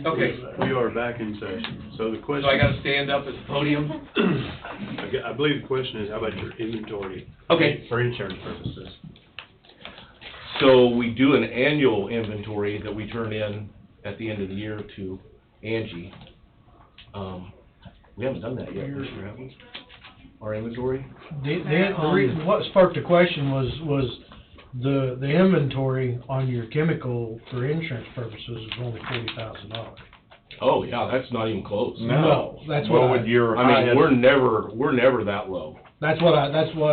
Okay. We are back in session. So the question. So I gotta stand up at the podium? I believe the question is, how about your inventory? Okay. For insurance purposes. So we do an annual inventory that we turn in at the end of the year to Angie. We haven't done that yet this year, have we? Our inventory? What sparked the question was the inventory on your chemical for insurance purposes is only $40,000. Oh, yeah, that's not even close. No, that's What what would your I mean, highest? we're never that low. that's what I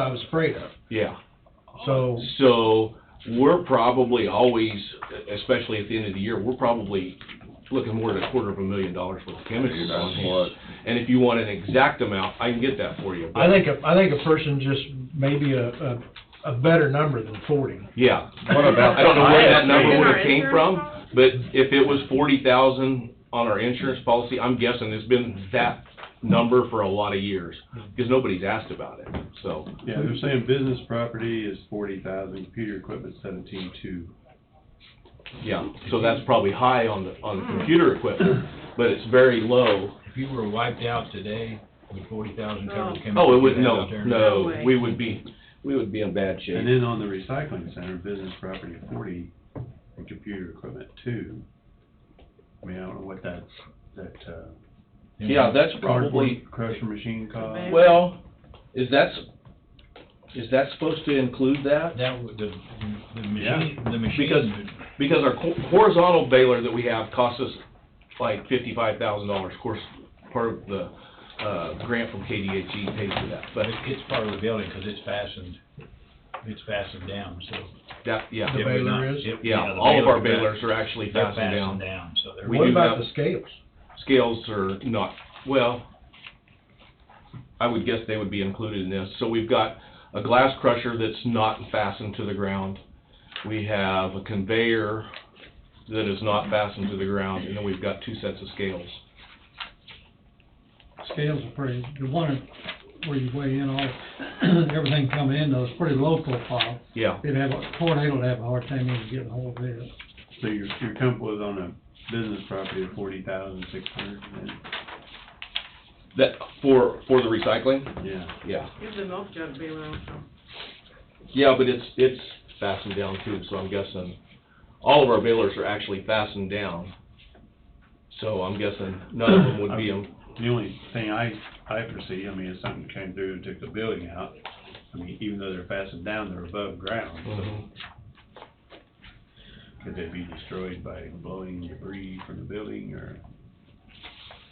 was afraid of. Yeah. So We're probably always, especially at the end of the year, we're probably looking more at $250,000 worth of chemicals on hand. And if you want an exact amount, I can get that for you. I think a person just maybe a better number than 40. Yeah. What about I don't know where that number ISP? would have came from, but if it was 40,000 on our insurance policy, I'm guessing it's been that number for a lot of years, because nobody's asked about it, so. Yeah, they're saying business property is 40,000, computer equipment 17,200. Yeah, so that's probably high on the computer equipment, but it's very low. If you were wiped out today, would 40,000 cover the chemicals? Oh, it would, you have no, out there? no, way. we would be in bad shape. And then on the recycling center, business property 40, and computer equipment 2. I mean, I don't know what that Yeah, that's cardboard probably, crusher machine cost. well, is that supposed to include that? That would, the Yeah. machine, the machine. Because our horizontal baler that we have costs us like $55,000. Of course, part of the grant from KDHE pays for that, but It's part of the building, because it's fastened down, so. that, yeah. The it would baler not- is? it- Yeah, the all of our baler- balers are actually they're fastened down. so they're. We What do about have- the scales? Scales are not, well, I would guess they would be included in this. So we've got a glass crusher that's not fastened to the ground. We have a conveyor that is not fastened to the ground, and then we've got 2 sets of scales. Scales are pretty, the one where you weigh in all, everything coming in, though, is pretty low profile. Yeah, It'd have, a tornado would have a hard time even getting a hold of it. So you're comfortable with on a business property of 40,600 then? that, for the recycling? Yeah. Yeah. Use the milk jug baler also. Yeah, but it's fastened down too, so I'm guessing all of our balers are actually fastened down. So I'm guessing none of them would be The only thing I foresee, I mean, if something came through and took the building out, I mean, even though they're fastened down, they're above ground. Mhm. Could they be destroyed by blowing debris from the building, or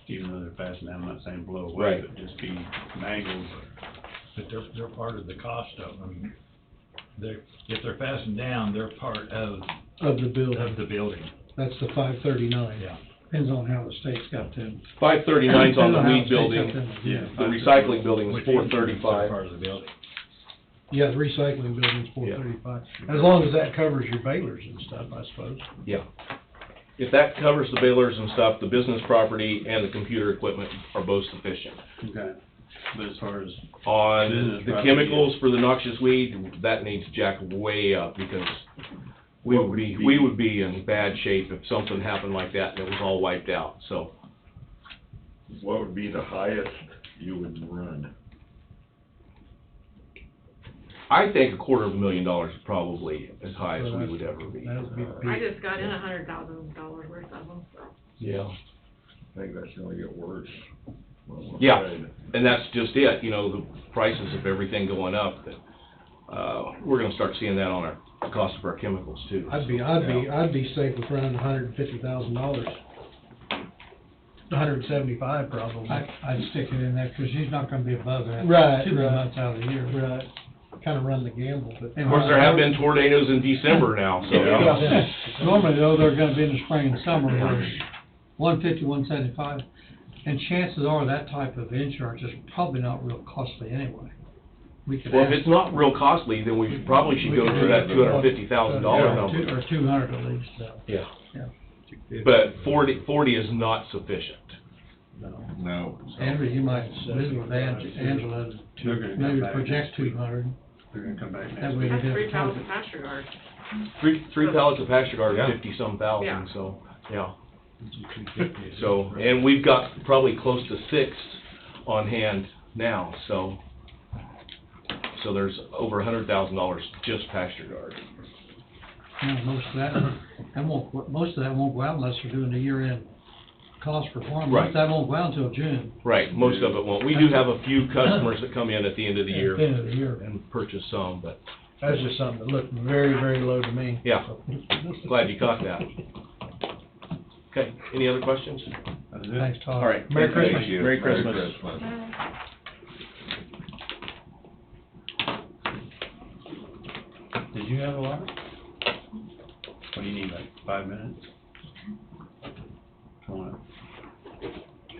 even though they're fastened down, I'm not saying blow away, Right. but just be mangled? But they're part of the cost of them. If they're fastened down, they're part of Of the building. the building. That's the 539. Yeah. Depends on how the state's got them. 539's on the Depends how weed the state's building. got them. Yeah. The recycling building is Which insurance are 435. part of the building. Yeah, the recycling building's 435. As long as that covers your balers and stuff, I suppose. Yeah. If that covers the balers and stuff, the business property and the computer equipment are both sufficient. Okay, but as far as, On Business the property, chemicals for the noxious weed, that needs jacked way up, because we would be in bad shape if something happened like that and it was all wiped out, so. What would be the highest you would run? I think $250,000 is probably as high as we would ever be. That would be I just got in $100,000 worth of them, so. Yeah. I think that's gonna get worse. Well, I'm Yeah. afraid. And that's just it, you know, the prices of everything going up, that, we're gonna start seeing that on the cost of our chemicals too. I'd be safe with around $150,000. 175 probably. I'd stick it in there, because he's not gonna be above that. Right, 2 right. months out of the year. Right. Kind of run the gamble, but. Of course, there have been tornadoes in December now, so. Yeah. Normally, though, they're gonna be in the spring and summer, where 150, 175, and chances are that type of insurance is probably not real costly anyway. We could Well, if ask- it's not real costly, then we probably should go for that $250,000 number. Or 200 at least, Yeah. yeah. But 40 is not sufficient. No. Andrew, you might visit with Angela They're gonna to come maybe back project next week. 200. they're gonna come back That next way week. That's you 3 get pounds of pasture guard. Three pallets of pasture guard Yeah. are 50-some thousand, Yeah. so, yeah. So, and we've got probably close to 6 on hand now, so there's over $100,000 just pasture yard. Yeah, most of that won't go out unless they're doing the year-end cost performance. Right. Most of that won't go out until June. Right, most of it won't. We do have a few customers that come in at the end of the year At the end of the year. and purchase some, but, That's just something that looked very, very low to me. yeah, glad you caught that. Okay, any other questions? That's it. Thanks, Todd. All right. Merry Christmas. Thank you. Merry Christmas. Did you have a lot? What do you need, like 5 minutes? Come on up.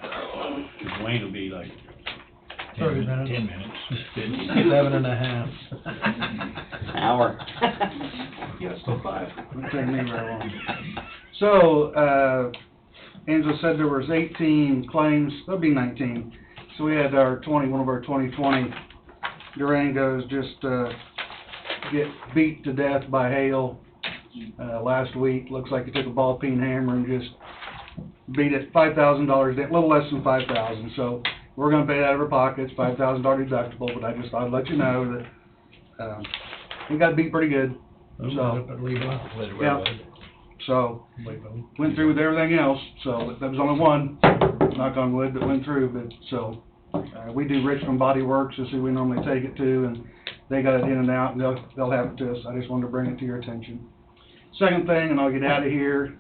'Cause Wayne will be like 30 minutes. 10 minutes. 7.5. Hour. Yeah, still 5. Won't take me very long. So, Angela said there was 18 claims, there'll be 19. So we had one of our 2020 Durangos just, get beat to death by hail, last week. Looks like he took a ball peen hammer and just beat it $5,000, a little less than 5,000. So we're gonna pay it out of our pockets, $5,000 deductible, but I just thought I'd let you know that, he got beat pretty good. So, yeah. So, went through with everything else, so there was only one, knock on wood, that went through, but, so, we do Richmond Body Works, is who we normally take it to, and they got it in and out, and they'll have it to us. I just wanted to bring it to your attention. Second thing, and I'll get out of here.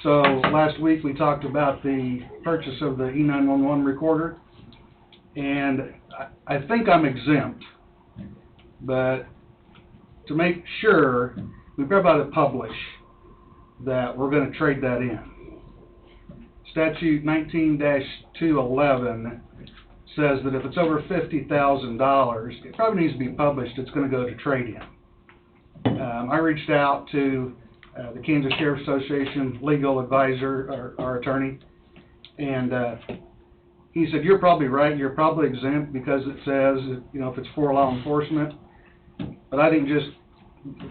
So, last week we talked about the purchase of the E911 recorder, and I think I'm exempt, but to make sure, we probably ought to publish that we're gonna trade that in. Statute 19-211 says that if it's over $50,000, it probably needs to be published, it's gonna go to trade-in. I reached out to the Kansas Sheriff's Association legal advisor, our attorney, and he said, you're probably right, you're probably exempt because it says, if it's for law enforcement. But I think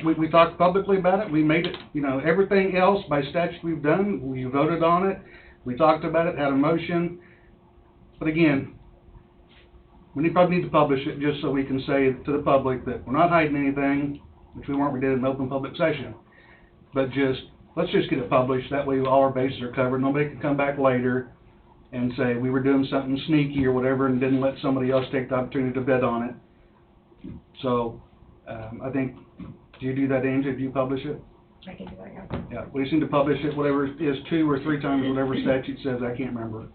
we talked publicly about it, we made it, everything else by statute we've done, we voted on it, we talked about it, had a motion. But again, we probably need to publish it just so we can say to the public that we're not hiding anything, which we weren't, we did it in an open public session. But let's just get it published, that way all our bases are covered, nobody can come back later and say we were doing something sneaky or whatever and didn't let somebody else take the opportunity to bid on it. So, I think, do you do that, Angie, if you publish it? I can do that, yeah. Yeah, we just need to publish it, whatever it is, 2 or 3 times, whatever statute says, I can't remember.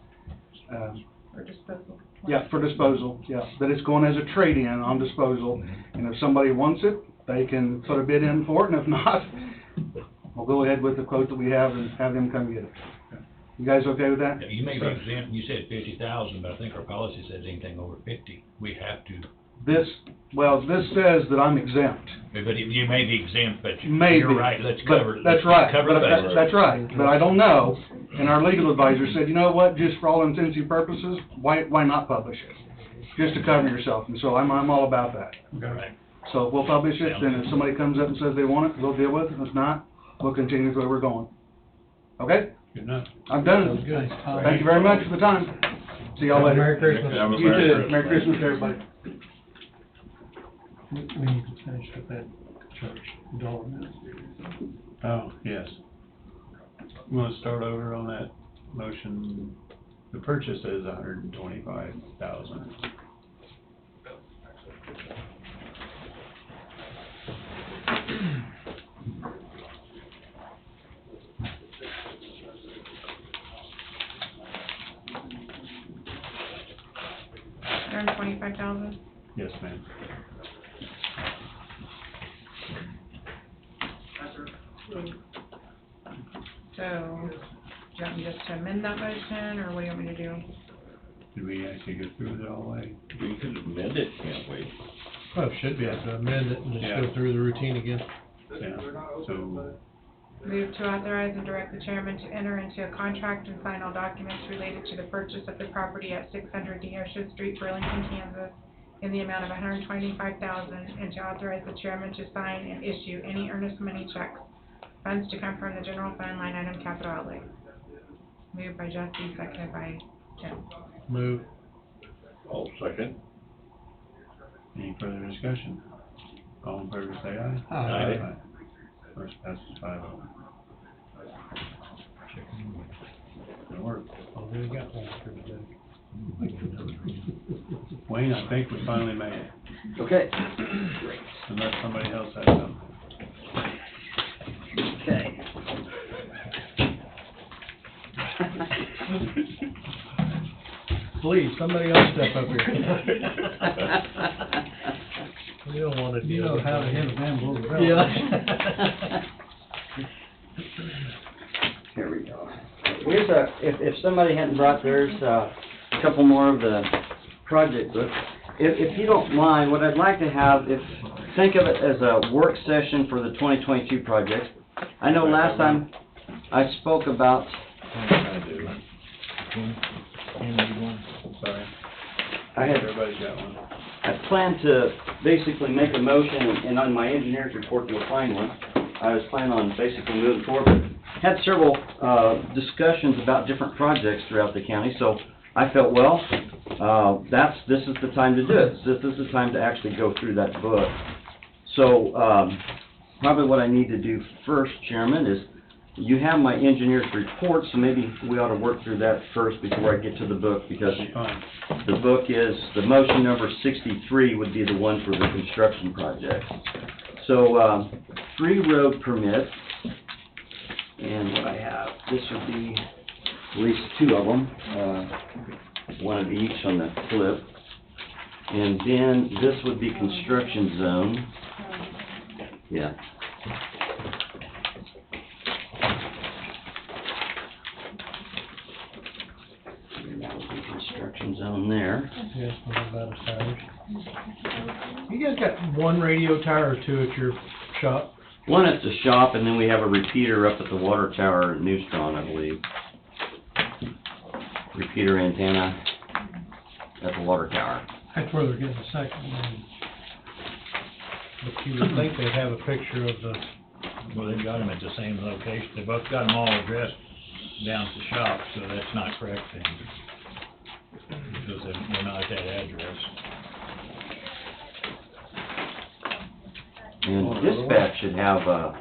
For disposal. Yeah, for disposal, yeah, that it's going as a trade-in on disposal, and if somebody wants it, they can put a bid in for it, and if not, we'll go ahead with the quote that we have and have them come get it. You guys okay with that? You may be exempt, you said 50,000, but I think our policy says anything over 50, we have to. This says that I'm exempt. But you may be exempt, but Maybe. you're right, let's But cover. that's let's right, Cover but the that- bases. that's right, but I don't know, and our legal advisor said, you know what, just for all intents and purposes, why not publish it? Just to cover yourself, and so I'm all about that. Right. So we'll publish it, then if somebody comes up and says they want it, we'll deal with it, if not, we'll continue where we're going. Okay? Good enough. I'm done. Sounds good. Thank you very much for the time. See y'all later. Merry Christmas. Have a You Merry too. Christmas. Merry Christmas to everybody. We need to finish with that church dollar amount. Oh, yes. You wanna start over on that motion? The purchase is $125,000. $125,000. Yes, ma'am. So, do you want me just to amend that motion, or what do you want me to do? Did we actually go through it all the way? We could amend it, can't we? Well, should be able to amend it and just Yeah. go through the routine again. Yeah, so, Move to authorize and direct the chairman to enter into a contract and sign all documents related to the purchase of the property at 600 Neosho Street, Burlington, Kansas, in the amount of $125,000, and to authorize the chairman to sign and issue any earnest money checks, funds to come from the general fund line item capital outlay. Moved by Jesse, seconded by Tim. Move. I'll second. Any further discussion? All in favor, say aye. Aye. Motion passes 5-0. Good work. Oh, we got one for today. Wayne, I think we finally made it, Okay. unless somebody else has something. Okay. Please, somebody else step up here. We don't wanna You deal know with how to that. handle them little bells. Yeah. Here we go. Here's if somebody hadn't brought theirs, a couple more of the project books. If you don't mind, what I'd like to have, think of it as a work session for the 2022 projects. I know last time I spoke about, I do. Sorry. I had Everybody's got one. I plan to basically make a motion, and on my engineer's report you'll find one. I was planning on basically moving forward, but had several discussions about different projects throughout the county, so I felt, well, this is the time to do it. This is the time to actually go through that book. So, probably what I need to do first, Chairman, is you have my engineer's report, so maybe we ought to work through that first before I get to the book, because Be fine. the book is, the motion number 63 would be the one for the construction project. So, 3 road permits, and what I have, this would be at least 2 of them, one of each on the flip. And then this would be construction zone. Yeah. And that would be construction zone there. Yes, what about a tires? You guys got one radio tower or 2 at your shop? One at the shop, and then we have a repeater up at the water tower at Newstron, I believe. Repeater antenna at the water tower. That's where they're getting the second one. But you would think they'd have a picture of the, Well, they've got them at the same location. They both got them all addressed down at the shop, so that's not correct then. Because they're not at that address. And dispatch should have a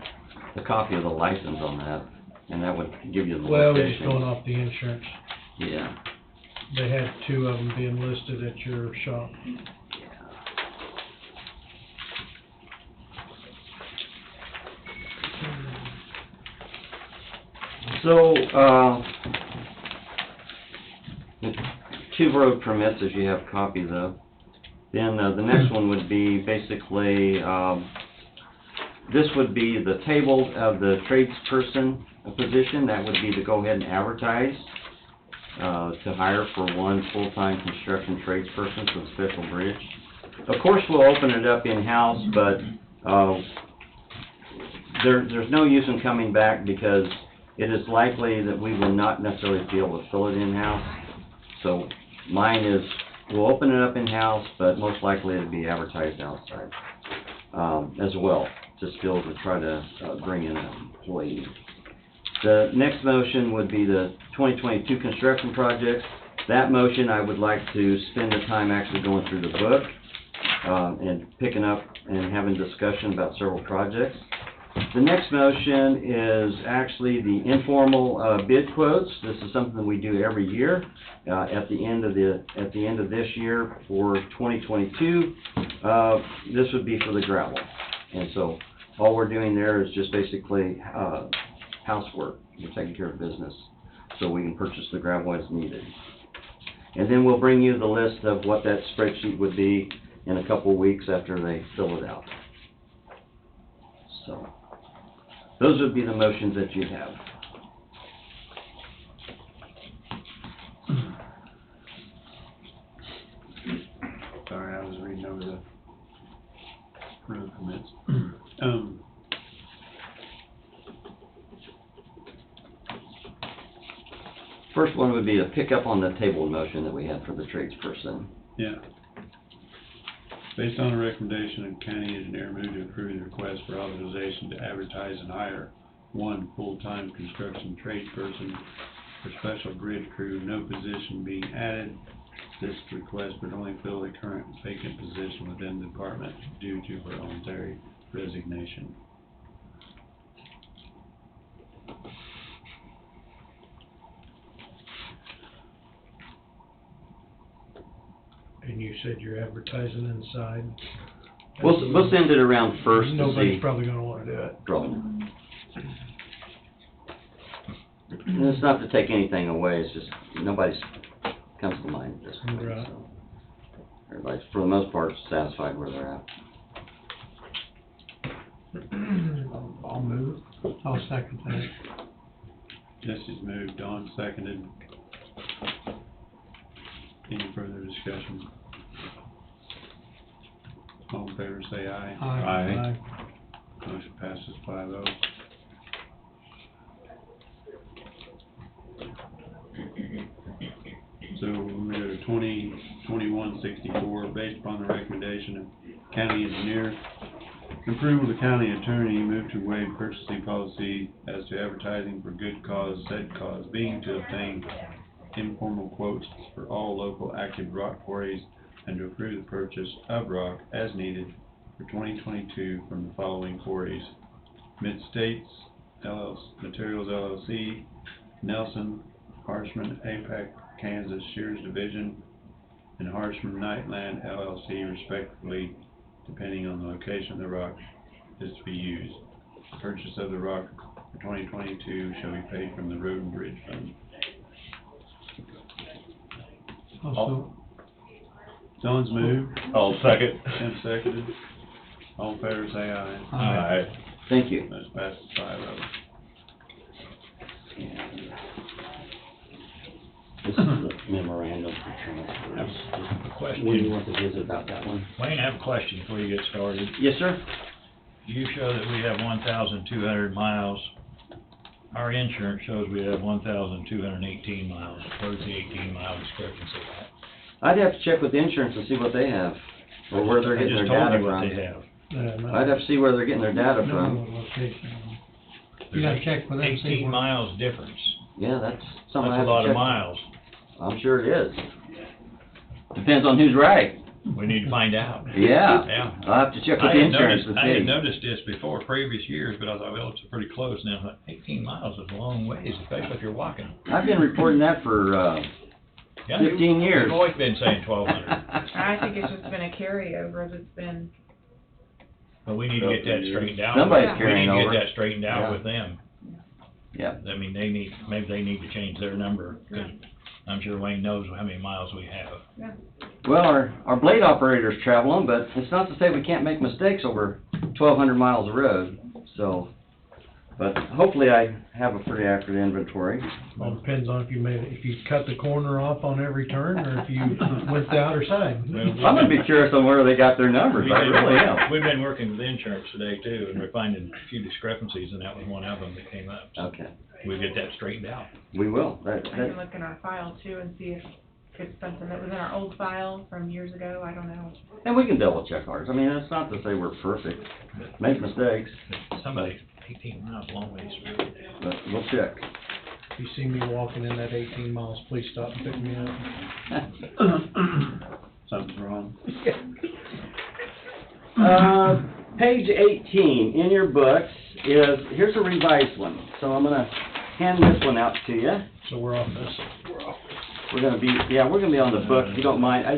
copy of the license on that, and that would give you the well, we're location. just going off the insurance. Yeah. They had 2 of them being listed at your shop. So, 2 road permits, as you have copies of. Then the next one would be basically, this would be the table of the tradesperson position. That would be to go ahead and advertise to hire for 1 full-time construction tradesperson for the special bridge. Of course, we'll open it up in-house, but there's no use in coming back, because it is likely that we will not necessarily be able to fill it in-house. So mine is, we'll open it up in-house, but most likely it'll be advertised outside as well, to still to try to bring in an employee. The next motion would be the 2022 construction projects. That motion, I would like to spend the time actually going through the book and picking up and having discussion about several projects. The next motion is actually the informal bid quotes. This is something we do every year at the end of this year for 2022. This would be for the gravel, and so all we're doing there is just basically housework. We're taking care of business, so we can purchase the gravel as needed. And then we'll bring you the list of what that spreadsheet would be in a couple of weeks after they fill it out. So those would be the motions that you'd have. Sorry, I was reading over the road permits. First one would be to pick up on the table motion that we had for the tradesperson. Yeah. Based on a recommendation of county engineer, move to approve the request for authorization to advertise and hire 1 full-time construction tradesperson for special bridge crew, no position being added. This request would only fill the current vacant position within the department due to voluntary resignation. And you said you're advertising inside? We'll send it around first to see. Nobody's probably gonna wanna do it. Probably. And it's not to take anything away, it's just, nobody's comes to mind at this point, Right. so. Everybody's, for the most part, satisfied where they're at. I'll move. I'll second that. Jesse's moved, Don seconded. Any further discussion? All in favor, say aye. Aye. Motion passes 5-0. So we go to 2021-64, based upon the recommendation of county engineer, approval of the county attorney, move to waive purchasing policy as to advertising for good cause, said cause being to obtain informal quotes for all local active rock quarries and to approve the purchase of rock as needed for 2022 from the following quarries: Mid-States Materials LLC, Nelson, Harshman, APAC, Kansas Shears Division, and Harshman Nightland LLC respectively, depending on the location of the rock is to be used. The purchase of the rock for 2022 shall be paid from the Road and Bridge Fund. Also, Don's moved, I'll second. Tim seconded. All in favor, say aye. Aye. Thank you. Motion passes 5-0. This is the memorandum for transfers. Question. What do you want to visit about that one? Wayne, I have a question before you get started. Yes, sir? You show that we have 1,200 miles. Our insurance shows we have 1,218 miles. Where's the 18-mile discrepancy at? I'd have to check with the insurance and see what they have, or where they're getting their data I just told you what from. they have. I'd have to see where they're getting their data no from. location. You gotta check with them, see 18 what. miles difference. Yeah, that's something I That's have a lot to of check. miles. I'm sure it is. Depends on who's right. We need to find out. Yeah. Yeah. I'll have to check with the insurance to I had see. noticed this before, previous years, but I thought, well, it's pretty close now. I thought, 18 miles is a long ways, especially if you're walking. I've been reporting that for, Yeah, 15 years. You've always been saying 1,200. I think it's just been a carryover that's been, But we need to get that straightened out. Somebody's Yeah. carrying We need to over. get that straightened out Yeah. with them. Yep. I mean, maybe they need to change their number, 'cause I'm sure Wayne knows how many miles we have. Well, our blade operators travel them, but it's not to say we can't make mistakes over 1,200 miles of road, so. But hopefully I have a pretty accurate inventory. All depends on if you cut the corner off on every turn, or if you went the outer side. I'm gonna be curious on where they got their numbers, I really am. We've been working with insurance today too, and we're finding a few discrepancies, and that was one of them that came up. So Okay, we'll get that straightened out. we will. I can look in our file too and see if it's something that was in our old file from years ago, I don't know. And we can double check ours. I mean, it's not to say we're perfect, make mistakes, Somebody, 18 miles, long ways. but we'll check. If you see me walking in that 18 miles, please stop and pick me up. Something's wrong. Page 18 in your books here's a revised one. So I'm gonna hand this one out to you. So we're off this. We're gonna be on the book, if you don't mind. I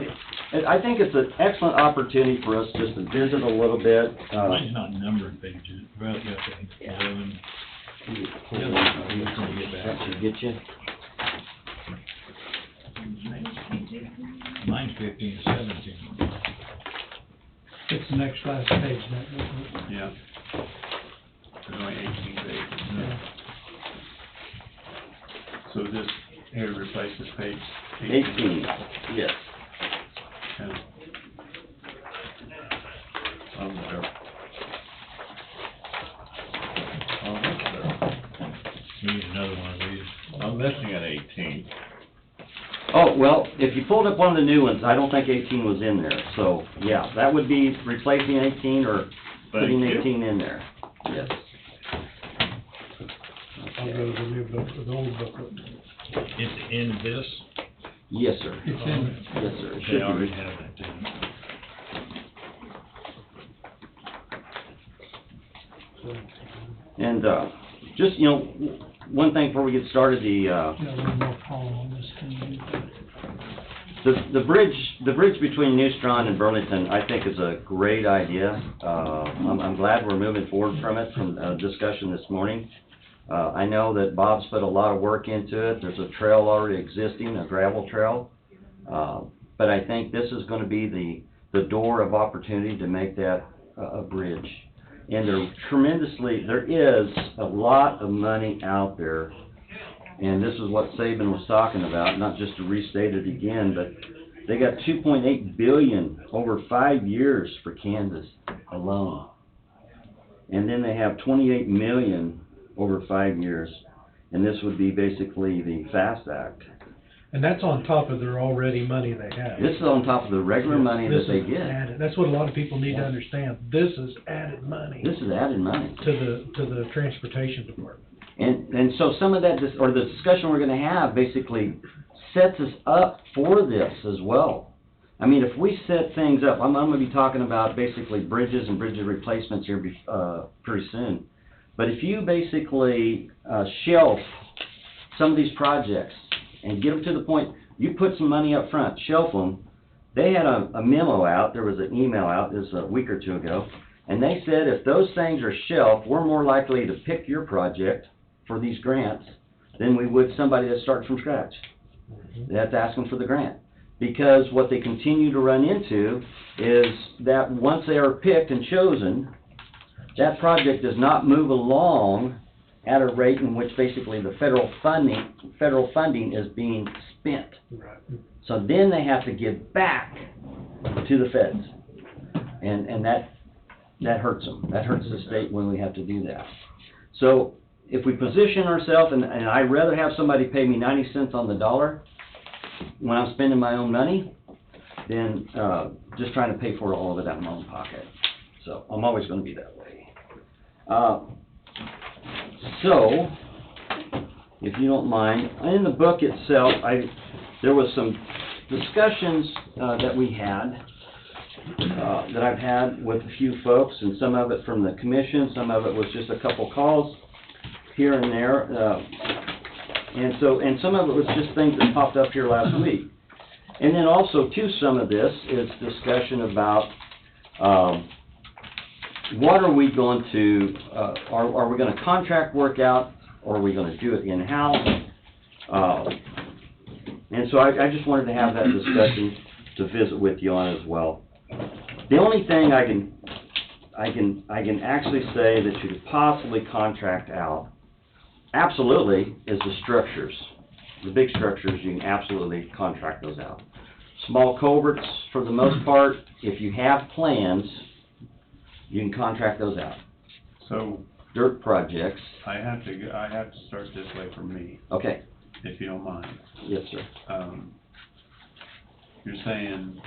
think it's an excellent opportunity for us just to visit a little bit. Mine's not numbered pages. Well, yeah, okay. 11. That should get you. Mine's 15 to 17. It's the next last page, that, Yeah. There's only 18 pages. yeah. So this here replaces page 18, yes. Okay. There. We need another one of these. I'm missing an 18. Oh, well, if you pulled up one of the new ones, I don't think 18 was in there. So, yeah, that would be replacing 18 or putting Thank you. 18 in there. Yes. I'll go to the new book, the old booklet. It's in this, Yes, sir. It's in, Yes, sir. It they should already be. have that too. And, just, you know, one thing before we get started, yeah, one more column on this thing. the bridge between New Strand and Burlington, I think is a great idea. I'm glad we're moving forward from it, from a discussion this morning. I know that Bob's put a lot of work into it. There's a trail already existing, a gravel trail. But I think this is gonna be the door of opportunity to make that a bridge. And there is a lot of money out there. And this is what Saban was talking about, not just to restate it again, but they got $2.8 billion over 5 years for Kansas alone. And then they have $28 million over 5 years, and this would be basically the FAST Act. And that's on top of their already money they have. This is on top of the regular money that they This is get. added. That's what a lot of people need to understand. This is added money This is added money. to the transportation department. And so some of that, or the discussion we're gonna have basically sets us up for this as well. I mean, if we set things up, I'm gonna be talking about basically bridges and bridge replacements here pretty soon. But if you basically shelf some of these projects and get them to the point, you put some money up front, shelf them. They had a memo out, there was an email out, this was a week or two ago, and they said if those things are shelved, we're more likely to pick your project for these grants than we would somebody that starts from scratch. That's asking for the grant. Because what they continue to run into is that once they are picked and chosen, that project does not move along at a rate in which basically the federal funding is being spent. Right. So then they have to give back to the feds. And that hurts them. That hurts the state when we have to do that. So if we position ourselves, and I'd rather have somebody pay me 90 cents on the dollar when I'm spending my own money than just trying to pay for all of it out of my own pocket. So I'm always going to be that way. So, if you don't mind, in the book itself, there was some discussions that we had, that I've had with a few folks, and some of it from the commission, some of it was just a couple calls here and there, and some of it was just things that popped up here last week. And then also, too, some of this is discussion about what are we going to, are we going to contract work out, or are we going to do it in-house? And so I just wanted to have that discussion to visit with you on as well. The only thing I can actually say that you could possibly contract out, absolutely, is the structures. The big structures, you can absolutely contract those out. Small culverts, for the most part, if you have plans, you can contract those out. So Dirt projects, I have to start this way for me, okay, if you don't mind. yes, sir. You're saying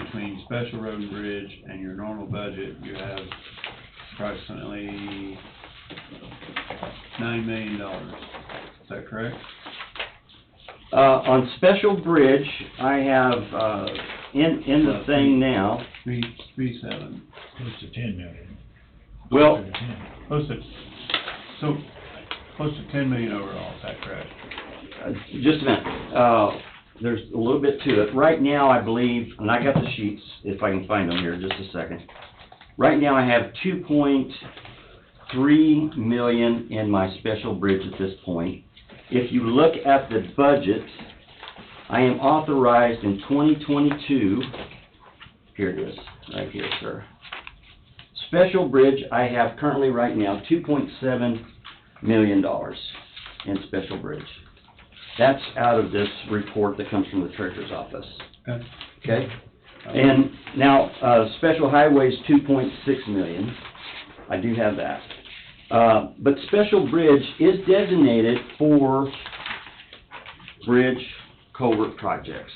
between special road and bridge and your normal budget, you have approximately $9 million. Is that correct? On special bridge, I have, in the thing now, 3.7. Close to 10 million. well, Closer to 10. Close to 10 million overall, is that correct? just a minute, there's a little bit to it. Right now, I believe, and I got the sheets, if I can find them here, just a second. Right now, I have 2.3 million in my special bridge at this point. If you look at the budget, I am authorized in 2022, here it is, right here, sir. Special bridge, I have currently right now $2.7 million in special bridge. That's out of this report that comes from the treasurer's office, Okay. okay? And now, special highways, 2.6 million. I do have that. But special bridge is designated for bridge culvert projects.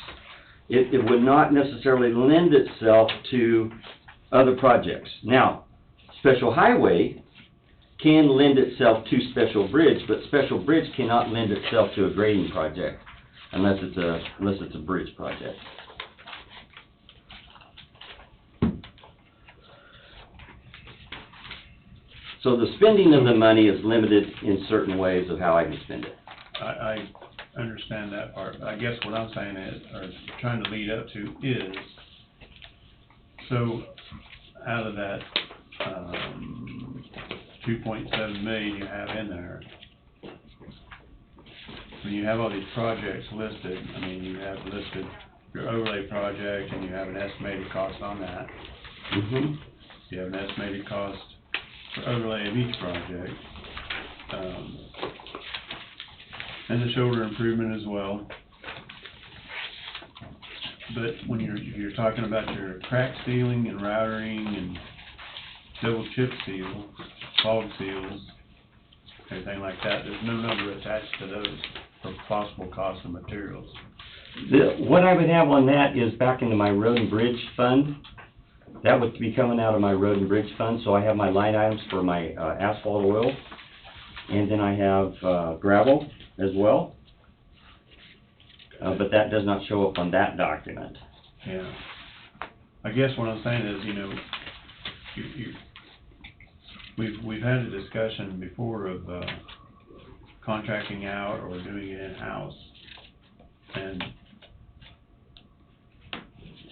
It would not necessarily lend itself to other projects. Now, special highway can lend itself to special bridge, but special bridge cannot lend itself to a grading project unless it's a bridge project. So the spending of the money is limited in certain ways of how I can spend it. I understand that part. I guess what I'm saying is, or trying to lead up to is, so out of that, 2.7 million you have in there, when you have all these projects listed, I mean, you have listed your overlay project and you have an estimated cost on that. Mm-hmm. You have an estimated cost for overlay of each project. And the shoulder improvement as well. But when you're talking about your crack sealing and routering and double chip seal, fog seals, everything like that, there's no number attached to those for possible cost of materials. What I would have on that is back into my road and bridge fund. That would be coming out of my road and bridge fund, so I have my line items for my asphalt oil, and then I have gravel as well. But that does not show up on that document. Yeah. I guess what I'm saying is, we've had a discussion before of contracting out or doing it in-house. And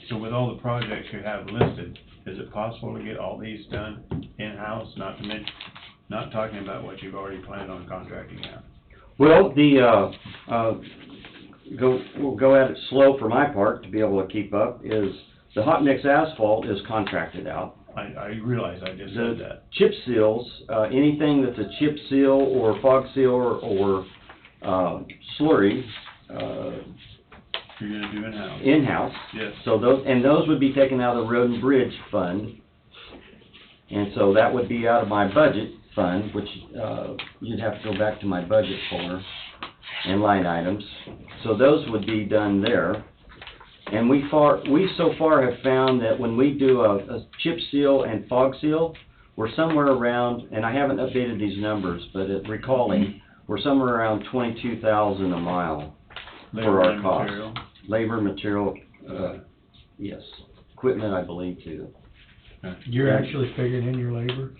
so with all the projects you have listed, is it possible to get all these done in-house, not talking about what you've already planned on contracting out? Well, we'll go at it slow for my part to be able to keep up, is the hot mix asphalt is contracted out. I realize I just said that. Chip seals, anything that's a chip seal or fog seal or slurry, You're gonna do in-house? in-house. Yes. So those would be taken out of the road and bridge fund. And so that would be out of my budget fund, which, you'd have to go back to my budget folder and line items. So those would be done there. And we so far have found that when we do a chip seal and fog seal, we're somewhere around, and I haven't updated these numbers, but recalling, we're somewhere around 22,000 a mile for our cost. Material. Labor, material, yes. Equipment, I believe, too. You're actually figuring in your labor?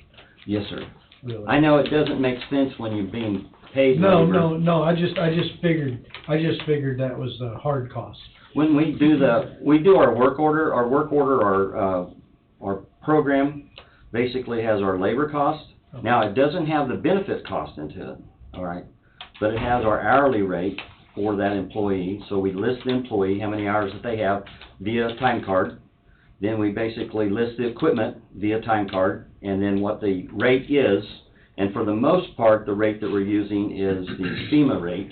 Yes, sir. Really? I know it doesn't make sense when you're being paid No, labor. I just figured that was the hard cost. When we do our work order, our program basically has our labor cost. Okay. Now, it doesn't have the benefit cost into it, all right? But it has our hourly rate for that employee. So we list the employee, how many hours that they have via time card. Then we basically list the equipment via time card, and then what the rate is. And for the most part, the rate that we're using is the FEMA rate,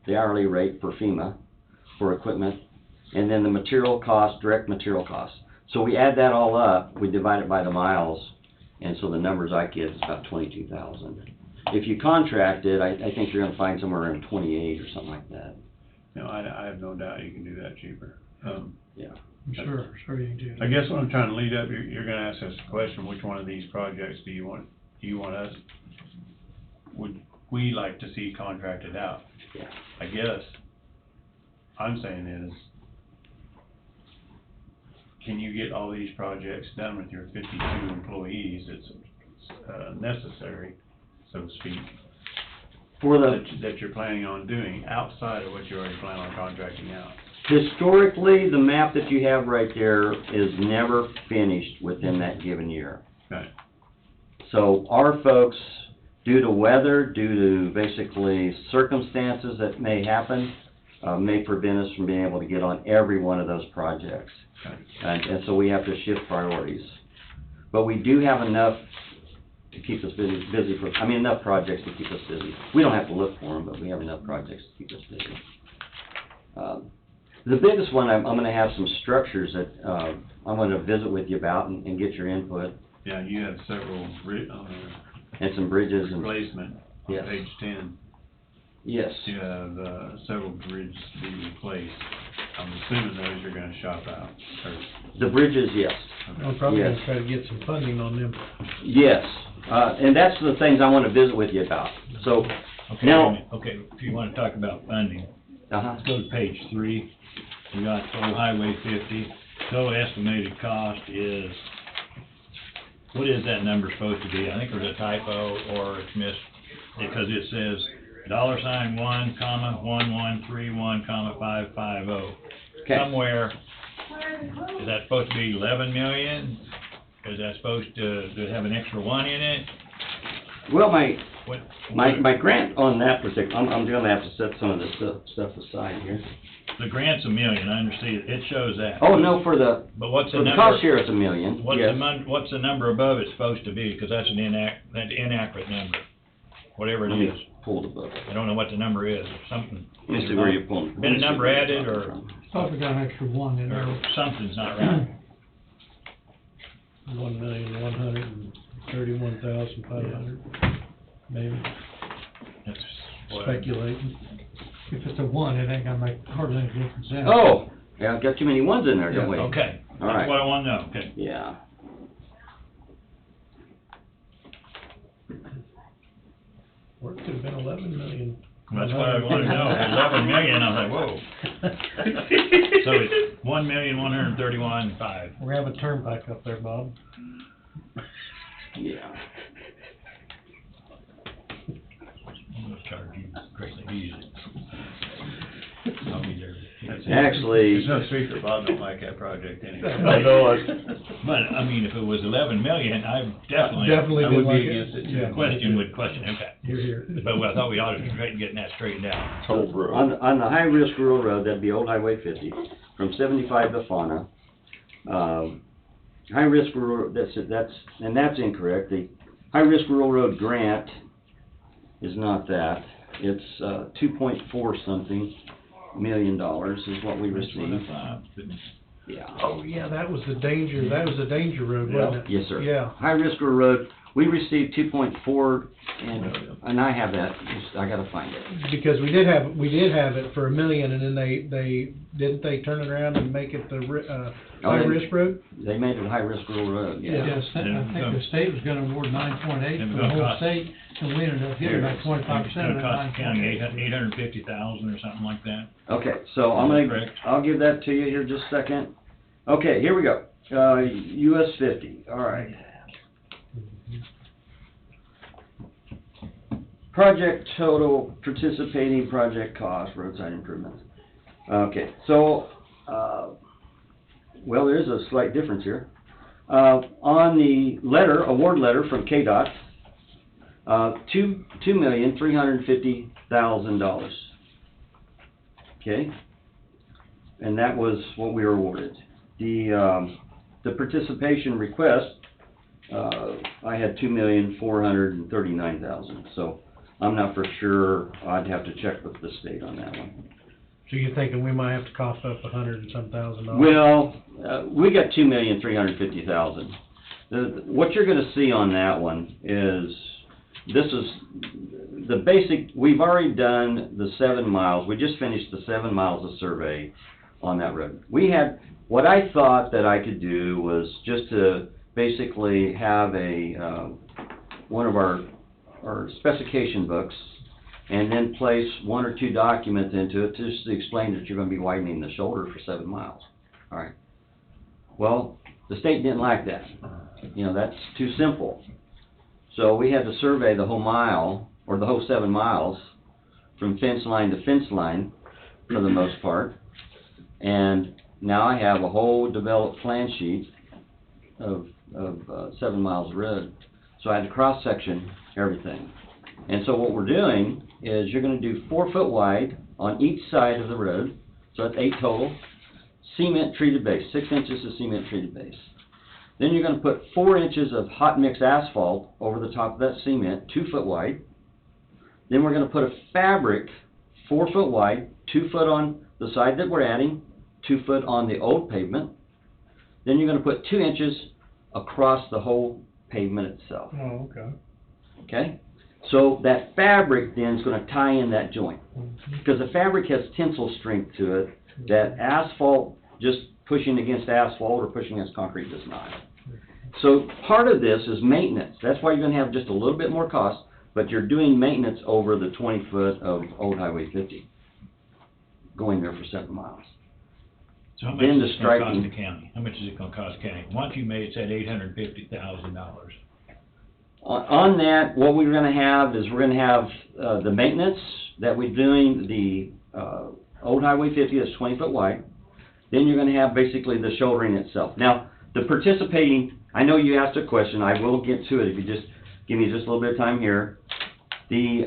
the hourly rate for FEMA, for equipment, and then the material cost, direct material cost. So we add that all up, we divide it by the miles, and so the numbers I get is about 22,000. If you contract it, I think you're gonna find somewhere around 28 or something like that. No, I have no doubt you can do that cheaper. Yeah. Sure you can do. I guess what I'm trying to lead up, you're gonna ask us a question, which one of these projects do you want us, would we like to see contracted out? Yeah. I guess I'm saying is, can you get all these projects done with your 52 employees? It's necessary, so to speak, For the, that you're planning on doing outside of what you already plan on contracting out. historically, the map that you have right there is never finished within that given year. Okay. So our folks, due to weather, due to basically circumstances that may happen, may prevent us from being able to get on every one of those projects. Okay. And so we have to shift priorities. But we do have enough to keep us busy enough projects to keep us busy. We don't have to look for them, but we have enough projects to keep us busy. The biggest one, I'm gonna have some structures that, I'm gonna visit with you about and get your input, Yeah, you have several and some bridges and, replacement on Yes. page 10. yes. You have several bridges to be replaced. I'm assuming those you're gonna shop out first. The bridges, yes. I'm probably Yes. gonna try to get some funding on them. Yes, And that's the things I wanna visit with you about, so, Okay, Now- okay, if you wanna talk about funding, uh-huh, go to page 3. We got total Highway 50, total estimated cost is, what is that number supposed to be? I think there's a typo or it's missed, because it says $1,1131,550. okay. Somewhere, is that supposed to be 11 million? Is that supposed to have an extra 1 in it? Well, my What, grant on that particular, I'm gonna have to set some of this stuff aside here. the grant's $1 million, I understand, it shows that. Oh, no, for the But what's the cost number, share, it's $1 million, yes. what's the number above it's supposed to be? Because that's an inaccurate number, whatever it Let me is. pull the book. I don't know what the number is, something. Let me see where you're pulling. Been a number added, or- Thought we got an extra 1 in there. Or something's not right. 1,131,500, maybe, That's what- speculating. If it's a 1, it ain't gonna make hardly any difference then. Oh, yeah, I've got too many ones in there, don't we? Okay, All right. that's what I wanna know, okay. Yeah. Or it could've been 11 million. That's what I wanna know, 11 million, I was like, whoa. So it's 1,131,500. We're having a turnpike up there, Bob. Yeah. I'm gonna charge you greatly easy. I'll be there. Actually, There's no secret, Bob don't like that project anyway. I know, I, But, I mean, if it was 11 million, I definitely. Definitely I didn't would like be it. against it. Yeah. Would question, okay. You're here. But I thought we ought to try to get that straightened out. toll road. on the high-risk rural road, that'd be Old Highway 50, from 75 to Fauna. High-risk rural, that's incorrect. The high-risk rural road grant is not that. It's, 2.4 something million dollars is what we That's what I received. thought, but- Yeah. Oh, yeah, that was the danger road, wasn't it? Yes, sir. Yeah. High-risk rural road, we received 2.4, and I have that, I gotta find it. Because we did have it for $1 million, and then didn't they turn it around and make it the, high risk road? They made it high-risk rural road, Yeah. yeah. Yeah, I think the state was gonna award 9.8 for the whole state, and we ended up getting about 25% It's of gonna that cost the county 9.8. 850,000 or something like that. Okay, so Correct. I'll give that to you here just a second. Okay, here we go. US 50, all right. Project total, participating project cost, roadside improvements. Okay, so, well, there is a slight difference here. On the award letter from KDOT, $2,350,000. Okay? And that was what we were awarded. The participation request, I had $2,439,000, so I'm not for sure, I'd have to check with the state on that one. So you're thinking we might have to cough up $100 and some thousand? Well, we got $2,350,000. What you're gonna see on that one is, this is the basic, we've already done the 7 miles, we just finished the 7 miles of survey on that road. What I thought that I could do was just to basically have one of our specification books, and then place 1 or 2 documents into it just to explain that you're gonna be widening the shoulder for 7 miles. All right. Well, the state didn't like that. You know, that's too simple. So we had to survey the whole mile, or the whole 7 miles, from fence line to fence line, for the most part. And now I have a whole developed plan sheet of 7 miles of road. So I had to cross-section everything. And so what we're doing is you're gonna do 4 foot wide on each side of the road, so that's 8 total, cement treated base, 6 inches of cement treated base. Then you're gonna put 4 inches of hot mix asphalt over the top of that cement, 2 foot wide. Then we're gonna put a fabric, 4 foot wide, 2 foot on the side that we're adding, 2 foot on the old pavement. Then you're gonna put 2 inches across the whole pavement itself. Oh, okay. Okay? So that fabric then is going to tie in that joint. Because the fabric has tensile strength to it that asphalt, just pushing against asphalt or pushing against concrete, does not. So part of this is maintenance. That's why you're gonna have just a little bit more cost, but you're doing maintenance over the 20 foot of Old Highway 50, going there for 7 miles. So how much Then is the it gonna cost striping- the county? How much is it gonna cost the county? Once you made it said $850,000. On that, what we're gonna have is we're gonna have, the maintenance that we're doing, the, Old Highway 50 is 20 foot wide. Then you're gonna have basically the shouldering itself. Now, the participating, I know you asked a question, I will get to it if you just give me just a little bit of time here. The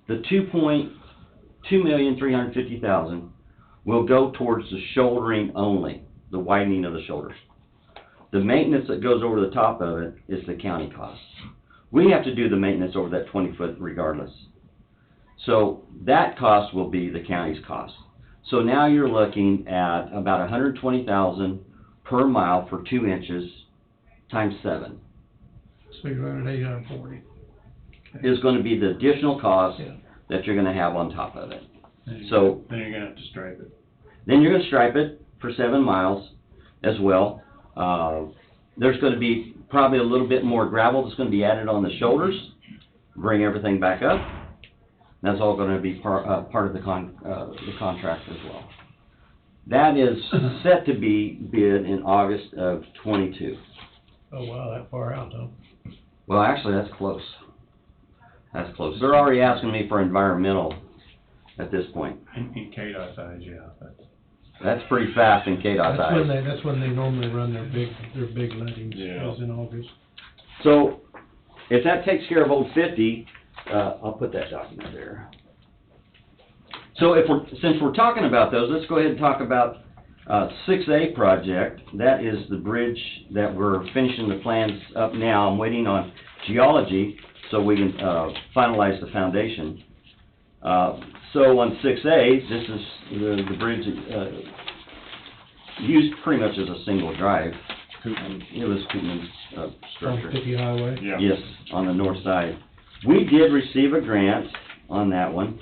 $2,350,000 will go towards the shouldering only, the widening of the shoulders. The maintenance that goes over the top of it is the county cost. We have to do the maintenance over that 20 foot regardless. So that cost will be the county's cost. So now you're looking at about $120,000 per mile for 2 inches times 7 So you're running 840. is gonna be the additional cost Yeah. that you're gonna have on top of it. Then So- Then you're gonna have to stripe it. Then you're gonna stripe it for 7 miles as well. There's gonna be probably a little bit more gravel that's gonna be added on the shoulders, bring everything back up. That's all gonna be part of the contract as well. That is set to be bid in August of '22. Oh, wow, that far out, huh? Well, actually, that's close. That's close. They're already asking me for environmental at this point. In KDOT's eyes, yeah, That's pretty fast in KDOT's eyes. That's when they normally run their big lettings, Yeah. is in August. So, if that takes care of Old 50, I'll put that document there. So since we're talking about those, let's go ahead and talk about 6A project. That is the bridge that we're finishing the plans up now. I'm waiting on geology so we can finalize the foundation. So on 6A, this is the bridge used pretty much as a single drive. It was Koopman's On structure. 50 Highway. Yeah. Yes, on the north side. We did receive a grant on that one.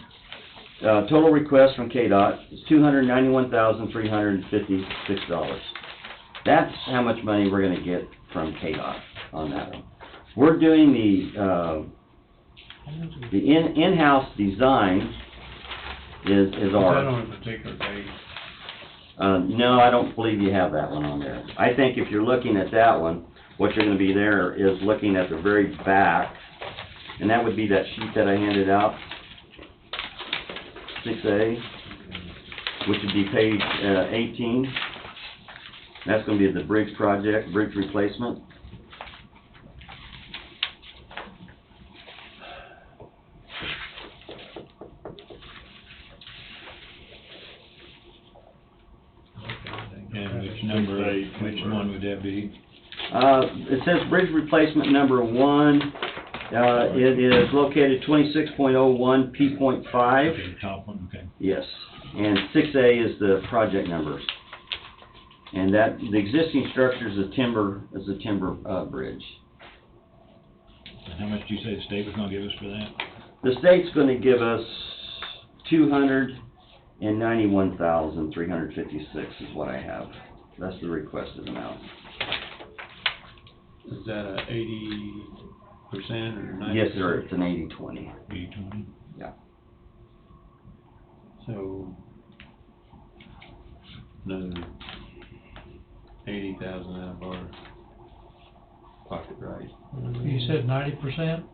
Total request from KDOT is $291,356. That's how much money we're gonna get from KDOT on that one. We're doing the in-house design is Is our... that on a particular page? No, I don't believe you have that one on there. I think if you're looking at that one, what you're gonna be there is looking at the very back, and that would be that sheet that I handed out, 6A, which would be page 18. That's gonna be the bridge project, bridge replacement. And which one would that be? It says bridge replacement number 1. It is located 26.01 P.5. Okay, the top one, okay. Yes, and 6A is the project numbers. And that, the existing structure is a timber bridge. And how much do you say the state was gonna give us for that? The state's gonna give us $291,356 is what I have. That's the requested amount. Is that a 80% or 90%? Yes, sir, it's an 80/20. 80/20? Yeah. So, another 80,000 out of our pocket, right? You said 90%?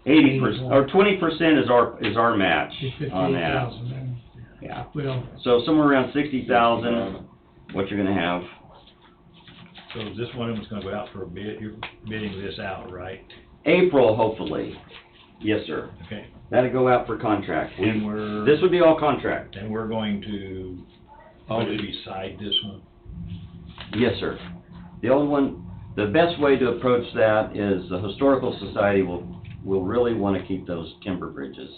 80%, or 20% is our match on that. 58,000 then. Yeah. We don't, So somewhere around 60,000, what you're gonna have. So is this one of them's gonna go out for a bid? You're bidding this out, right? April, hopefully. Yes, sir. Okay. That'll go out for contract. And we're... This would be all contract. And we're going to, would it be beside this one? Yes, sir. The old one, the best way to approach that is the Historical Society will really want to keep those timber bridges.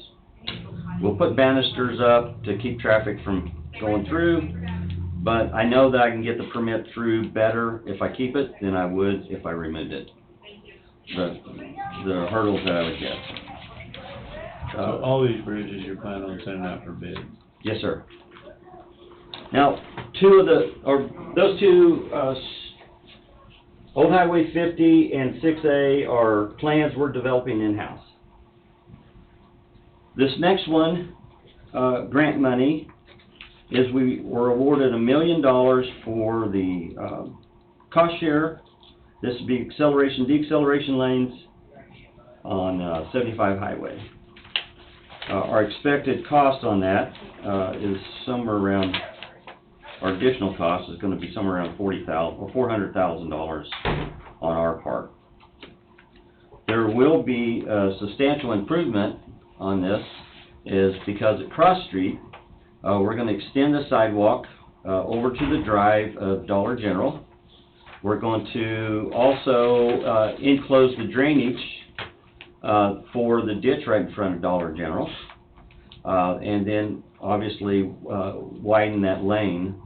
We'll put banisters up to keep traffic from going through, but I know that I can get the permit through better if I keep it than I would if I removed it. The hurdles that I would get. So all these bridges you're planning on sending out for bid? Yes, sir. Now, those two Old Highway 50 and 6A are plans we're developing in-house. This next one, grant money, is we were awarded $1 million for the cost share. This would be acceleration, deceleration lanes on 75 highway. Our expected cost on that is somewhere around, our additional cost is going to be somewhere around $40,000 or $400,000 on our part. There will be a substantial improvement on this, is because at Cross Street, we're going to extend the sidewalk over to the drive of Dollar General. We're going to also enclose the drainage for the ditch right in front of Dollar General. And then obviously widen that lane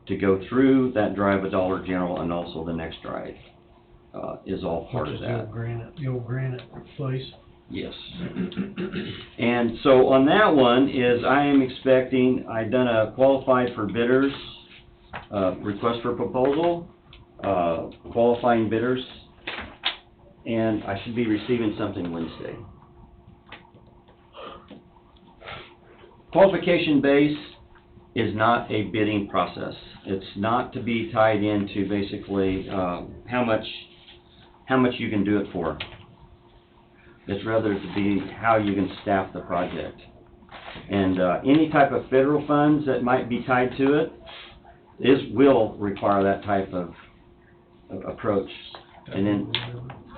to go through that drive of Dollar General and also the next drive is all part of that. The old granite place. Yes. And so on that one is I am expecting, I've done a qualified for bidders, request for proposal, qualifying bidders, and I should be receiving something Wednesday. Qualification base is not a bidding process. It's not to be tied into basically how much you can do it for. It's rather to be how you can staff the project. And any type of federal funds that might be tied to it will require that type of approach. And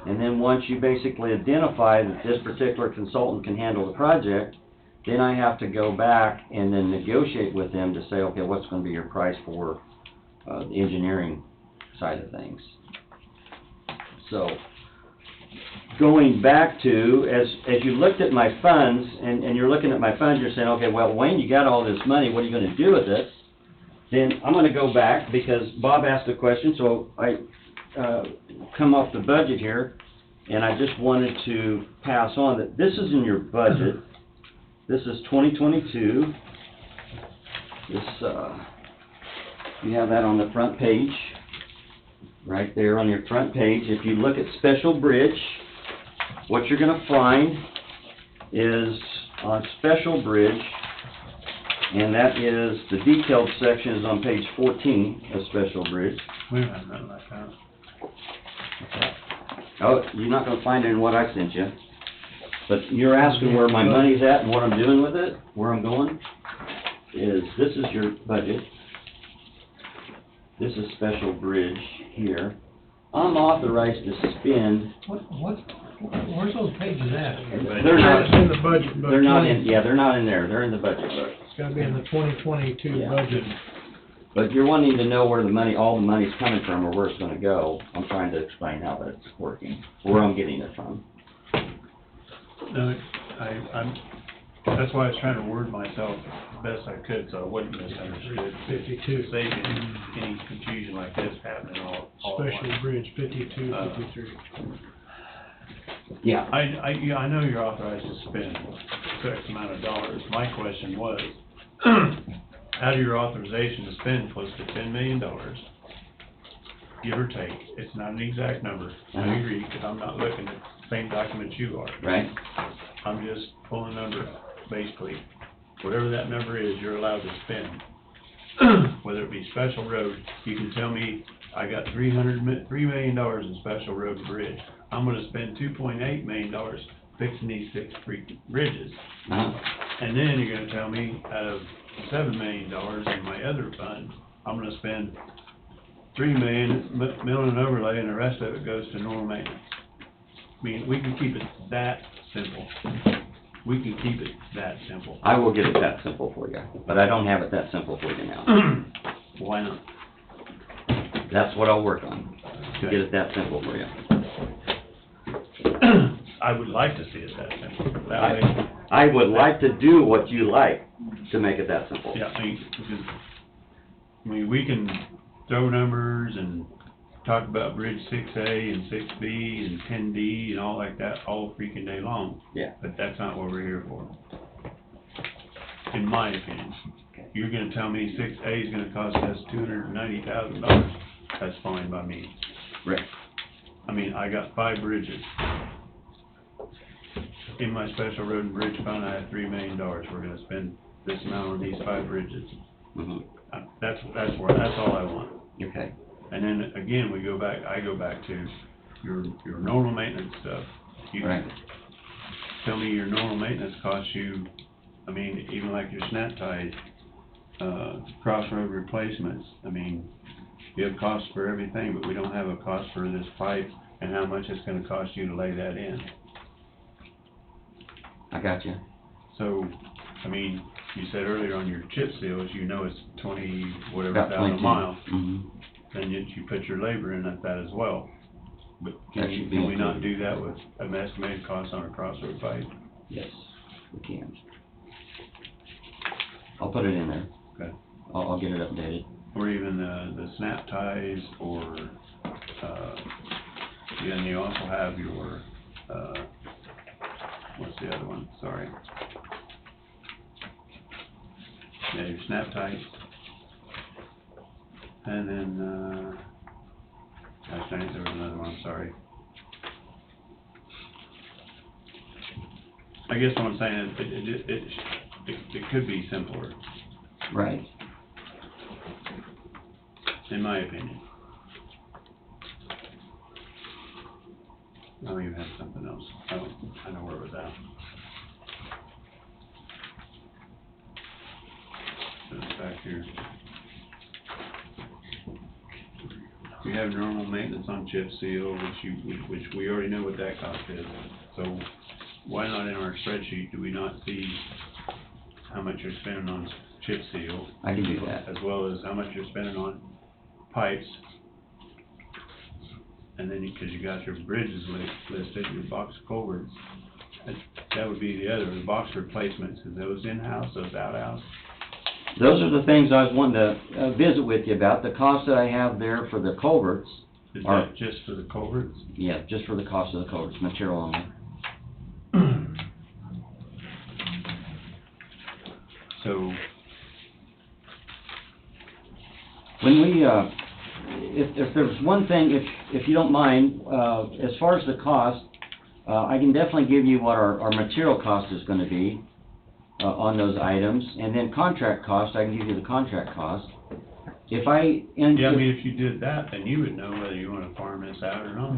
then once you basically identify that this particular consultant can handle the project, then I have to go back and then negotiate with them to say, okay, what's going to be your price for the engineering side of things. So, going back to, as you looked at my funds, and you're looking at my funds, you're saying, okay, well, Wayne, you got all this money, what are you going to do with it? Then I'm going to go back, because Bob asked a question, so I come off the budget here, and I just wanted to pass on that this is in your budget. This is 2022. This, you have that on the front page, right there on your front page. If you look at Special Bridge, what you're going to find is on Special Bridge, and that is, the detailed section is on page 14 of Special Bridge. We don't have nothing like that. Oh, you're not going to find it in what I sent you. But you're asking where my money's at and what I'm doing with it, where I'm going, is this is your budget. This is Special Bridge here. I'm authorized to spend. Where's those pages at? They're not in the budget book. They're not in. Yeah, they're not in there. They're in the budget book. It's got to be in the 2022 Yeah. budget. But you're wanting to know where the money, all the money's coming from, or where it's going to go. I'm trying to explain how that's working, where I'm getting it from. No, that's why I was trying to word myself the best I could, so I wouldn't misunderstood. 52. Save any confusion like this happening all at Special once. Bridge, 52, 53. Yeah. I know you're authorized to spend X amount of dollars. My question was, out of your authorization to spend close to $10 million, give or take, it's not an exact number, I agree, because I'm not looking at the same documents you are. Right. I'm just pulling a number, basically, whatever that number is, you're allowed to spend. Whether it be special road, you can tell me, I got $3 million in special road and bridge. I'm gonna spend $2.8 million fixing these 6 freaking bridges. And then you're gonna tell me, out of $7 million in my other fund, I'm gonna spend $3 million milling and overlay, and the rest of it goes to normal maintenance. I mean, we can keep it that simple. We can keep it that simple. I will get it that simple for you, but I don't have it that simple for you now. Why not? That's what I'll work on, to get it that simple for you. I would like to see it that simple. That way, I would like to do what you like to make it that simple. yeah, I mean, we can throw numbers and talk about Bridge 6A and 6B and 10D and all like that all freaking day long. Yeah. But that's not what we're here for, in my opinion. You're gonna tell me 6A is gonna cost us $290,000. That's fine by me. Right. I mean, I got 5 bridges. In my special road and bridge fund, I have $3 million. We're gonna spend this amount on these 5 bridges. Mhm. That's all I want. Okay. And then again, I go back to your normal maintenance stuff. You Right. tell me your normal maintenance costs you, I mean, even like your snap ties, crossroad replacements. I mean, you have costs for everything, but we don't have a cost for this pipe and how much it's gonna cost you to lay that in. I got you. So, I mean, you said earlier on your chip seals, you know it's 20 whatever About thousand a 22. mile, Mhm. then you put your labor in at that as well. But That should be can we not included. do that with an estimated cost on a crossroad pipe? Yes, we can. I'll put it in there. Okay. I'll get it updated. Or even the snap ties, or, then you also have your, what's the other one, sorry. Yeah, your snap ties. And then, I think there was another one, I'm sorry. I guess what I'm saying is, it could be simpler, Right. in my opinion. I don't even have something else. Oh, I know where it was at. So it's back here. We have normal maintenance on chip seal, which we already know what that cost is. So why not in our spreadsheet, do we not see how much you're spending on chip seal? I can do that. As well as how much you're spending on pipes? And then, because you got your bridges listed, your box culverts, that would be the other, the box replacements, is those in-house, those out-house? Those are the things I was wanting to visit with you about. The cost that I have there for the culverts. Is Are- that just for the culverts? Yeah, just for the cost of the culverts, material only. So, When we, if there's one thing, if you don't mind, as far as the cost, I can definitely give you what our material cost is gonna be, on those items, and then contract cost, I can give you the contract cost. If I, and. yeah, I mean, if you did that, then you would know whether you wanna farm this out or not.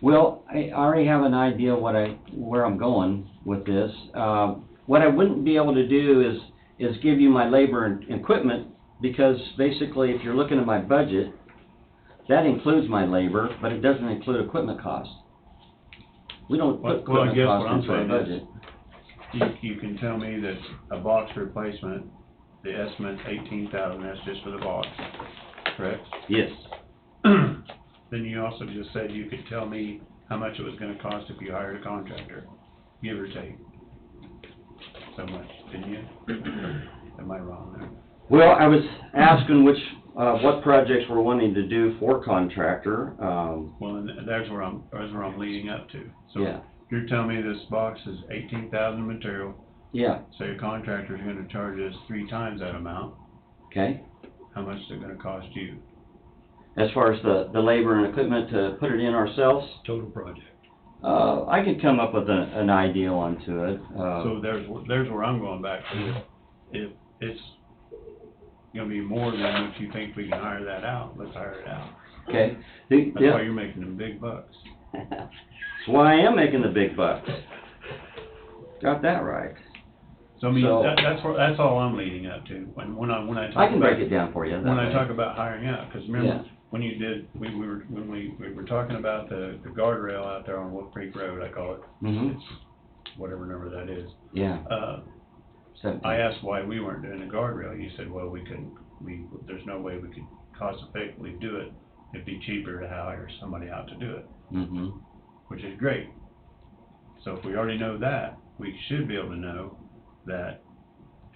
Well, I already have an idea where I'm going with this. What I wouldn't be able to do is give you my labor and equipment, because basically, if you're looking at my budget, that includes my labor, but it doesn't include equipment costs. We don't put Well, I equipment guess what costs I'm into our saying is, budget. you can tell me that a box replacement, the estimate's 18,000, that's just for the box, correct? Yes. Then you also just said you could tell me how much it was gonna cost if you hired a contractor, give or take. So much, didn't you? Am I wrong there? Well, I was asking what projects we're wanting to do for contractor, Well, and there's where I'm leading up to. So yeah, you're telling me this box is 18,000 material, yeah, say a contractor's gonna charge us 3 times that amount, okay. how much is it gonna cost you? As far as the labor and equipment to put it in ourselves, Total project. I could come up with an idea onto it. So there's where I'm going back to. If it's gonna be more than what you think we can hire that out, let's hire it out. Okay. That's why you're making them big bucks. That's why I am making the big bucks. Got that right. So I mean, So- that's all I'm leading up to. When I talk I can break about- it down for you. that When I way. talk about hiring out, because remember, Yeah. when you did, when we were talking about the guardrail out there on Wolf Creek Road, I call it, Mhm. it's whatever number that is. Yeah. 17. I asked why we weren't doing the guardrail. You said, well, there's no way we could cost effectively do it. It'd be cheaper to hire somebody out to do it, Mhm. which is great. So if we already know that, we should be able to know that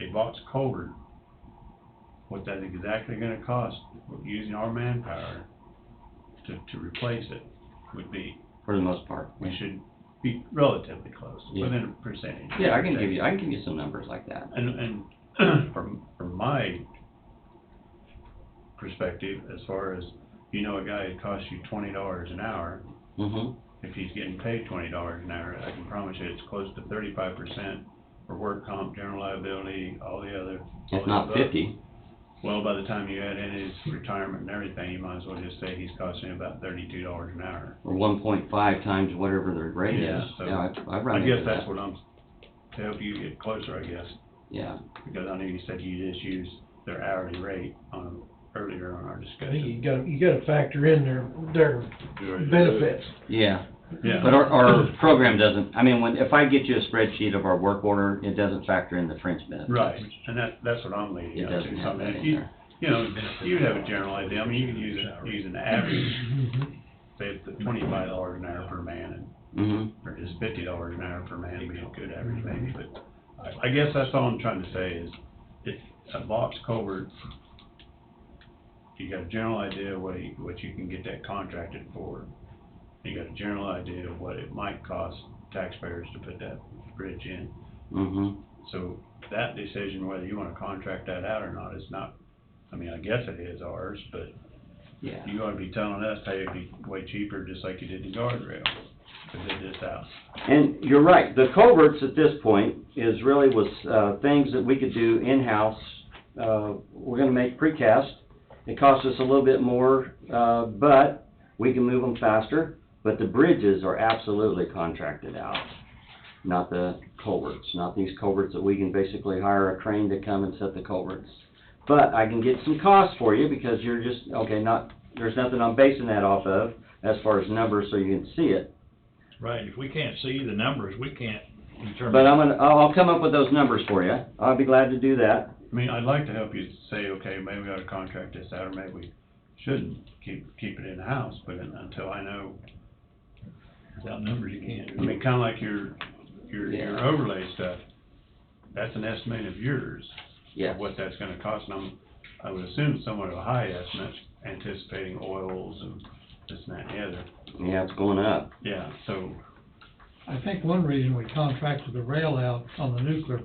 a box culvert, what that's exactly gonna cost, using our manpower to replace it, would be. For the most part. We should be relatively close, Yeah. within a percentage. Yeah, I can give you some numbers like that. And from my perspective, as far as you know a guy that costs you $20 an hour, Mhm. if he's getting paid $20 an hour, I can promise you it's close to 35% for work comp, general liability, all the other. all If the not above. 50. Well, by the time you add in his retirement and everything, you might as well just say he's costing about $32 an hour. Or 1.5 times whatever the rate Yeah, is. so Yeah, I I run into guess that's that. what I'm, to help you get closer, I guess, Yeah. because I know you said you just use their hourly rate on, earlier on our I think discussion. you gotta factor in their benefits. Yeah. Yeah. But our program doesn't, I mean, if I get you a spreadsheet of our work order, it doesn't factor in the fringe benefits. Right, and that's what I'm leading It up to. doesn't So, have I that mean, in you, there. you know, you have a general idea, I mean, you can use an average, say it's $25 an hour per man, Mm-hmm. or just $50 an hour per man would be a good average maybe, but I guess that's all I'm trying to say is, if a box culvert, you got a general idea what you can get that contracted for. You got a general idea of what it might cost taxpayers to put that bridge in. Mm-hmm. So that decision, whether you wanna contract that out or not, is not, I mean, I guess it is ours, but Yeah. you ought to be telling us, hey, it'd be way cheaper, just like you did the guardrail, to bid this out. And you're right, the culverts at this point was things that we could do in-house. We're gonna make precast. It costs us a little bit more, but we can move them faster. But the bridges are absolutely contracted out, not the culverts, not these culverts that we can basically hire a crane to come and set the culverts. But I can get some costs for you because you're just, okay, there's nothing I'm basing that off of as far as numbers so you can see it. Right, if we can't see the numbers, we can't determine. But I'll come up with those numbers for you. I'll be glad to do that. I mean, I'd like to help you say, okay, maybe we ought to contract this out, or maybe we shouldn't keep it in-house, but until I know, Without numbers, you can't. I mean, kinda like your Yeah. overlay stuff, that's an estimate of yours. Yes. Of what that's gonna cost, and I would assume somewhat of a high estimate, anticipating oils and this and that and the other. Yeah, it's going up. Yeah, so, I think one reason we contracted the rail out on the nuclear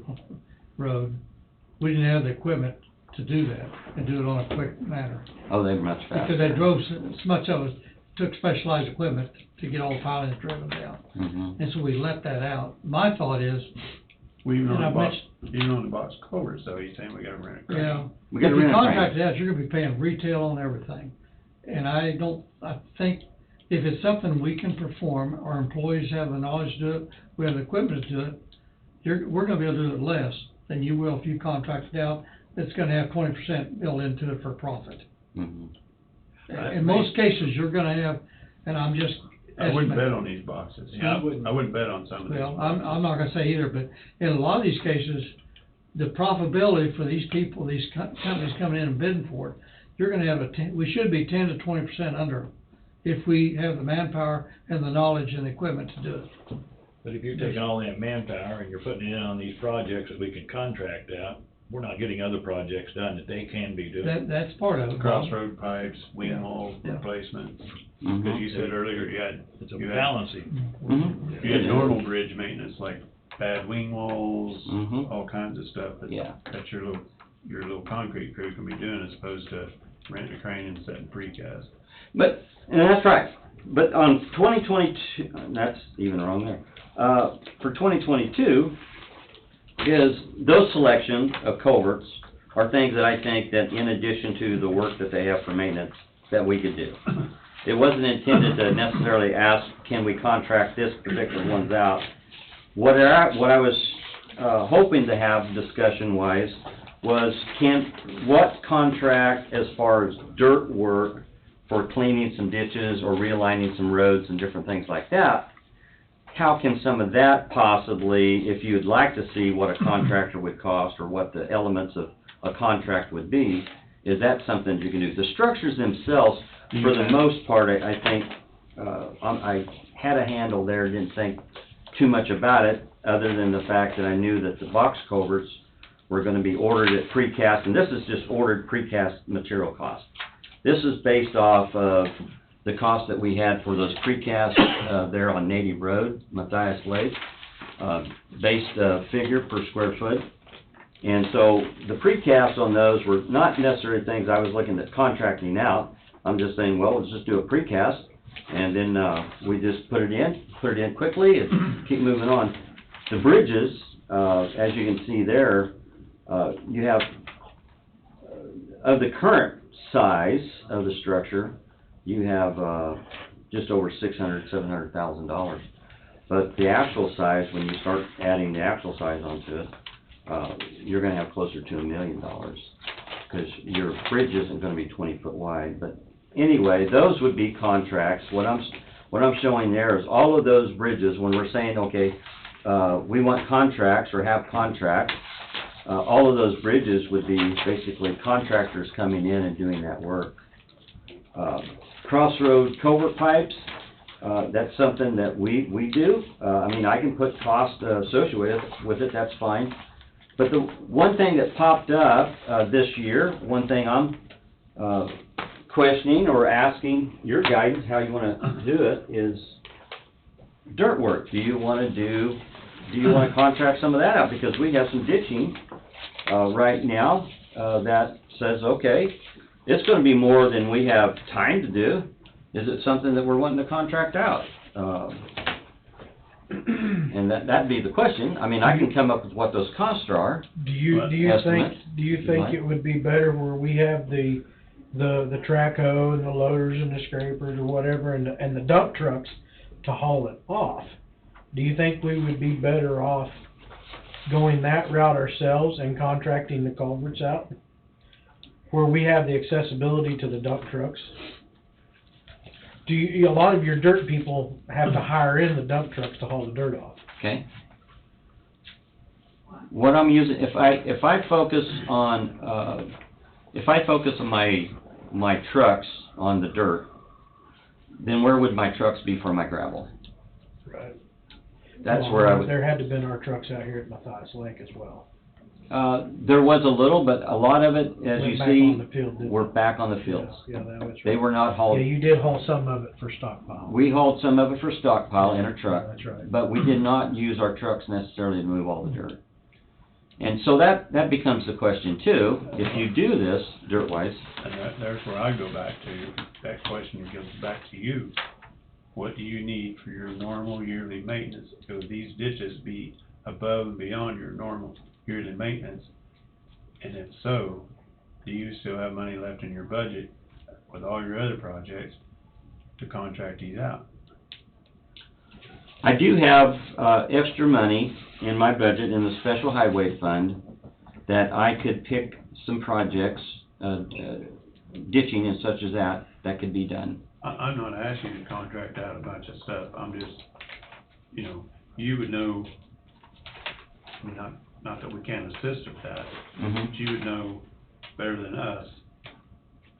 road, we didn't have the equipment to do that and do it on a quick manner. Oh, they're much faster. Because they drove so much of it, took specialized equipment to get all the pilings driven down. Mm-hmm. And so we let that out. My thought is, we even And on I the box, bet even on the box culverts, though, he's saying we gotta rent a crane. yeah, We if gotta you rent a crane. contract it out, you're gonna be paying retail on everything. And I think if it's something we can perform, our employees have the knowledge to do it, we have the equipment to do it, we're gonna be able to do it less than you will if you contract it out, that's gonna have 20% built into it for profit. Mm-hmm. In most cases, you're gonna have, and I'm just I wouldn't bet estimating. on these boxes. Yeah, I wouldn't. I wouldn't bet on some of these Well, boxes. I'm not gonna say either, but in a lot of these cases, the profitability for these people, these companies coming in and bidding for it, you're gonna have we should be 10 to 20% under if we have the manpower and the knowledge and the equipment to do it. But if you're taking all that manpower and you're putting it in on these projects that we can contract out, we're not getting other projects done that they can be doing. That's part of it. Crossroad pipes, wing Yeah. wall Yeah. replacement, Mm-hmm. because you said earlier It's a you had, balancing. Mm-hmm. you had normal bridge maintenance, like bad wing walls, Mhm. all kinds of stuff that, Yeah. that your little concrete crew can be doing as opposed to renting a crane and setting precast. But, and that's right, but on 2022, that's even wrong there. For 2022, is those selection of culverts are things that I think that in addition to the work that they have for maintenance, that we could do. It wasn't intended to necessarily ask, can we contract this particular ones out? What I was, hoping to have discussion-wise was what contract as far as dirt work for cleaning some ditches or realigning some roads and different things like that, how can some of that possibly, if you'd like to see what a contractor would cost or what the elements of a contract would be, is that something you can do? The structures themselves, for the most part, I think, I had a handle there, didn't think too much about it, other than the fact that I knew that the box culverts were gonna be ordered at precast, and this is just ordered precast material cost. This is based off of the cost that we had for those precasts, there on Native Road, Matthias Lake, based, figure per square foot. And so the precasts on those were not necessarily things I was looking at contracting out. I'm just saying, well, let's just do a precast, and then, we just put it in quickly, and keep moving on. The bridges, as you can see there, you have, of the current size of the structure, you have, just over $700,000. But the actual size, when you start adding the actual size onto it, you're gonna have closer to $1 million, because your bridge isn't gonna be 20 foot wide. But anyway, those would be contracts. What I'm showing there is all of those bridges, when we're saying, okay, we want contracts or have contracts, all of those bridges would be basically contractors coming in and doing that work. Crossroad culvert pipes, that's something that we do. I mean, I can put cost associated with it, that's fine. But the one thing that popped up this year, one thing I'm questioning or asking your guidance, how you want to do it, is dirt work. Do you want to contract some of that out? Because we have some ditching right now that says, okay, it's going to be more than we have time to do. Is it something that we're wanting to contract out? And that'd be the question. I mean, I can come up with what those costs are. Do you think it would be better where we have the track hoe and the loaders and the scrapers or whatever, and the dump trucks to haul it off? Do you think we would be better off going that route ourselves and contracting the culverts out, where we have the accessibility to the dump trucks? A lot of your dirt people have to hire in the dump trucks to haul the dirt off. Okay. What I'm using, if I focus on my trucks on the dirt, then where would my trucks be for my gravel? Right. That's where I would. There had to have been our trucks out here at Matthias Lake as well. There was a little, but a lot of it, as you see, we're back on the fields. Yeah, that was right. They were not hauled. Yeah, you did haul some of it for stockpile. We hauled some of it for stockpile in a truck. That's right. But we did not use our trucks necessarily to move all the dirt. And so that becomes the question too, if you do this dirt-wise. And there's where I go back to, that question goes back to you. What do you need for your normal yearly maintenance? Could these ditches be above and beyond your normal yearly maintenance? And if so, do you still have money left in your budget with all your other projects to contract these out? I do have extra money in my budget in the special highway fund that I could pick some projects, ditching and such as that could be done. I'm not asking you to contract out a bunch of stuff. I'm just, you would know, I mean, not that we can't assist with that, but you would know better than us,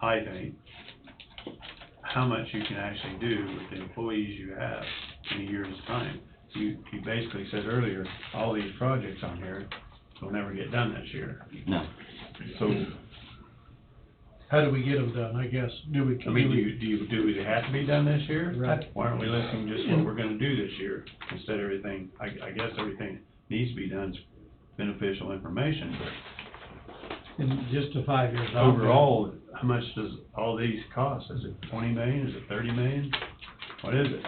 I think, how much you can actually do with the employees you have in a year's time. You basically said earlier, all these projects on here will never get done this year. No. So, how do we get them done, I guess? Do we have to be done this year? Right. Why aren't we listing just what we're gonna do this year, instead of everything, I guess everything needs to be done, is beneficial information, but In just the 5 years. overall, how much does all these cost? Is it 20 million, is it 30 million? What is it?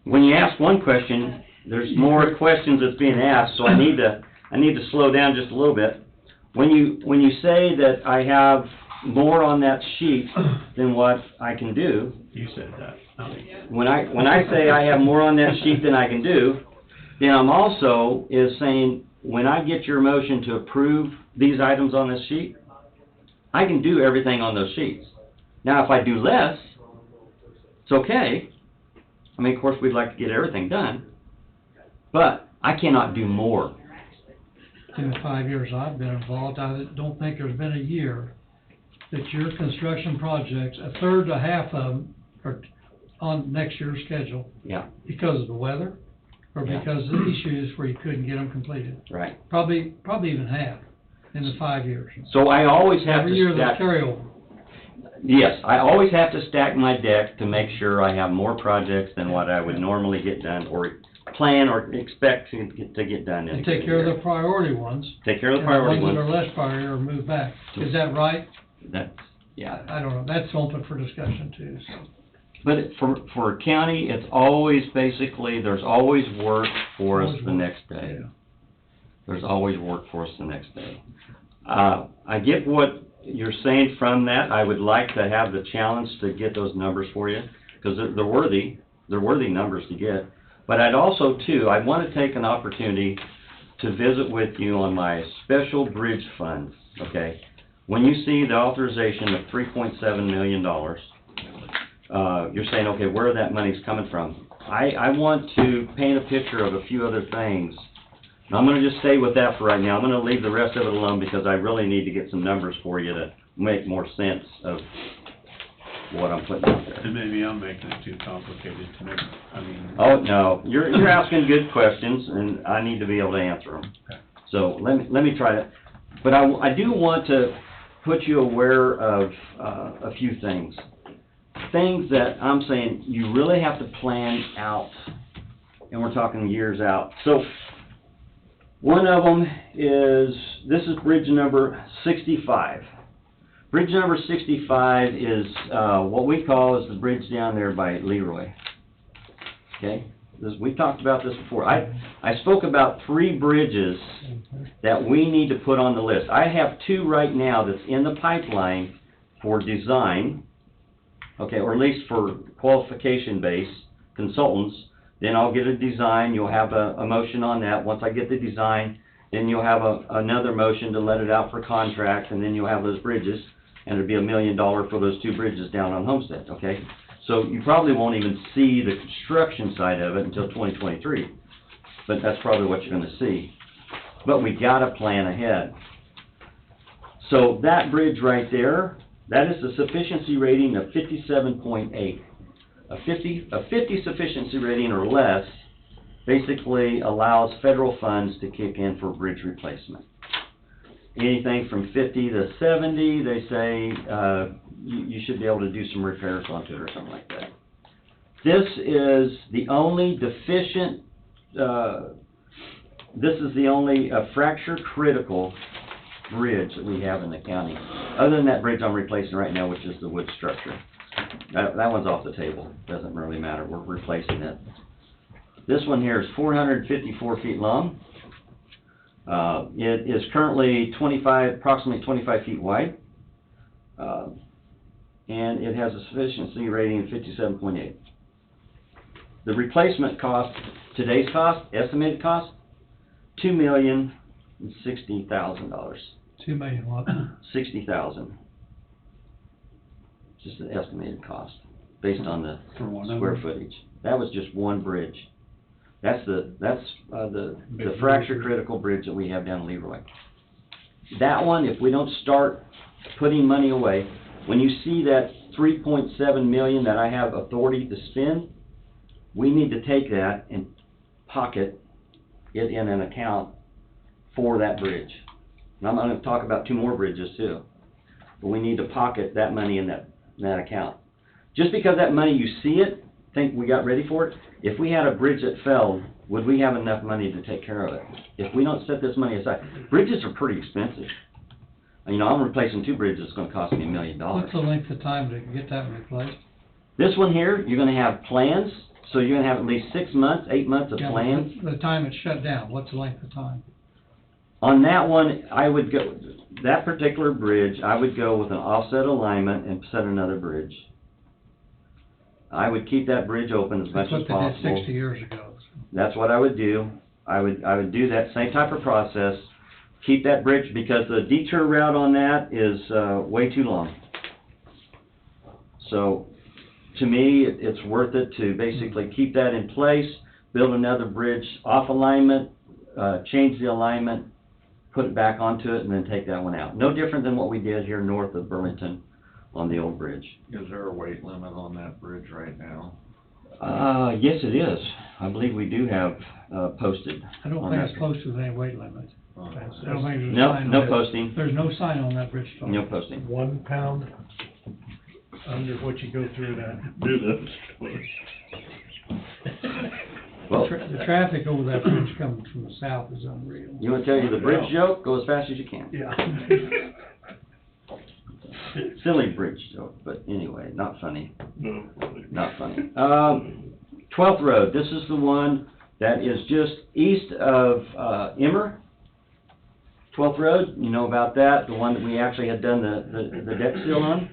When you ask one question, there's more questions that's being asked, so I need to slow down just a little bit. When you say that I have more on that sheet than what I can do. You said that. When I say I have more on that sheet than I can do, then I'm also saying, when I get your motion to approve these items on this sheet, I can do everything on those sheets. Now, if I do less, it's okay. I mean, of course, we'd like to get everything done, but I cannot do more. In the 5 years I've been involved, I don't think there's been a year that your construction projects, a third to half of them are on next year's schedule. Yeah. Because of the weather, or because of issues where you couldn't get them completed. Right. Probably even half in the 5 years. So I always have Every to year stack. there's carryover. Yes, I always have to stack my deck to make sure I have more projects than what I would normally get done, or plan or expect to get done in a And take given care of year. the priority ones. Take care of the priority And the ones ones. that are less priority are moved back. Is that right? Yeah. I don't know, that's open for discussion too, so. But for a county, it's always basically, there's always work for us Always the work, next day. Yeah. There's always work for us the next day. I get what you're saying from that. I would like to have the challenge to get those numbers for you, because they're worthy numbers to get. But I'd also, too, I want to take an opportunity to visit with you on my special bridge funds, okay? When you see the authorization of $3.7 million, you're saying, okay, where that money's coming from? I want to paint a picture of a few other things. And I'm going to just stay with that for right now. I'm going to leave the rest of it alone because I really need to get some numbers for you to make more sense of what I'm putting out there. And maybe I'm making it too complicated to make, Oh, no, you're asking good questions, and I need to be able to answer them. Okay. So let me try to, but I do want to put you aware of a few things. Things that I'm saying you really have to plan out, and we're talking years out. So one of them is, this is bridge number 65. Bridge number 65 is what we call is the bridge down there by Leroy. Okay? We've talked about this before. I spoke about 3 bridges that we need to put on the list. I have 2 right now that's in the pipeline for design, okay, or at least for qualification-based consultants. Then I'll get a design, you'll have a motion on that. Once I get the design, then you'll have another motion to let it out for contract, and then you'll have those bridges, and it'll be $1 million for those 2 bridges down on Homestead, okay? So you probably won't even see the construction side of it until 2023, but that's probably what you're gonna see. But we gotta plan ahead. So that bridge right there, that is a sufficiency rating of 57.8. A 50 sufficiency rating or less basically allows federal funds to kick in for bridge replacement. Anything from 50 to 70, they say you should be able to do some repairs onto it or something like that. This is the only deficient, this is the only fracture critical bridge that we have in the county. Other than that bridge I'm replacing right now, which is the wood structure. That one's off the table. Doesn't really matter. We're replacing it. This one here is 454 feet long. It is currently approximately 25 feet wide. And it has a sufficiency rating of 57.8. The replacement cost, today's cost, estimated cost, $2,060,000. $2 million what? $60,000. Just an estimated cost, based on the For one square footage. That was just one bridge. That's the fracture critical bridge that we have down in Leroy. That one, if we don't start putting money away, when you see that $3.7 million that I have authority to spend, we need to take that and pocket it in an account for that bridge. And I'm going to talk about 2 more bridges too. But we need to pocket that money in that account. Just because that money, you see it, think we got ready for it, if we had a bridge that fell, would we have enough money to take care of it? If we don't set this money aside, bridges are pretty expensive. You know, I'm replacing 2 bridges, it's going to cost me $1 million. What's the length of time to get that replaced? This one here, you're going to have plans, so you're going to have at least 6 months, 8 months of Yeah, plans. The time it's shut down, what's the length of time? On that one, I would go, that particular bridge, I would go with an offset alignment and set another bridge. I would keep that bridge open as much as That's what they did possible. 60 years ago. That's what I would do. I would do that same type of process. Keep that bridge, because the detour route on that is way too long. So, to me, it's worth it to basically keep that in place, build another bridge off alignment, change the alignment, put it back onto it, and then take that one out. No different than what we did here north of Burlington on the old bridge. Is there a weight limit on that bridge right now? Yes, it is. I believe we do have posted. I don't on think that. it's posted with any weight limit. I don't think there's a No, sign no on it. posting. There's no sign on that bridge top. No posting. 1 pound under what you go through that. Well, The traffic over that bridge coming from the south is unreal. you want to tell you the bridge joke? Go as fast as you can. Yeah. silly bridge joke, but anyway, not funny. No. Not funny. 12th Road, this is the one that is just east of, Immer. 12th Road, you know about that, the one that we actually had done the deck seal on.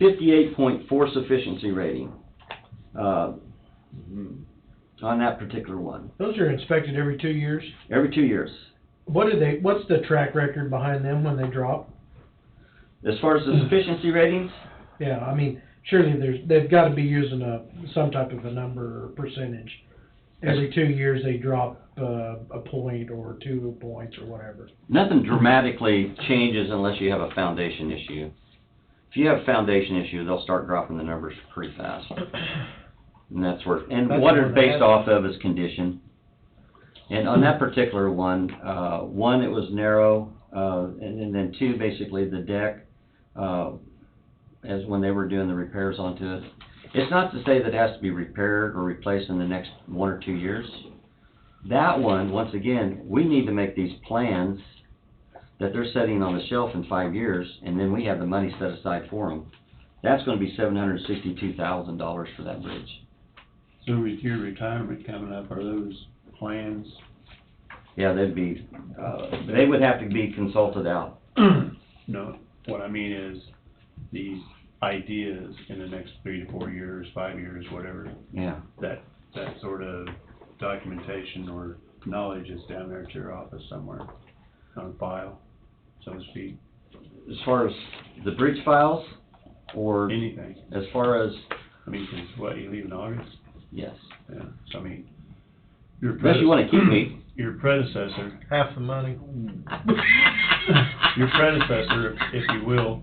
58.4 sufficiency rating, on that particular one, Those are inspected every 2 years. every 2 years. What's the track record behind them when they drop? As far as the sufficiency ratings, Yeah, I mean, surely they've gotta be using some type of a number or percentage. Every 2 years they drop, a point or 2 points or whatever. nothing dramatically changes unless you have a foundation issue. If you have a foundation issue, they'll start dropping the numbers pretty fast. And that's what it's based off of is condition. And on that particular one, one, it was narrow, and then two, basically the deck, as when they were doing the repairs onto it. It's not to say that it has to be repaired or replaced in the next 1 or 2 years. That one, once again, we need to make these plans that they're setting on the shelf in 5 years, and then we have the money set aside for them. That's gonna be $762,000 for that bridge. So with your retirement coming up, are those plans? Yeah, they'd be, they would have to be consulted out. No, what I mean is these ideas in the next 3 to 4 years, 5 years, whatever, Yeah. that sort of documentation or knowledge is down there at your office somewhere on file, so to speak, As far as the bridge files, or anything. as far as, I mean, 'cause what, you leave in August? yes. Yeah, so I mean, your Unless you wanna keep me. Your predecessor, Half the money. your predecessor, if you will,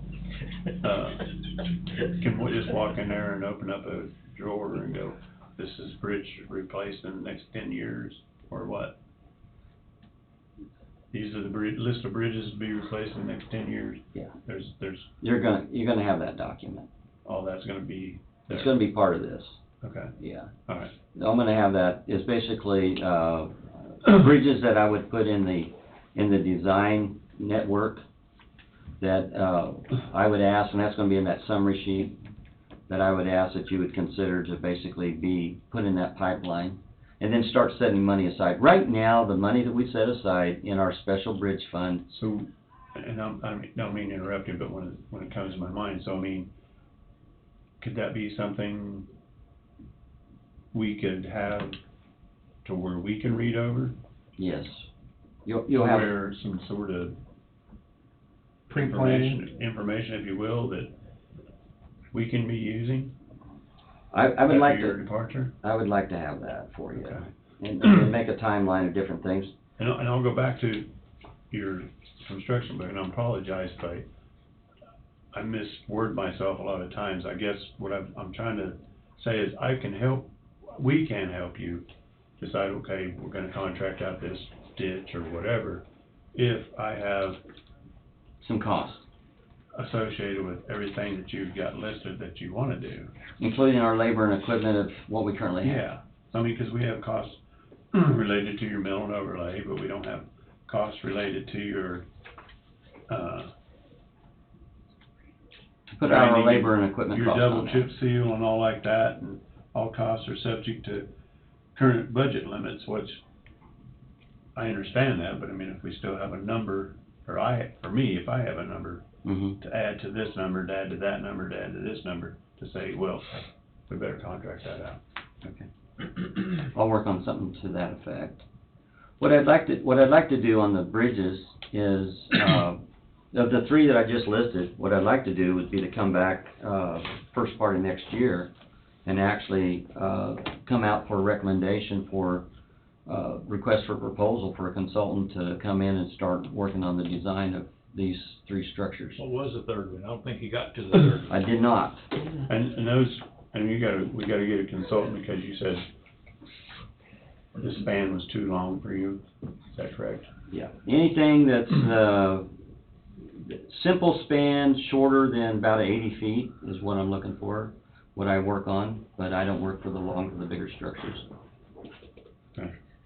can just walk in there and open up a drawer and go, this is bridge replaced in the next 10 years, or what? These are the list of bridges to be replaced in the next 10 years. Yeah. There's, You're gonna have that document. all that's gonna be there. It's gonna be part of this, Okay, yeah. all right. I'm gonna have that, it's basically, bridges that I would put in the design network that, I would ask, and that's gonna be in that summary sheet, that I would ask that you would consider to basically be put in that pipeline, and then start setting money aside. Right now, the money that we set aside in our special bridge fund, So, and I don't mean to interrupt you, but when it comes to my mind, so I mean, could that be something we could have to where we can read over? yes. You'll have, Where some sort of Pre-planning. information, if you will, that we can be using I would after like your to, departure? I would like to have that for you. Okay. And make a timeline of different things. And I'll go back to your construction book, and I apologize if I misword myself a lot of times. I guess what I'm trying to say is we can help you decide, okay, we're gonna contract out this ditch or whatever, if I have Some costs, associated with everything that you've got listed that you wanna do. including our labor and equipment of what we currently have. Yeah, I mean, 'cause we have costs related to your mill and overlay, but we don't have costs related to your, Put our grinding, labor and equipment your costs double on chip that. seal and all like that, and all costs are subject to current budget limits, which I understand that, but I mean, if we still have a number, or for me, if I have a number Mhm. to add to this number, to add to that number, to add to this number, to say, well, we better contract that out. Okay. I'll work on something to that effect. What I'd like to do on the bridges is, of the three that I just listed, what I'd like to do would be to come back, first part of next year and actually, come out for a recommendation for, request for proposal for a consultant to come in and start working on the design of these three structures. What was the third one? I don't think you got to the third one. I did not. And those, and we gotta get a consultant, because you said the span was too long for you, is that correct? Yeah, anything that's, simple span, shorter than about 80 feet is what I'm looking for, what I work on, but I don't work for the bigger structures.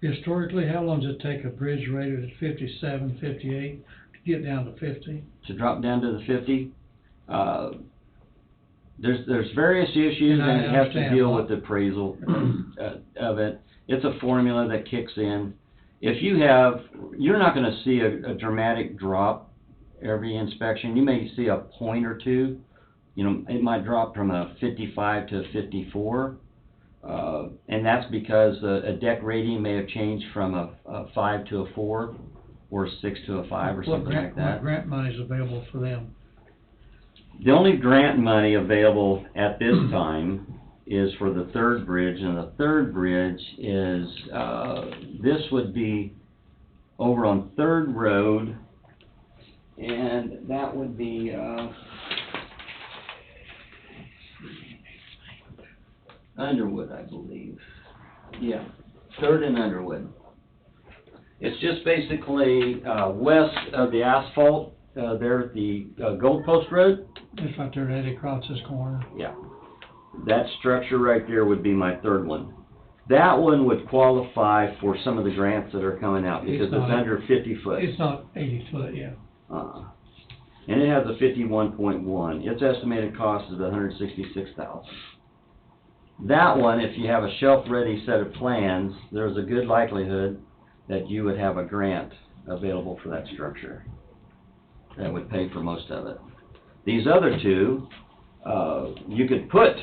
Historically, how long does it take a bridge rated at 57, 58 to get down to 50? To drop down to the 50, There's various issues, And I and it has to understand deal why. with the appraisal of it. It's a formula that kicks in. If you have, you're not gonna see a dramatic drop every inspection. You may see a point or two. You know, it might drop from a 55 to a 54. And that's because a deck rating may have changed from a 5 to a 4, or a 6 to a 5, or something like that. What grant money's available for them? The only grant money available at this time is for the third bridge, and the third bridge is, this would be over on Third Road, and that would be, Underwood, I believe. Yeah, Third and Underwood. It's just basically, west of the asphalt, there at the, Gold Post Road. It's right there at Eddie Cross's corner. Yeah. That structure right there would be my third one. That one would qualify for some of the grants that are coming out, because It's it's not- under 50 foot. It's not 80 foot, yeah. And it has a 51.1. Its estimated cost is $166,000. That one, if you have a shelf-ready set of plans, there's a good likelihood that you would have a grant available for that structure that would pay for most of it. These other two, you could put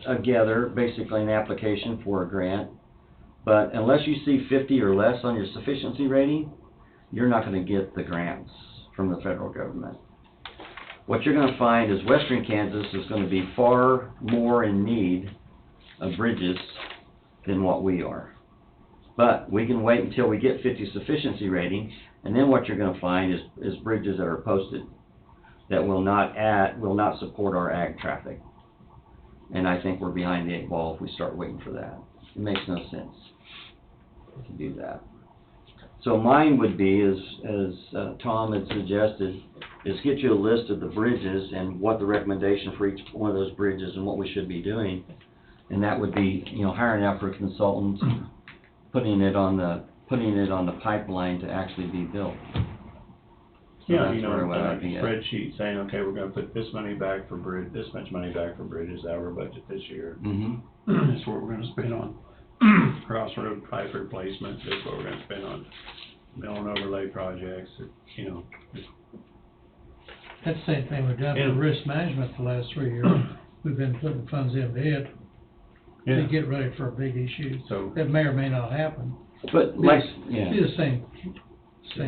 together basically an application for a grant, but unless you see 50 or less on your sufficiency rating, you're not going to get the grants from the federal government. What you're going to find is Western Kansas is going to be far more in need of bridges than what we are. But we can wait until we get 50 sufficiency rating, and then what you're going to find is bridges that are posted that will not support our ag traffic. And I think we're behind the 8 ball if we start waiting for that. It makes no sense to do that. So mine would be, as Tom had suggested, is get you a list of the bridges and what the recommendation for each one of those bridges and what we should be doing. And that would be, you know, hiring out for a consultant, putting it on the pipeline to actually be built. So Yeah, that's you know, where I'd be at. spreadsheet saying, okay, we're gonna put this money back for bridge, this much money back for bridges, our budget this year. Mm-hmm. That's what we're gonna spend on crossroad pipe replacements, that's what we're gonna spend on mill and overlay projects, you know. That's the same thing we've done Yeah. for risk management the last 3 years. We've been putting funds into it to Yeah, get ready for a big issue. so, That may or may not happen. But like, It's yeah. the same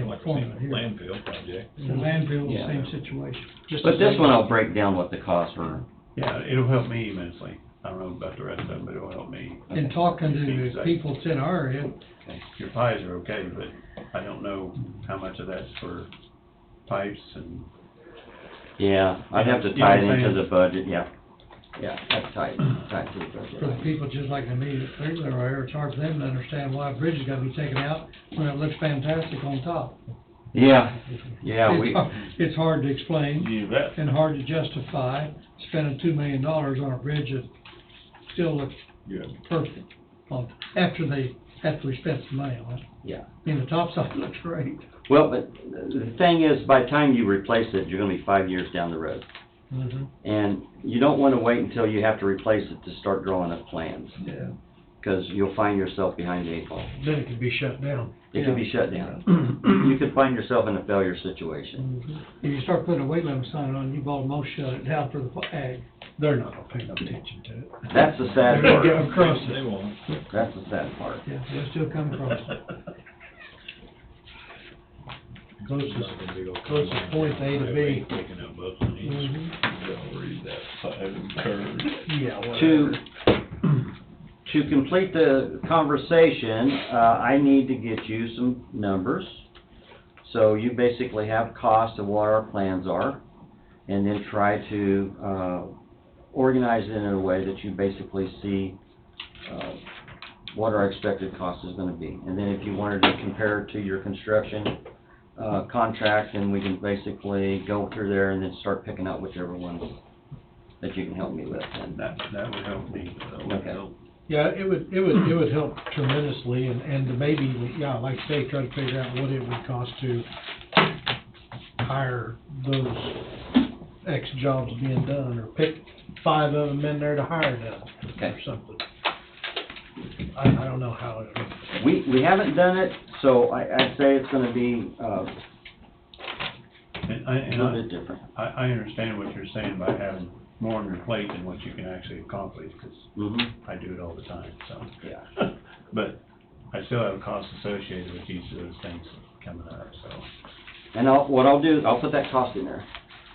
Like formula a here. landfill project. The landfill, Yeah. same situation. Just But the this same- one I'll break down what the costs were. yeah, it'll help me immensely. I don't know about the rest of them, but it'll help me. In talking to Exactly. people in our area, Your pies are okay, but I don't know how much of that's for pipes and, Yeah, I'd have to You know tie what it I'm into saying? the budget, yeah. Yeah, that's tight to the for the budget. people just like me, that live there, it's hard for them to understand why a bridge is gonna be taken out when it looks fantastic on top. Yeah, yeah, It's hard to explain You bet. and hard to justify spending $2 million on a bridge that still looks Yeah. perfect after we spent some money on it. yeah. I mean, the top side looks great. Well, but the thing is, by the time you replace it, you're gonna be 5 years down the road. Mm-hmm. And you don't wanna wait until you have to replace it to start drawing up plans, Yeah. because you'll find yourself behind the 8 ball. Then it could be shut down. It could be shut down. You could find yourself in a failure situation. If you start putting a weight limit sign on, you've almost shut it down for the ag. They're not gonna pay no attention to it. That's the sad They're gonna get part. across They it. won't. That's the sad part. Yeah, they'll still come across it. Closest point to A to B. Picking up both of these. Don't read that side of the curve. Yeah, whatever. To complete the conversation, I need to get you some numbers. So you basically have cost of what our plans are, and then try to organize it in a way that you basically see what our expected cost is gonna be. And then if you wanted to compare it to your construction contract, then we can basically go through there and then start picking out whichever one that you can help me with. And that would help me. Okay. Yeah, it would help tremendously, and to maybe, yeah, like I say, try to figure out what it would cost to hire those X jobs being done, or pick 5 of them in there to hire them, Okay. or something. I don't know how it, We haven't done it, so I'd say it's gonna be, a little bit different. I understand what you're saying by having more on your plate than what you can actually accomplish, because Mm-hmm, I do it all the time, so. yeah. But I still have costs associated with each of those things coming up, so. And what I'll do, I'll put that cost in there,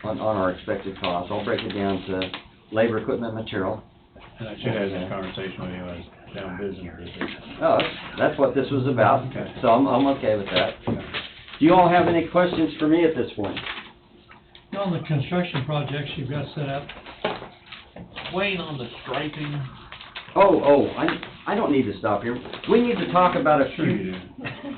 on our expected cost. I'll break it down to labor, equipment, material. And I should have that conversation with you when I was down visiting her. Oh, that's what this was about, Okay. so I'm okay with that. Do you all have any questions for me at this point? On the construction projects you've got set up, Wayne, on the striping, I don't need to stop here. We need to talk about a Sure you few, do.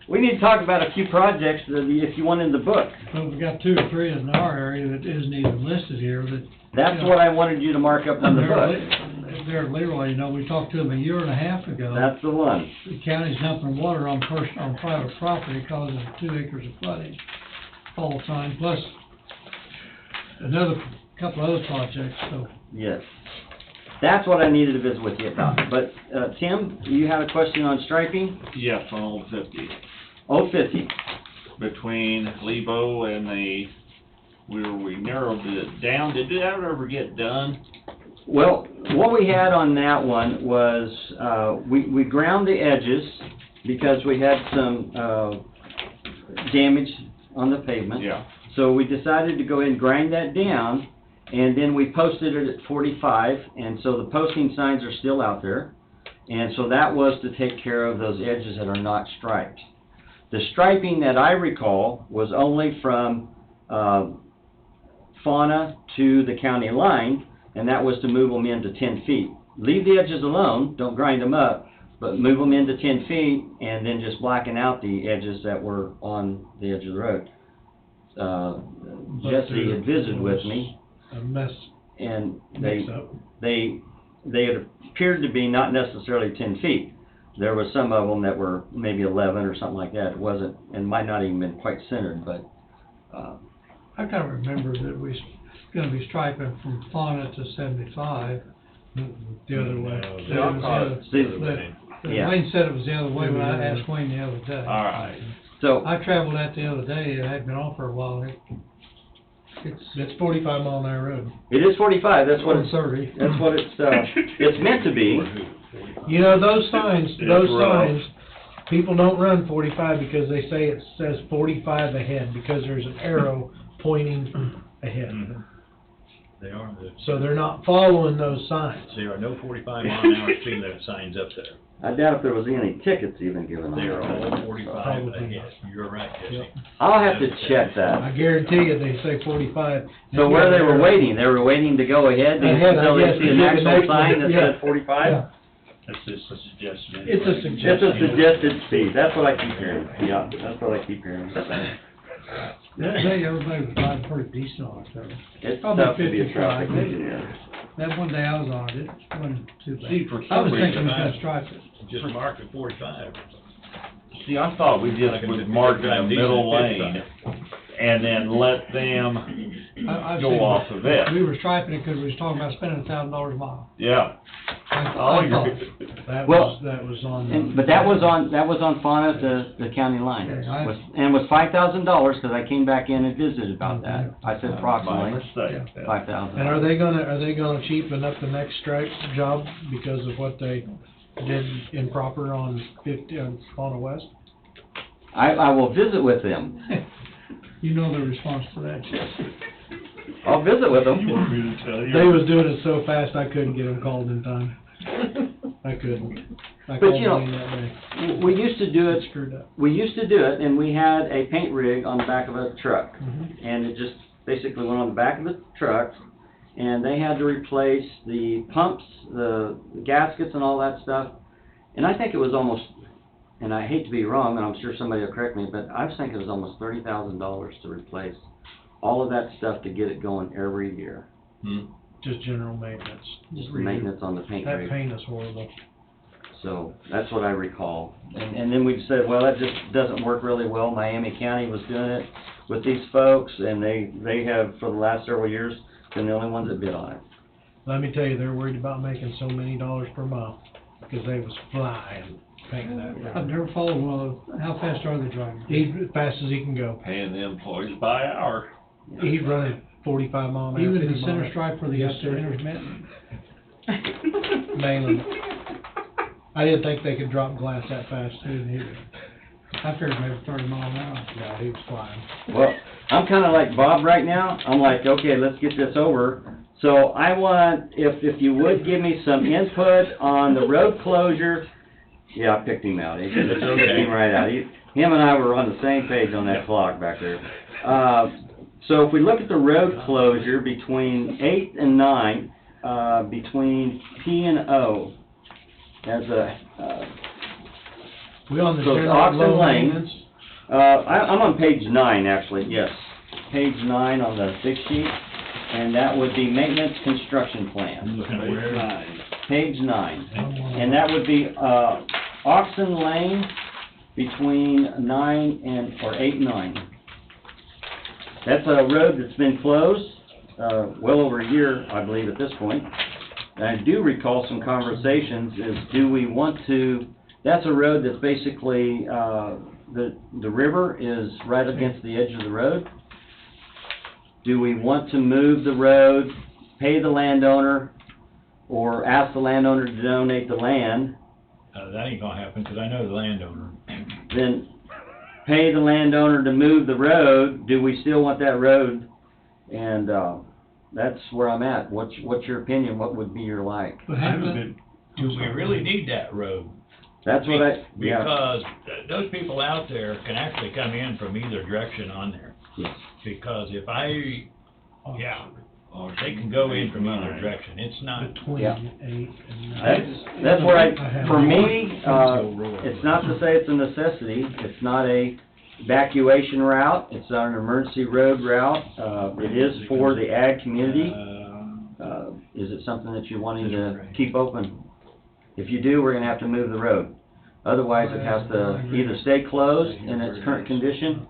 we need to talk about a few projects that if you want in the book. well, we've got 2 or 3 in our area that isn't even listed here, that. That's you know, what I wanted you to mark up on the book. They're Leroy, you know, we talked to them a year and a half ago. That's the one. The county's dumping water on private property causing 2 acres of flooding all the time, plus another couple other projects, so. Yes. That's what I needed to visit with you about. But, Tim, you had a question on striping? Yes, on Old 50. 50. Between Lebo and we narrowed it down. Did that ever get done? Well, what we had on that one was, we ground the edges because we had some, damage on the pavement. Yeah. So we decided to go ahead and grind that down, and then we posted it at 45, and so the posting signs are still out there. And so that was to take care of those edges that are not striped. The striping that I recall was only from, Fauna to the county line, and that was to move them into 10 feet. Leave the edges alone, don't grind them up, but move them into 10 feet, and then just blacken out the edges that were on the edge of the road. Jesse had visited with me, a mess, and mix up. they had appeared to be not necessarily 10 feet. There was some of them that were maybe 11 or something like that. It wasn't, and might not even been quite centered, but, I kind of remember that we was gonna be striping from Fauna to 75. The other way. Yeah. Wayne said it was the other way when I asked Wayne the other day. All right. so, I traveled that the other day, it had been on for a while, It's 45 mile an hour road. it is 45, that's what it's, 30. that's what it's meant to be. You know, those signs, rough. people don't run 45 because they say it says 45 ahead, because there's an arrow pointing ahead. they are, So they're not following those signs. there are no 45 mile an hour speed limit signs up there. I doubt if there was any tickets even given They are on all it. 45 ahead. You're right, Jesse. I'll have to check I that. guarantee you, they say 45. So where they were waiting to go ahead Ahead, I until they guess, see to an get the actual next sign one, that yeah. says 45? Yeah. That's just a suggestion. It's a anyway. suggestion. It's a suggested speed, that's what I keep hearing, yeah, that's what I keep hearing. The other day, everybody was driving pretty decent on it, though. It's Probably tough to be a 55. traffic engineer. That one day I was on it, it wasn't too bad. See, for I was some thinking we reason, was gonna stripe it. Just mark it 45. See, I thought we just would mark in the middle lane and then let them I've go seen- off of it. We were striping it because we was talking about spending $1,000 a mile. Yeah. I Oh, thought- That Well, was on. But that was on Fauna to the county line. Yeah, And was $5,000, because I came back in and visited about that. I said My approximately mistake. And 5,000. are they gonna cheapen up the next stripe job because of what they did improper on 50, on Fauna West? I will visit with them. You know the response to that, Jeff. I'll visit with them. You want me to tell you? They was doing it so fast, I couldn't get them called in time. I couldn't. I But, called you know, Wayne that day. We used to do it, Screwed up. and we had a paint rig on the back of a truck. Mhm. And it just basically went on the back of the truck, and they had to replace the pumps, the gaskets and all that stuff. And I think it was almost, and I hate to be wrong, and I'm sure somebody will correct me, but I was thinking it was almost $30,000 to replace all of that stuff to get it going every year. Just general maintenance. Just the maintenance on the paint That rig. paint is horrible. So that's what I recall. And then we said, well, that just doesn't work really well. Miami County was doing it. with these folks, and they have, for the last several years, been the only ones that bid on it. Let me tell you, they're worried about making so many dollars per mile, because they was flying painting that I've road. never followed one of those. How fast are they driving? He's as fast as he can go. Paying the employees by hour. He's running 45 mile an hour. Even 50 the mile center an hour. stripe for the Yes, sir. intermittent? Mainly. I didn't think they could drop glass that fast too, either. I figured maybe 30 mile an hour. No, he was flying. Well, I'm kinda like Bob right now, I'm like, okay, let's get this over. So I want, if you would give me some input on the road closure, yeah, I picked him out, he picked him right out. Him and I were on the same page on that clock back there. So if we look at the road closure between 8 and 9, between P and O, as a, We on the So it's general Oxen low Lane. maintenance? I'm on page 9, actually, yes. Page 9 on the 6 sheet, and that would be maintenance construction I'm plan, looking at where, page 9. And that would be, Oxen Lane between 9 or 8 and 9. That's a road that's been closed, well over a year, I believe, at this point. And I do recall some conversations, is do we want to, that's a road that's basically, the river is right against the edge of the road. Do we want to move the road, pay the landowner, or ask the landowner to donate the land, that ain't gonna happen, 'cause I know the landowner. then pay the landowner to move the road? Do we still want that road? And, that's where I'm at. What's your opinion? What would be your like? But I haven't was they- good. Do we really need that road? That's what I, yeah. Because those people out there can actually come in from either direction on there. Yes. Because if I, yeah, they can go in from either direction. It's not, Between Yeah. 8 and 9. That's where for me, it's not to say it's a necessity. It's not a evacuation route. It's not an emergency road route. It is for the ag community. Is it something that you're wanting to keep open? If you do, we're gonna have to move the road. Otherwise, it has to either stay closed in its current condition.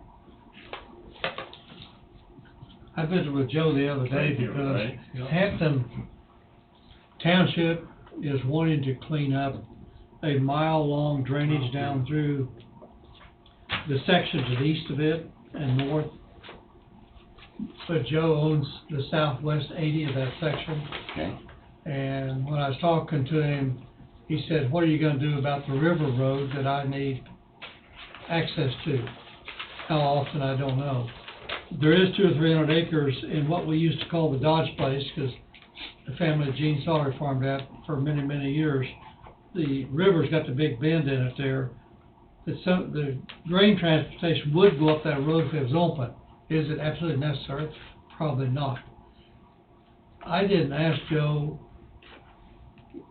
I visited with Joe the other day Thank you, because Ray. Hampton Township is wanting to clean up a mile-long drainage down through the section to the east of it and north. But Joe owns the southwest 80 of that section. Okay. And when I was talking to him, he said, what are you gonna do about the river road that I need access to? How often, I don't know. There is 200 or 300 acres in what we used to call the Dodge Place, because the family of Gene Sawyer farmed that for many, many years. The river's got the big bend in it there. The grain transportation would go up that road if it was open. Is it absolutely necessary? Probably not. I didn't ask Joe,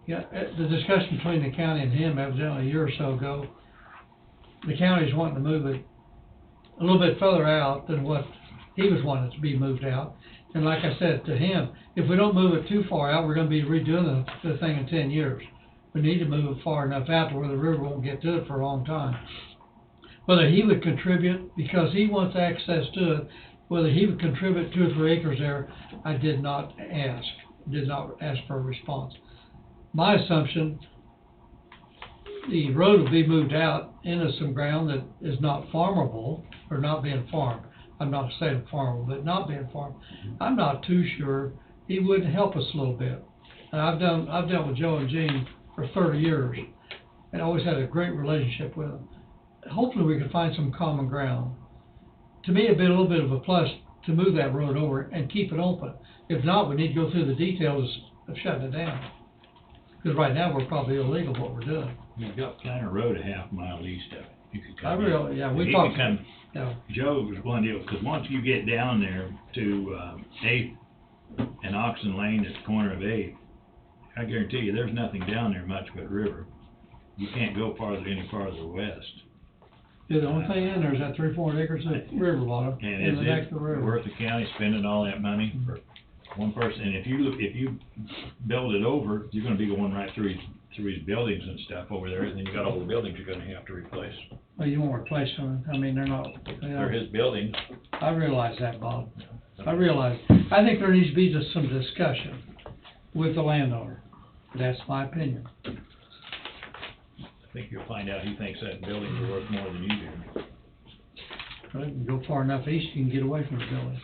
yeah, the discussion between the county and him evidently a year or so ago, the county's wanting to move it a little bit further out than what he was wanting to be moved out. And like I said to him, if we don't move it too far out, we're gonna be redoing the thing in 10 years. We need to move it far enough out to where the river won't get to it for a long time. Whether he would contribute, because he wants access to it, whether he would contribute 2 or 3 acres there, I did not ask for a response. My assumption, the road will be moved out into some ground that is not farmable, or not being farmed. I'm not saying farmable, but not being farmed. I'm not too sure he wouldn't help us a little bit. And I've dealt with Joe and Gene for 30 years, and always had a great relationship with them. Hopefully we can find some common ground. To me, it'd be a little bit of a plus to move that road over and keep it open. If not, we need to go through the details of shutting it down. Because right now, we're probably illegal what we're doing. you've got Planter Road a half mile east of it. You could I come in. really, yeah, If we you talked, could come, yeah, Joe was one deal, because once you get down there to, 8th and Oxen Lane at the corner of 8th, I guarantee you, there's nothing down there much but river. You can't go any farther west. yeah, the only thing in there is that 300-400 acres of river bottom And in the neck is of the it river. worth the county spending all that money for one person? And if you build it over, you're gonna be going right through his buildings and stuff over there, and then you got all the buildings you're gonna have to replace. Well, you won't replace them, I mean, they're not, you know, They're his buildings. I realize that, Bob. I realize, I think there needs to be just some discussion with the landowner. That's my opinion. I think you'll find out he thinks that buildings are worth more than you do. Well, you can go far enough east, you can get away from the building.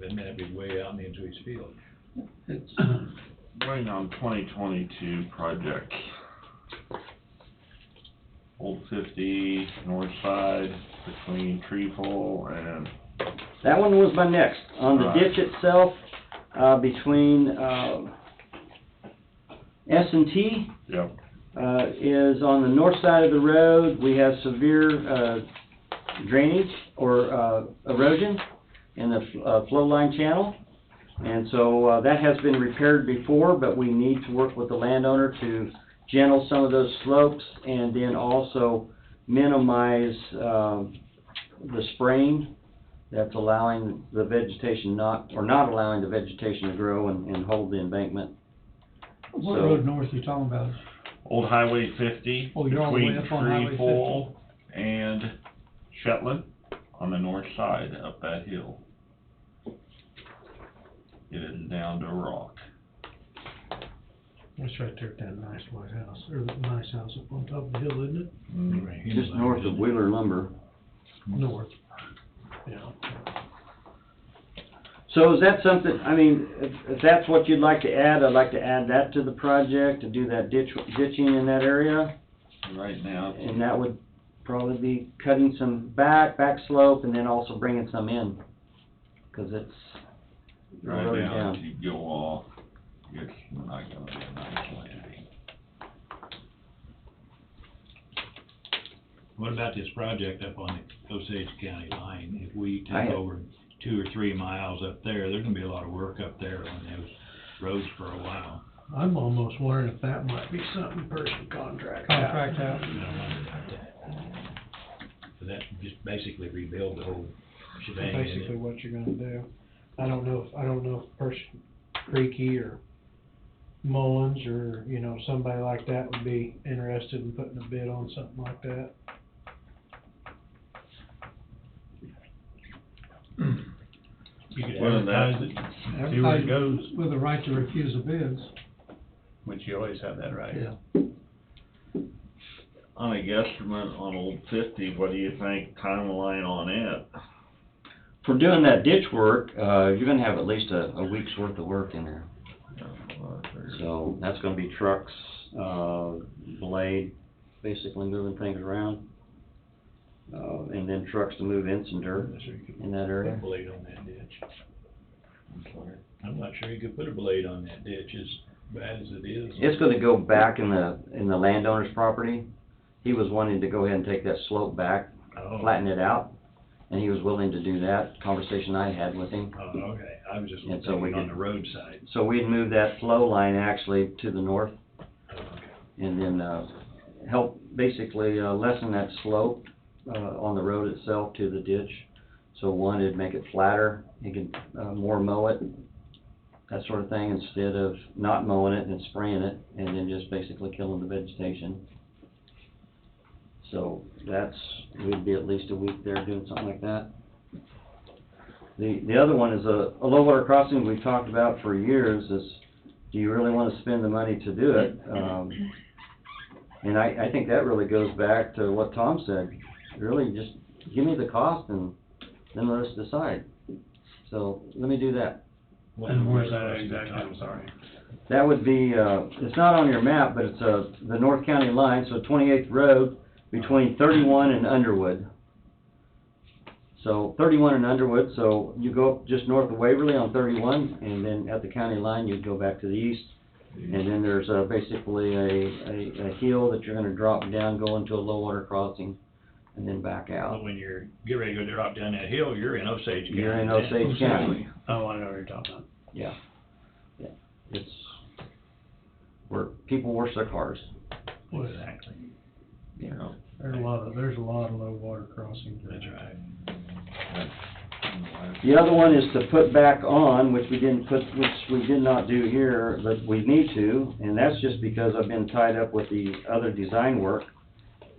Then that'd be way out into his field. It's, Waiting on 2022 project. Old 50, north side, between Treeful and, That one was my next. On the Right. ditch itself, between, S&T, yep, is on the north side of the road. We have severe, drainage or, erosion in the, flow line channel. And so, that has been repaired before, but we need to work with the landowner to gentle some of those slopes and then also minimize, the spraying that's allowing the vegetation not allowing the vegetation to grow and hold the embankment. what So- road north you talking about? Old Highway 50. Oh, you're all the way up on Highway 50. Between Treeful and Shetland on the north side up that hill. It is down to rock. That's right there at that nice white house, or that nice house up on top of the hill, isn't it? Mm, Just north of Wheeler Lumber. North. Yeah. So is that something, I mean, if that's what you'd like to add, I'd like to add that to the project, to do that ditching in that area. Right now, And that would probably be cutting some back slope, and then also bringing some in, 'cause it's right eroded now, down. if you go off, it's not gonna be a nice landing. What about this project up on the Osage County line? If we I take have- over 2 or 3 miles up there, there's gonna be a lot of work up there on those roads for a while. I'm almost wondering if that might be something person contract out. Contract out. I wonder about that. So that just basically rebuild the whole shebang, isn't Basically it? what you're gonna do. I don't know if person Creaky or Mullins or, you know, somebody like that would be interested in putting a bid on something like that. You could Well, advertise it, see where it goes. With the right to refuse the bids. Which you always have that right. Yeah. On a guesstimate on Old 50, what do you think timeline on it? For doing that ditch work, you're gonna have at least a week's worth of work in there. So that's gonna be trucks, blade, basically moving things around. And then trucks to move in some dirt I'm not sure you could in that put a area. blade on that ditch. I'm not sure you could put a blade on that ditch, as bad as it is. It's gonna go back in the landowner's property. He was wanting to go ahead and take that slope back, Oh. flatten it out, and he was willing to do that, conversation I had with him. Oh, okay, I was just And so we thinking on could- the roadside. So we'd move that flow line actually to the north, Oh, okay. and then, help basically, lessen that slope, on the road itself to the ditch. So one, it'd make it flatter, you could, more mow it, that sort of thing, instead of not mowing it and spraying it, and then just basically killing the vegetation. So we'd be at least a week there doing something like that. The other one is a low water crossing we've talked about for years, is, do you really wanna spend the money to do it? And I think that really goes back to what Tom said, really just give me the cost and then let us decide. So, let me do that. And where's that exactly, I'm sorry? That would be, it's not on your map, but it's, the North County line, so 28th Road between 31 and Underwood. So 31 and Underwood, so you go up just north of Waverly on 31, and then at the county line, you'd go back to the east. And then there's, basically a hill that you're gonna drop down, go into a low water crossing, and then back But out. when you're, get ready to go drop down that hill, you're in Osage County. You're in then. Osage County, Oh, I know what you're talking about. yeah. Yeah, it's where people wash their cars. Exactly, You know. There's a lot of low water crossings. that's right. The other one is to put back on, which we did not do here, but we need to, and that's just because I've been tied up with the other design work.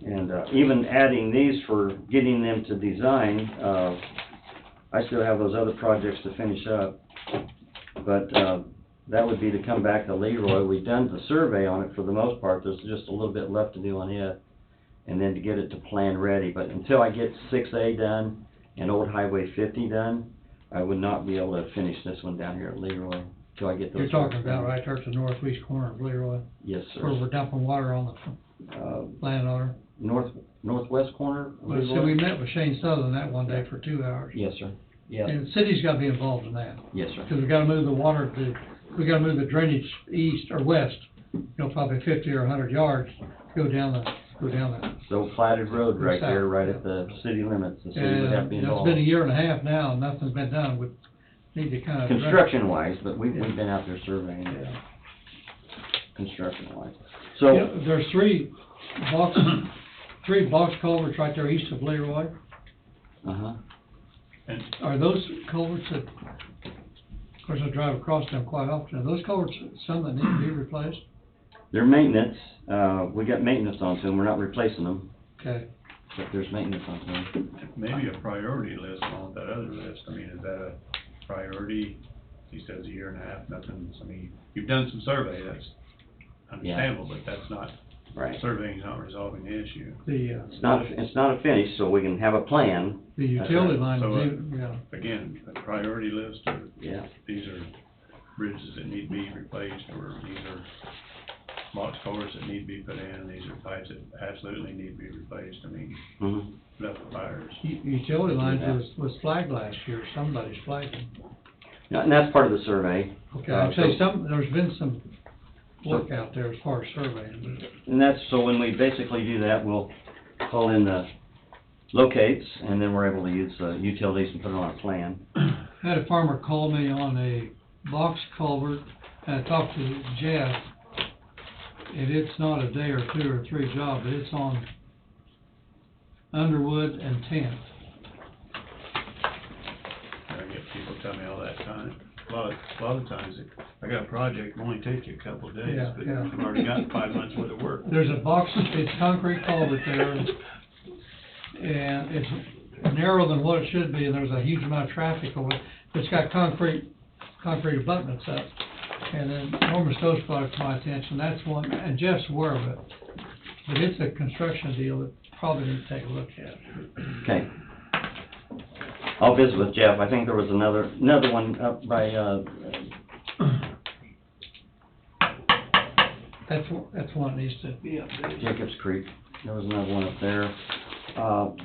And, even adding these for getting them to design, I still have those other projects to finish up. But, that would be to come back to Leroy. We've done the survey on it for the most part. There's just a little bit left to do on it. And then to get it to plan ready. But until I get 6A done and Old Highway 50 done, I would not be able to finish this one down here at Leroy till I get those. You're talking about right there at the northwest corner of Leroy, Yes, sir. where we're dumping water on the landowner. Northwest corner of Well, Leroy? so we met with Shane Sutherland that one day for 2 hours. Yes, sir. Yeah. And the city's gotta be involved in that, Yes, sir. because we gotta move the water we gotta move the drainage east or west, probably 50 or 100 yards, go down the. The old platted road right there, right at the city limits. The city would have to be It's involved. been a year and a half now, and nothing's been done. We need to kind of. Construction wise, but we've been out there surveying it, construction wise. So, There's three box culverts right there east of Leroy. uh-huh. Are those culverts that, of course, I drive across them quite often, are those culverts some that need to be replaced? They're maintenance, we got maintenance onto them, we're not replacing them, Okay. but there's maintenance onto them. Maybe a priority list on that other list. I mean, is that a priority? He says a year and a half, nothing, I mean, you've done some survey, that's understandable, but that's not, Right. surveying's not resolving the issue. It's not a finish, so we can have a plan. The utility That's line, So, yeah. Again, a priority list, or Yeah. these are bridges that need to be replaced, or these are box culverts that need to be put in, these are pipes that absolutely need to be replaced. I mean, Mm-hmm. nothing fires. Utility lines was flagged last year, somebody's flagged them. And that's part of the survey. Okay, I'd say So- there's been some work out there as far as surveying. And that's, so when we basically do that, we'll call in the locates, and then we're able to use the utilities and put it on a plan. I had a farmer call me on a box culvert, and I talked to Jeff, and it's not a day or 2 or 3 job, but it's on Underwood and 10th. I get people tell me all that time. A lot of times, I got a project, it only takes you a couple of days, Yeah, but yeah. you've already got 5 months worth of work. There's a box, it's concrete culvert there, and it's narrower than what it should be, and there's a huge amount of traffic over it. It's got concrete abutments up, and then Norman Stowe's brought it to my attention, that's one, and Jeff's aware of it. But it's a construction deal that probably need to take a look at. Okay. I'll visit with Jeff. I think there was another one up by, That's one that needs to be updated. Jacobs Creek. There was another one up there.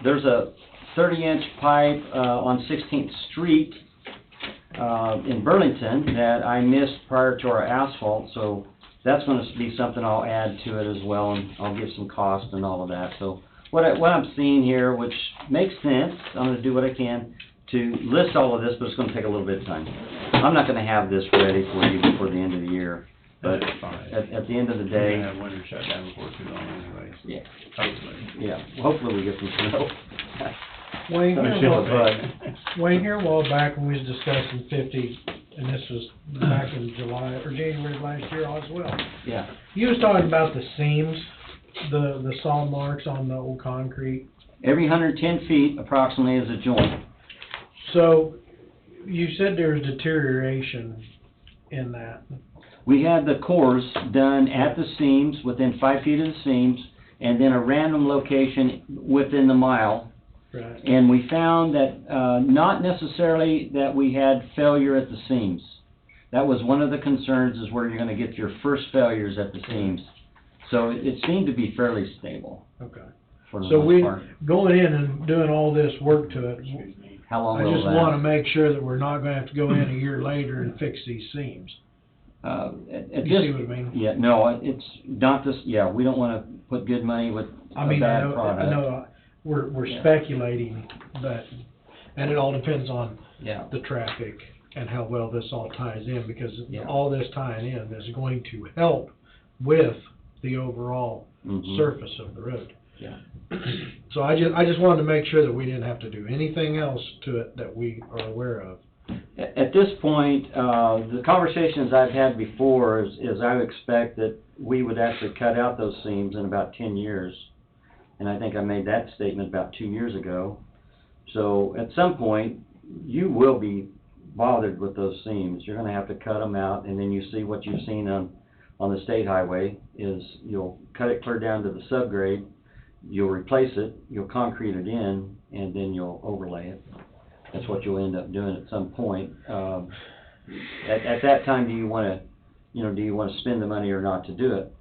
There's a 30-inch pipe, on 16th Street, in Burlington that I missed prior to our asphalt, so that's gonna be something I'll add to it as well, and I'll give some cost and all of that. So what I'm seeing here, which makes sense, I'm gonna do what I can to list all of this, but it's gonna take a little bit of time. I'm not gonna have this ready for you before the end of the year, but That's fine. at the end of the We're day, gonna have winter shutdown before too long anyways. yeah, Hopefully. yeah, hopefully we get some snow. Wayne, Gonna here a ship a while- Wayne, here a while back when we was discussing 50, and this was back in July or January of last year as well. Yeah, You was talking about the seams, the saw marks on the old concrete. every 110 feet approximately is a joint. So, you said there was deterioration in that. We had the cores done at the seams, within 5 feet of the seams, and then a random location within the mile. Right. And we found that, not necessarily that we had failure at the seams. That was one of the concerns, is where you're gonna get your first failures at the seams. So it seemed to be fairly stable Okay. for the So most part. going in and doing all this work to it, How long I will just that? wanna make sure that we're not gonna have to go in a year later and fix these seams. At You this, see what I mean? yeah, no, it's not this, yeah, we don't wanna put good money with I a mean, I bad product. know, we're Yeah. speculating, but, and it all depends on Yeah, the traffic and how well this all ties in, because Yeah. all this tying in is going to help with the overall mhm. surface of the road. Yeah. So I just wanted to make sure that we didn't have to do anything else to it that we are aware of. At this point, the conversations I've had before is I would expect that we would actually cut out those seams in about 10 years. and I think I made that statement about 2 years ago. So at some point, you will be bothered with those seams. You're gonna have to cut them out, and then you see what you've seen on the state highway, is you'll cut it clear down to the subgrade, you'll replace it, you'll concrete it in, and then you'll overlay it. That's what you'll end up doing at some point. At that time, do you wanna spend the money or not to do it?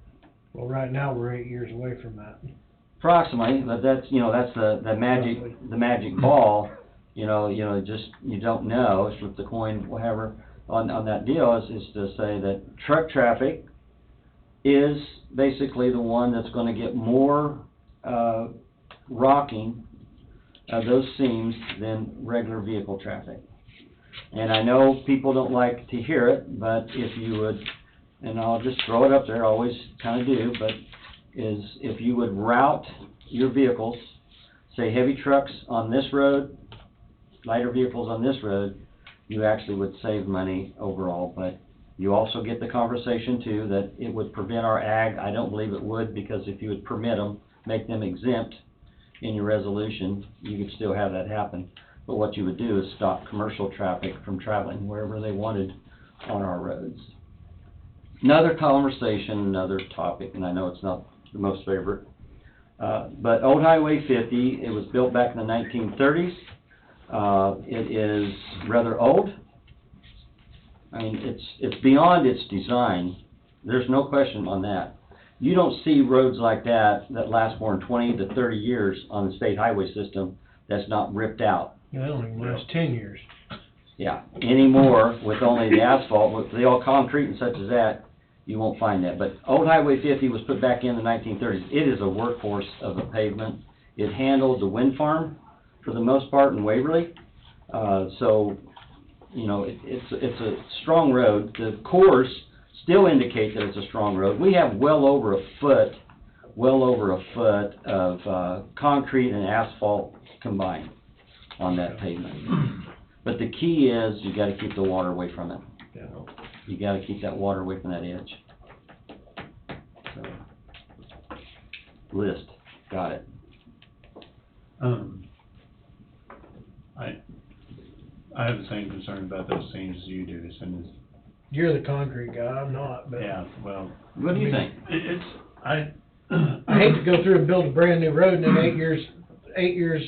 Well, right now, we're 8 years away from that. Approximately, but that's the magic ball, you don't know, it's with the coin, whatever, on that deal is to say that truck traffic is basically the one that's gonna get more, rocking of those seams than regular vehicle traffic. And I know people don't like to hear it, but if you would, and I'll just throw it up there, I always kinda do, but is if you would route your vehicles, say heavy trucks on this road, lighter vehicles on this road, you actually would save money overall. But you also get the conversation too that it would prevent our ag. I don't believe it would, because if you would permit them, make them exempt in your resolution, you could still have that happen. But what you would do is stop commercial traffic from traveling wherever they wanted on our roads. Another conversation, another topic, and I know it's not the most favorite, but Old Highway 50, it was built back in the 1930s. It is rather old. I mean, it's beyond its design. There's no question on that. You don't see roads like that last more than 20 to 30 years on the state highway system that's not ripped out. They don't even last 10 years. Yeah, anymore with only the asphalt, with the all concrete and such as that, you won't find that. But Old Highway 50 was put back in the 1930s. It is a workhorse of a pavement. It handled the wind farm for the most part in Waverly. So, it's a strong road. The cores still indicate that it's a strong road. We have well over a foot of concrete and asphalt combined on that pavement. But the key is you gotta keep the water away from it. Yeah. You gotta keep that water away from that edge. So, list, got it. I have the same concern about those seams as you do, as soon as, You're the concrete guy, I'm not, but yeah, well, What do you think? I hate to go through and build a brand new road and then 8 years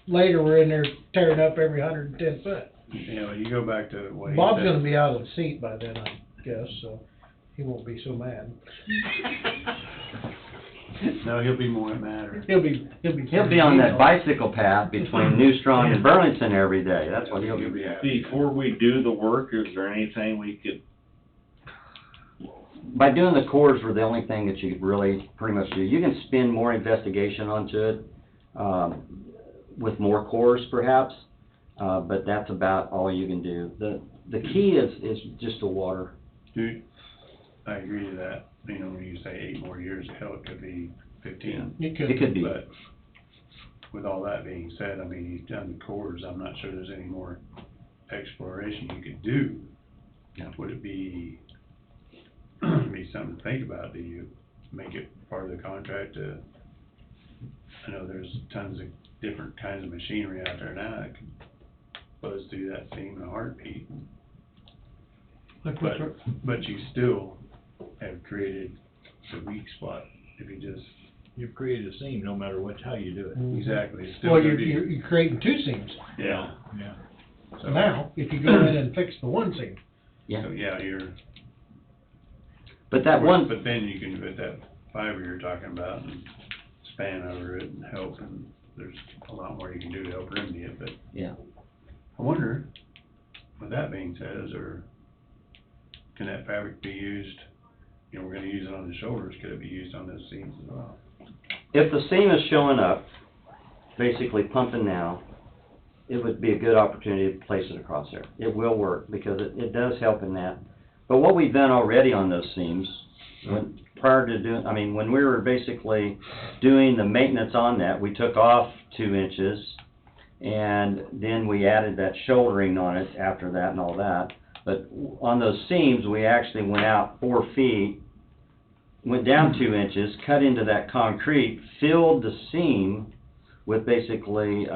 later, we're in there tearing up every 110 foot. you go back to what he Bob's said. gonna be out of the seat by then, I guess, so he won't be so mad. No, he'll be more mad. He'll be On that bicycle path between New Strong and Burlington every day, that's what he'll be. Before we do the work, is there anything we could, By doing the cores were the only thing that you could really pretty much do. You can spend more investigation onto it, with more cores perhaps, but that's about all you can do. The key is just the water. Dude, I agree to that. When you say 8 more years, hell, it could be 15. It It could be. But with all that being said, he's done the cores. I'm not sure there's any more exploration you could do. Yeah. Would it be something to think about? Do you make it part of the contract to, I know there's tons of different kinds of machinery out there now that can buzz through that seam in a heartbeat. But you still have created the weak spot if you just. You've created a seam no matter how you do it. Exactly. It's still Well, gonna be. you're creating two seams Yeah. Yeah. So now, if you go in and fix the one seam. Yeah. So, yeah, But that one, But then you can put that fiber you're talking about and span over it and help, and there's a lot more you can do to help remedy it, but. Yeah. I wonder, with that being said, can that fabric be used, we're gonna use it on the shoulders, could it be used on those seams as well? if the seam is showing up, basically pumping now, it would be a good opportunity to place it across there. It will work, because it does help in that. But what we've done already on those seams, when we were basically doing the maintenance on that, we took off 2 inches, and then we added that shouldering on it after that and all that. But on those seams, we actually went out 4 feet went down 2 inches, cut into that concrete, filled the seam with basically,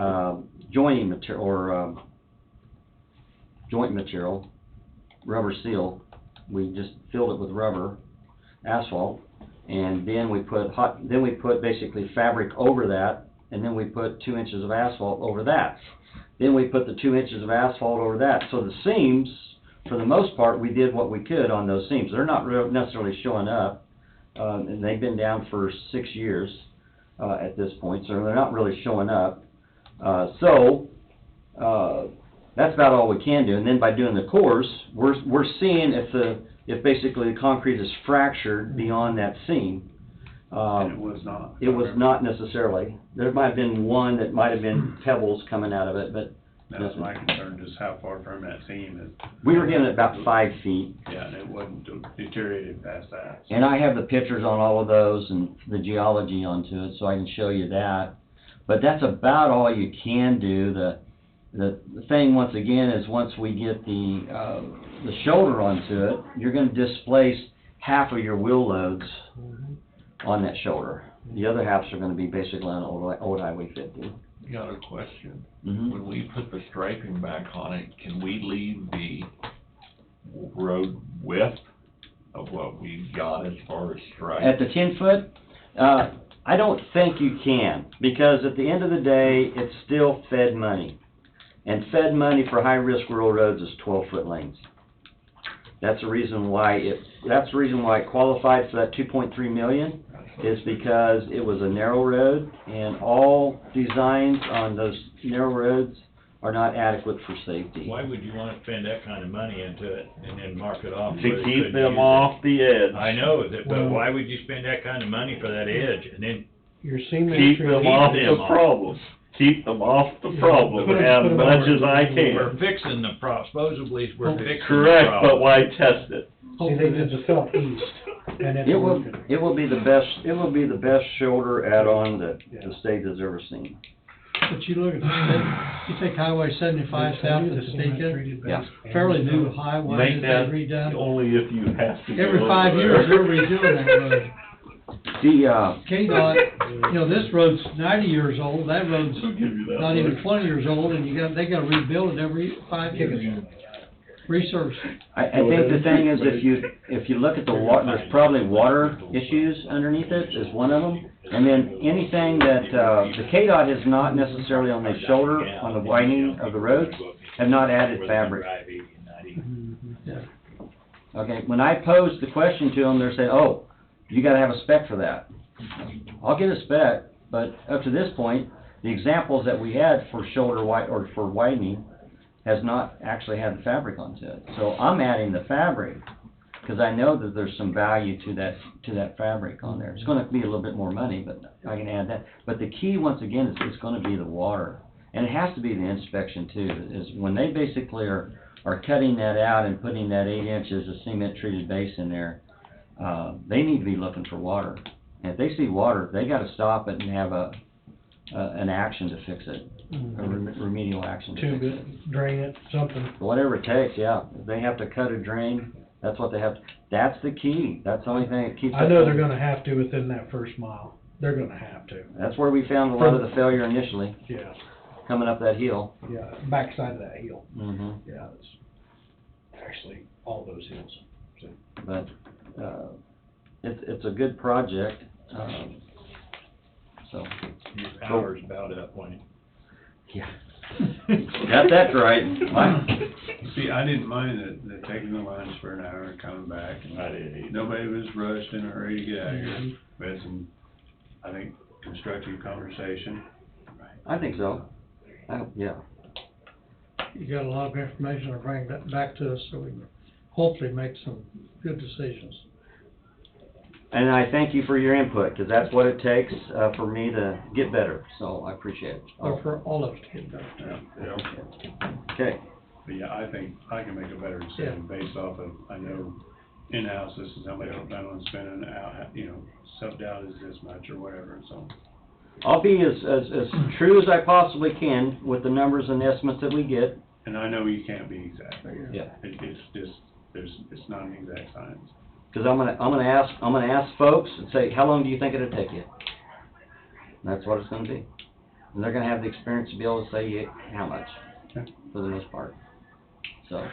joining material, or, joint material, rubber seal. We just filled it with rubber, asphalt, and then we put basically fabric over that, and then we put 2 inches of asphalt over that. Then we put the 2 inches of asphalt over that. So the seams, for the most part, we did what we could on those seams. They're not necessarily showing up, and they've been down for 6 years at this point, so they're not really showing up. That's about all we can do. And then by doing the cores, we're seeing if basically the concrete is fractured beyond that seam. And it was not. It was not necessarily. There might have been one that might have been pebbles coming out of it, but That was my concern, just how far from that seam is. we were giving it about 5 feet. Yeah, and it wasn't deteriorated past that. And I have the pictures on all of those and the geology onto it, so I can show you that. But that's about all you can do. The thing, once again, is once we get the shoulder onto it, you're gonna displace half of your wheel loads on that shoulder. The other halves are gonna be basically on old Highway 50. Got a question. Mhm. When we put the striping back on it, can we leave the road width of what we got as far as stripe? At the 10-foot, I don't think you can, because at the end of the day, it's still Fed money. And Fed money for high-risk rural roads is 12-foot lanes. That's the reason why it qualified for that 2.3 million, is because it was a narrow road, and all designs on those narrow roads are not adequate for safety. Why would you wanna spend that kind of money into it and then mark it off? To where they keep couldn't them use it? off the edge. I know that, but why would you spend that kind of money for that edge and then Your seam Keep entry. them off them the off. problem. Keep them off the Yeah, problem put 'em as much over. as I we're can. fixing the supposedly we're fixing the Correct, problem. but why test it? See, they did the southeast, and it's It will working. be the best shoulder add-on that the state has ever seen. But you look at the state, you take Highway 75 south of Topeka, Yeah. fairly new highway Make that that they redone. only if you have to. Every go 5 over years, there. they're redoing that road. KDOT, you know, this road's 90 years old, that road's I'll give you that not even much. 20 years old, and they gotta rebuild it every 5 years. Resurface. I think the thing is, if you look at the water, there's probably water issues underneath it, is one of them. And then anything that, the KDOT has not necessarily on the shoulder, on the widening of the roads, have not added fabric. Okay, when I posed the question to them, they're saying, oh, you gotta have a spec for that. I'll get a spec, but up to this point, the examples that we had for shoulder or for widening has not actually had the fabric onto it. So I'm adding the fabric, because I know that there's some value to that fabric on there. It's gonna be a little bit more money, but I can add that. But the key, once again, is it's gonna be the water. And it has to be the inspection too, is when they basically are cutting that out and putting that 8 inches of cement treated base in there, they need to be looking for water. And if they see water, they gotta stop it and have an action to fix it, a remedial action to Tube fix it. it, drain it, something. Whatever it takes, yeah. If they have to cut or drain, that's what they have, that's the key. That's the only thing that keeps. I know they're gonna have to within that first mile. They're gonna have to. That's where we found a lot of the failure initially, Yeah, coming up that hill. yeah, backside of that hill. Mm-hmm. Yeah, it's actually all those hills. So, But, it's a good project, so. Your power's about up, Wayne. Yeah. Got that right. See, I didn't mind the taking the lunch for an hour and coming back. And I did either. nobody was rushed in a hurry to get out of here. We had some, I think, constructive conversation. I think so. Yeah. You got a lot of information to bring that back to us, so we can hopefully make some good decisions. And I thank you for your input, because that's what it takes, for me to get better, so I appreciate it. Or for all of us to get done. Yeah. Okay. But yeah, I think I can make a better decision based off of, I know in-house, this is how much I plan on spending, out, you know, subbed-out is this much or whatever, so. I'll be as true as I possibly can with the numbers and estimates that we get. And I know you can't be exact. Yeah. It's just, it's not an exact science. Cause I'm gonna ask folks and say, how long do you think it'll take you? And that's what it's gonna be. And they're gonna have the experience to be able to say how much, for the most part. So,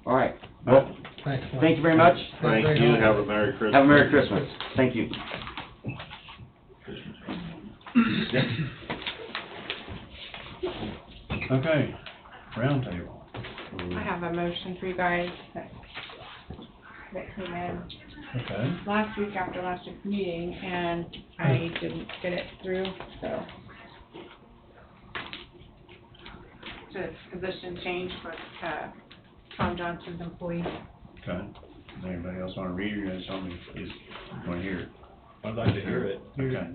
all right. Well, Thanks, Mike. thank you very much. Thank you, have a Merry Christmas. Have a Merry Christmas. Thank you. Okay, roundtable. I have a motion for you guys that came in Okay. last week after last week's meeting, and I didn't get it through, so. The position change for, Tom Johnson's employee. Okay. Does anybody else wanna read it, or just want me, just wanna hear it? I'd like to hear it. Okay.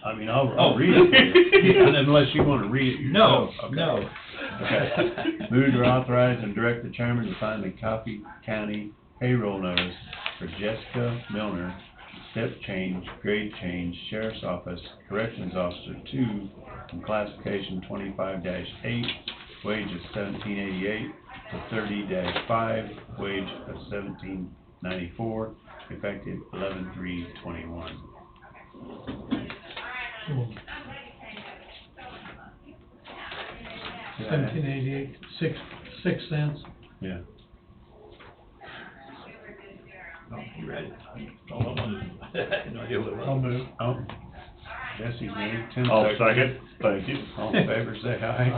I mean, I'll read it, for you, unless you wanna read it yourself. No, Okay. no. Okay. Move to authorize and direct the chairman to sign the Coffee County payroll notice for Jessica Milner, step change, grade change, sheriff's office, corrections officer 2, from classification 25-8, wage of $17.88 to 30-5, wage of $17.94, effective 11/3/21. 1788, 6 cents. Yeah. Oh, you read it. Oh, I wanted, I had no idea what it was. I'll move. Oh, Jesse's made, Tim I'll seconded. second, thank you. All in favor, say aye.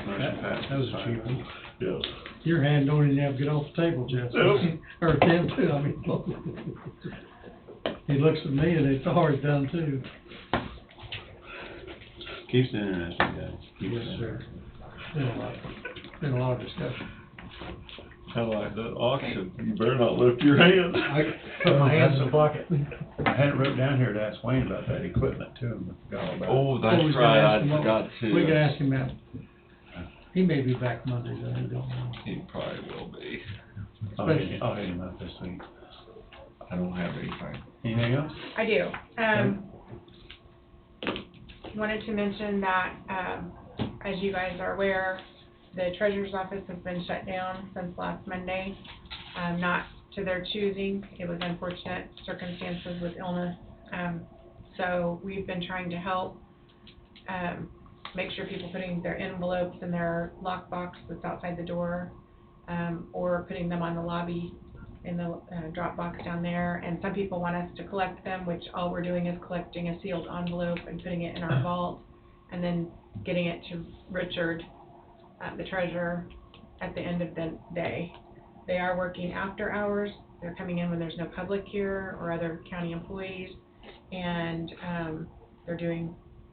Motion passes. That was a cheap one. Yes. Your hand don't even have to get off the table, Jess. Nope. Or Tim too, I mean. He looks at me and it's hard done too. Keeps it interesting, guys. Keeps it Yes, sir. interesting. Been a lot of discussion. Kinda like that auction, you better not lift your hand. I put my hands in the pocket. I had it wrote down here to ask Wayne about that equipment too, and forgot all about it. Oh, Oh, that's we can right, ask I him what- forgot to. We can ask him that. He may be back Monday, though, I don't know. He probably will be. I'll hit him up this week. I don't have anything. Anything else? I do. Wanted to mention that, as you guys are aware, the treasurer's office has been shut down since last Monday. Not to their choosing, it was unfortunate circumstances with illness. So we've been trying to help, make sure people putting their envelopes in their lockbox that's outside the door, or putting them on the lobby in the drop box down there. And some people want us to collect them, which all we're doing is collecting a sealed envelope and putting it in our vault, and then getting it to Richard, the treasurer, at the end of the day. They are working after hours. They're coming in when there's no public here or other county employees, and they're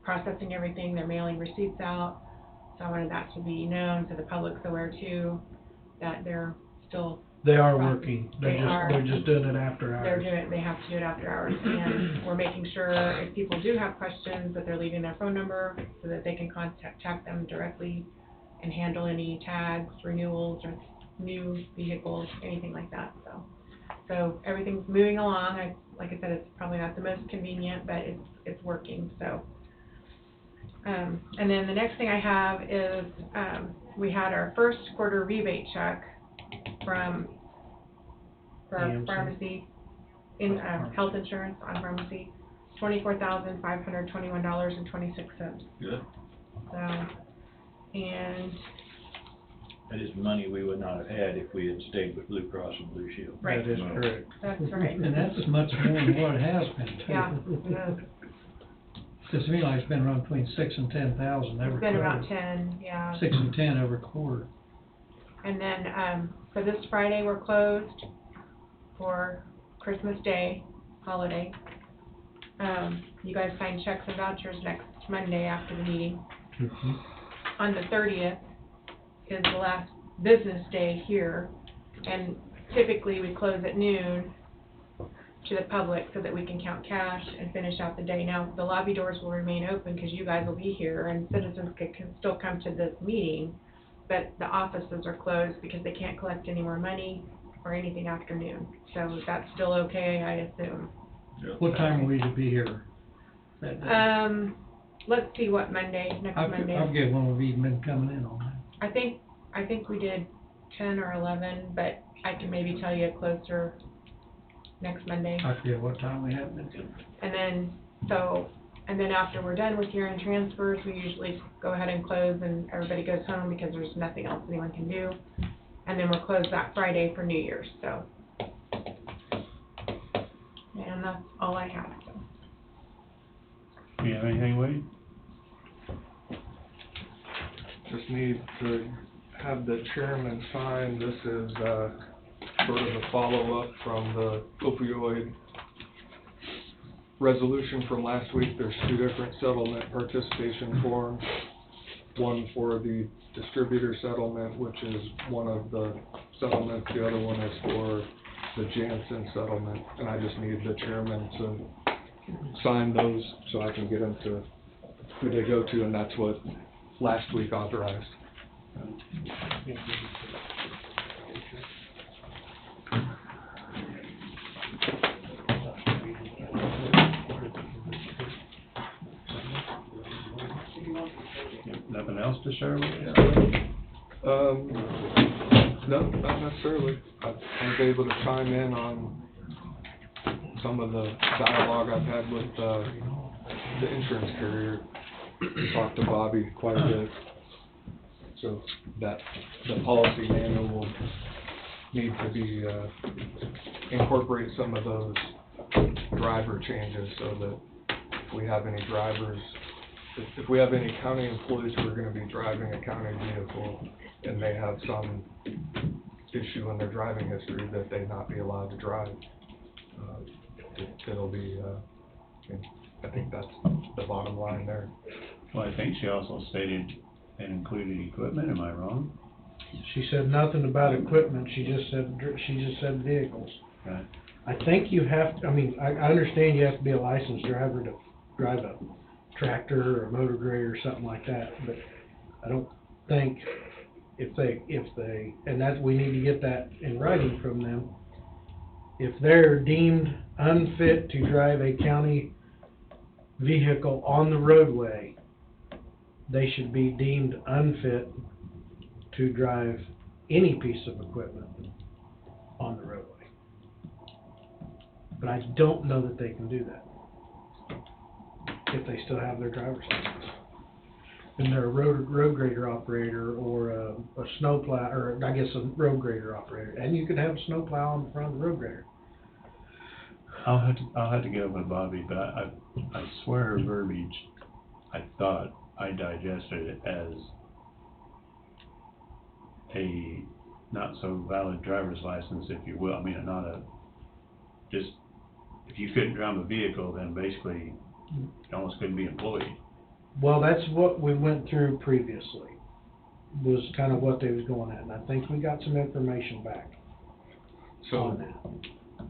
processing everything. They're mailing receipts out. So I wanted that to be known, so the public's aware too, that they're still. They are working. They are. They're just doing it after hours. They have to do it after hours, and we're making sure if people do have questions, that they're leaving their phone number so that they can contact them directly and handle any tags, renewals, or new vehicles, anything like that, so everything's moving along. Like I said, it's probably not the most convenient, but it's working, so. And then the next thing I have is, we had our first quarter rebate check for our AMC. pharmacy, in, health insurance on pharmacy, $24,521.26. Good. So, and, That is money we would not have had if we had stayed with Blue Cross and Blue Shield. right, That is correct. that's right. And that's much more than what it has been. too. Yeah, it is. Cause to me, like, it's been around between 6 and 10,000 every It's been quarter. about 10, yeah. 6 and 10 every quarter. And then, for this Friday, we're closed for Christmas Day, holiday. You guys sign checks and vouchers next Monday after the meeting. On the 30th is the last business day here, and typically we close at noon to the public so that we can count cash and finish out the day. Now, the lobby doors will remain open because you guys will be here, and citizens can still come to this meeting, but the offices are closed because they can't collect any more money or anything after noon. So that's still okay, I assume. What time will we be here that day? Let's see what Monday, next I Monday. forget when we've even been coming in on that. I think we did 10 or 11, but I can maybe tell you closer next Monday. I forget what time we have it. And then after we're done with year-end transfers, we usually go ahead and close and everybody goes home because there's nothing else anyone can do. And then we're closed that Friday for New Year's, so. And that's all I have, so. You have anything, Wade? Just need to have the chairman sign. This is, sort of a follow-up from the opioid resolution from last week. There's two different settlement participation forms. One for the distributor settlement, which is one of the settlements. The other one is for the Janssen settlement. And I just need the chairman to sign those so I can get them to who they go to, and that's what last week authorized. Nothing else to share with us? No, not necessarily. I was able to chime in on some of the dialogue I've had with the insurance carrier. Talked to Bobby quite a bit. So that the policy manual will need to be incorporate some of those driver changes so that if we have any drivers, if we have any county employees who are going to be driving a county vehicle and they have some issue in their driving history, that they not be allowed to drive. It'll be, I think that's the bottom line there. Well, I think she also stated it included equipment, am I wrong? She said nothing about equipment, she just said vehicles. Right. I think you have, I understand you have to be a licensed driver to drive a tractor or a motor grader or something like that, but I don't think if they, and that, we need to get that in writing from them. If they're deemed unfit to drive a county vehicle on the roadway, they should be deemed unfit to drive any piece of equipment on the roadway. But I don't know that they can do that if they still have their driver's license. And they're a road grader operator or a snowplow, or I guess a road grader operator. And you could have a snowplow on the front of the road grader. I'll have to get up with Bobby, but I swear her verbiage, I thought I digested it as a not so valid driver's license, if you will. I mean, not a, just, if you couldn't drive a vehicle, then basically you almost couldn't be employed. Well, that's what we went through previously, was kind of what they was going at, and I think we got some information back on that.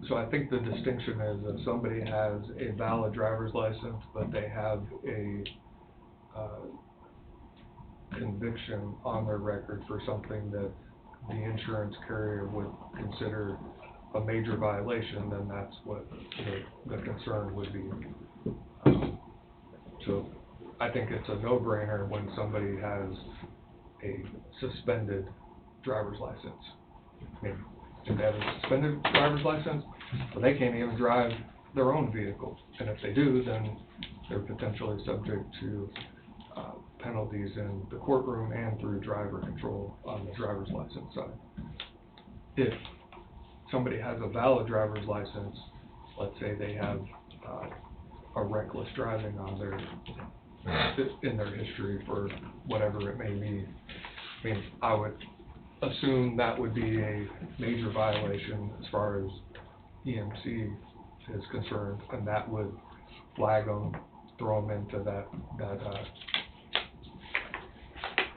So I think the distinction is if somebody has a valid driver's license, but they have a conviction on their record for something that the insurance carrier would consider a major violation, then that's what the concern would be. So I think it's a no-brainer when somebody has a suspended driver's license. I mean, if they have a suspended driver's license, well, they can't even drive their own vehicle. And if they do, then they're potentially subject to penalties in the courtroom and through driver control on the driver's license side. If somebody has a valid driver's license, let's say they have a reckless driving on in their history for whatever it may be, I mean, I would assume that would be a major violation as far as EMC is concerned, and that would flag them, throw them into that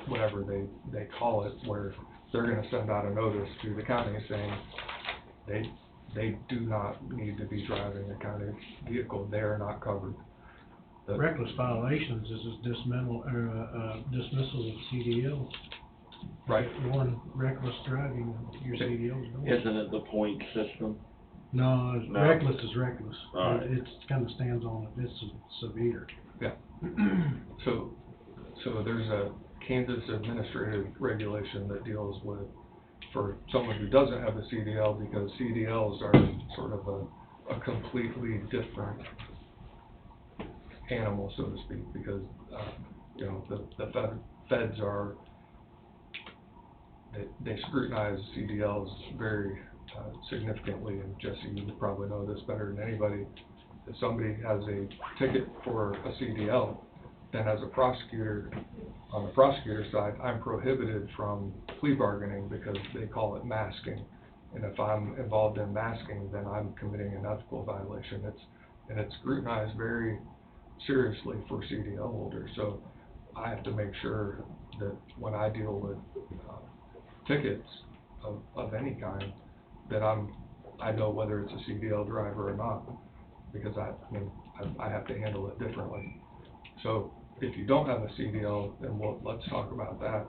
whatever they call it, where they're going to send out a notice to the county saying they do not need to be driving a county vehicle. They are not covered. Reckless violations is dismissal of CDL. Right. One reckless driving, your CDL's gone. Isn't it the point system? No, No. reckless is reckless. All right. It kind of stands on it. It's severe. Yeah. So there's a Kansas administrative regulation that deals with, for someone who doesn't have a CDL, because CDLs are sort of a completely different animal, so to speak, because, you know, the feds are, they scrutinize CDLs very significantly, and Jesse, you would probably know this better than anybody. If somebody has a ticket for a CDL, then as a prosecutor, on the prosecutor side, I'm prohibited from plea bargaining because they call it masking. And if I'm involved in masking, then I'm committing an ethical violation. It's scrutinized very seriously for CDL holders. So I have to make sure that when I deal with tickets of any kind, that I know whether it's a CDL driver or not, because I have to handle it differently. So if you don't have a CDL, then let's talk about that,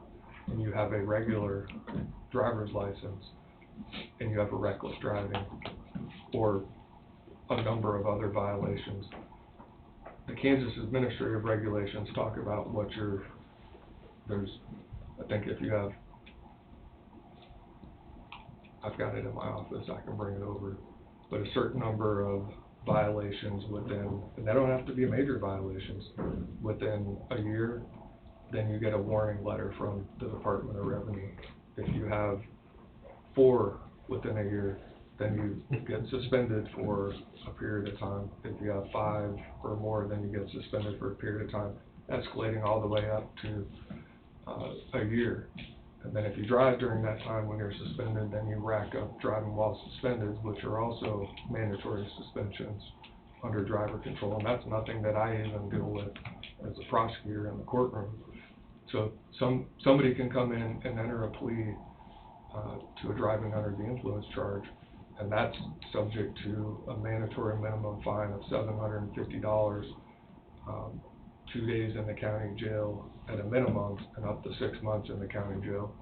and you have a regular driver's license, and you have a reckless driving, or a number of other violations. The Kansas Administrative Regulations talk about I think if you have, I've got it in my office, I can bring it over, but a certain number of violations within, and they don't have to be major violations, within a year, then you get a warning letter from the Department of Revenue. If you have 4 within a year, then you get suspended for a period of time. If you have 5 or more, then you get suspended for a period of time, escalating all the way up to a year. And then if you drive during that time when you're suspended, then you rack up driving while suspended, which are also mandatory suspensions under driver control. And that's nothing that I even deal with as a prosecutor in the courtroom. So somebody can come in and enter a plea to a driving under the influence charge, and that's subject to a mandatory minimum fine of $750, 2 days in the county jail at a minimum, and up to 6 months in the county jail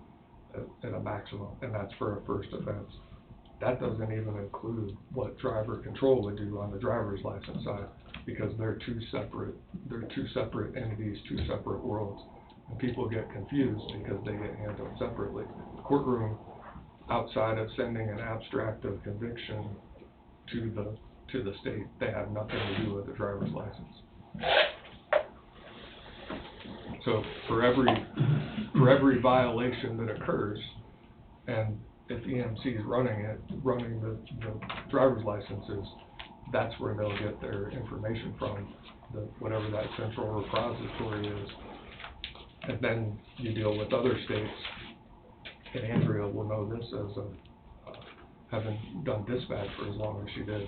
at a maximum, and that's for a first offense. That doesn't even include what driver control would do on the driver's license side, because they're two separate entities, 2 separate worlds, and people get confused because they get handled separately. The courtroom, outside of sending an abstract of conviction to the state, they have nothing to do with the driver's license. So for every violation that occurs, and if EMC is running the driver's licenses, that's where they'll get their information from, whatever that central repository is. And then you deal with other states, and Andrea will know this as having done dispatch for as long as she did.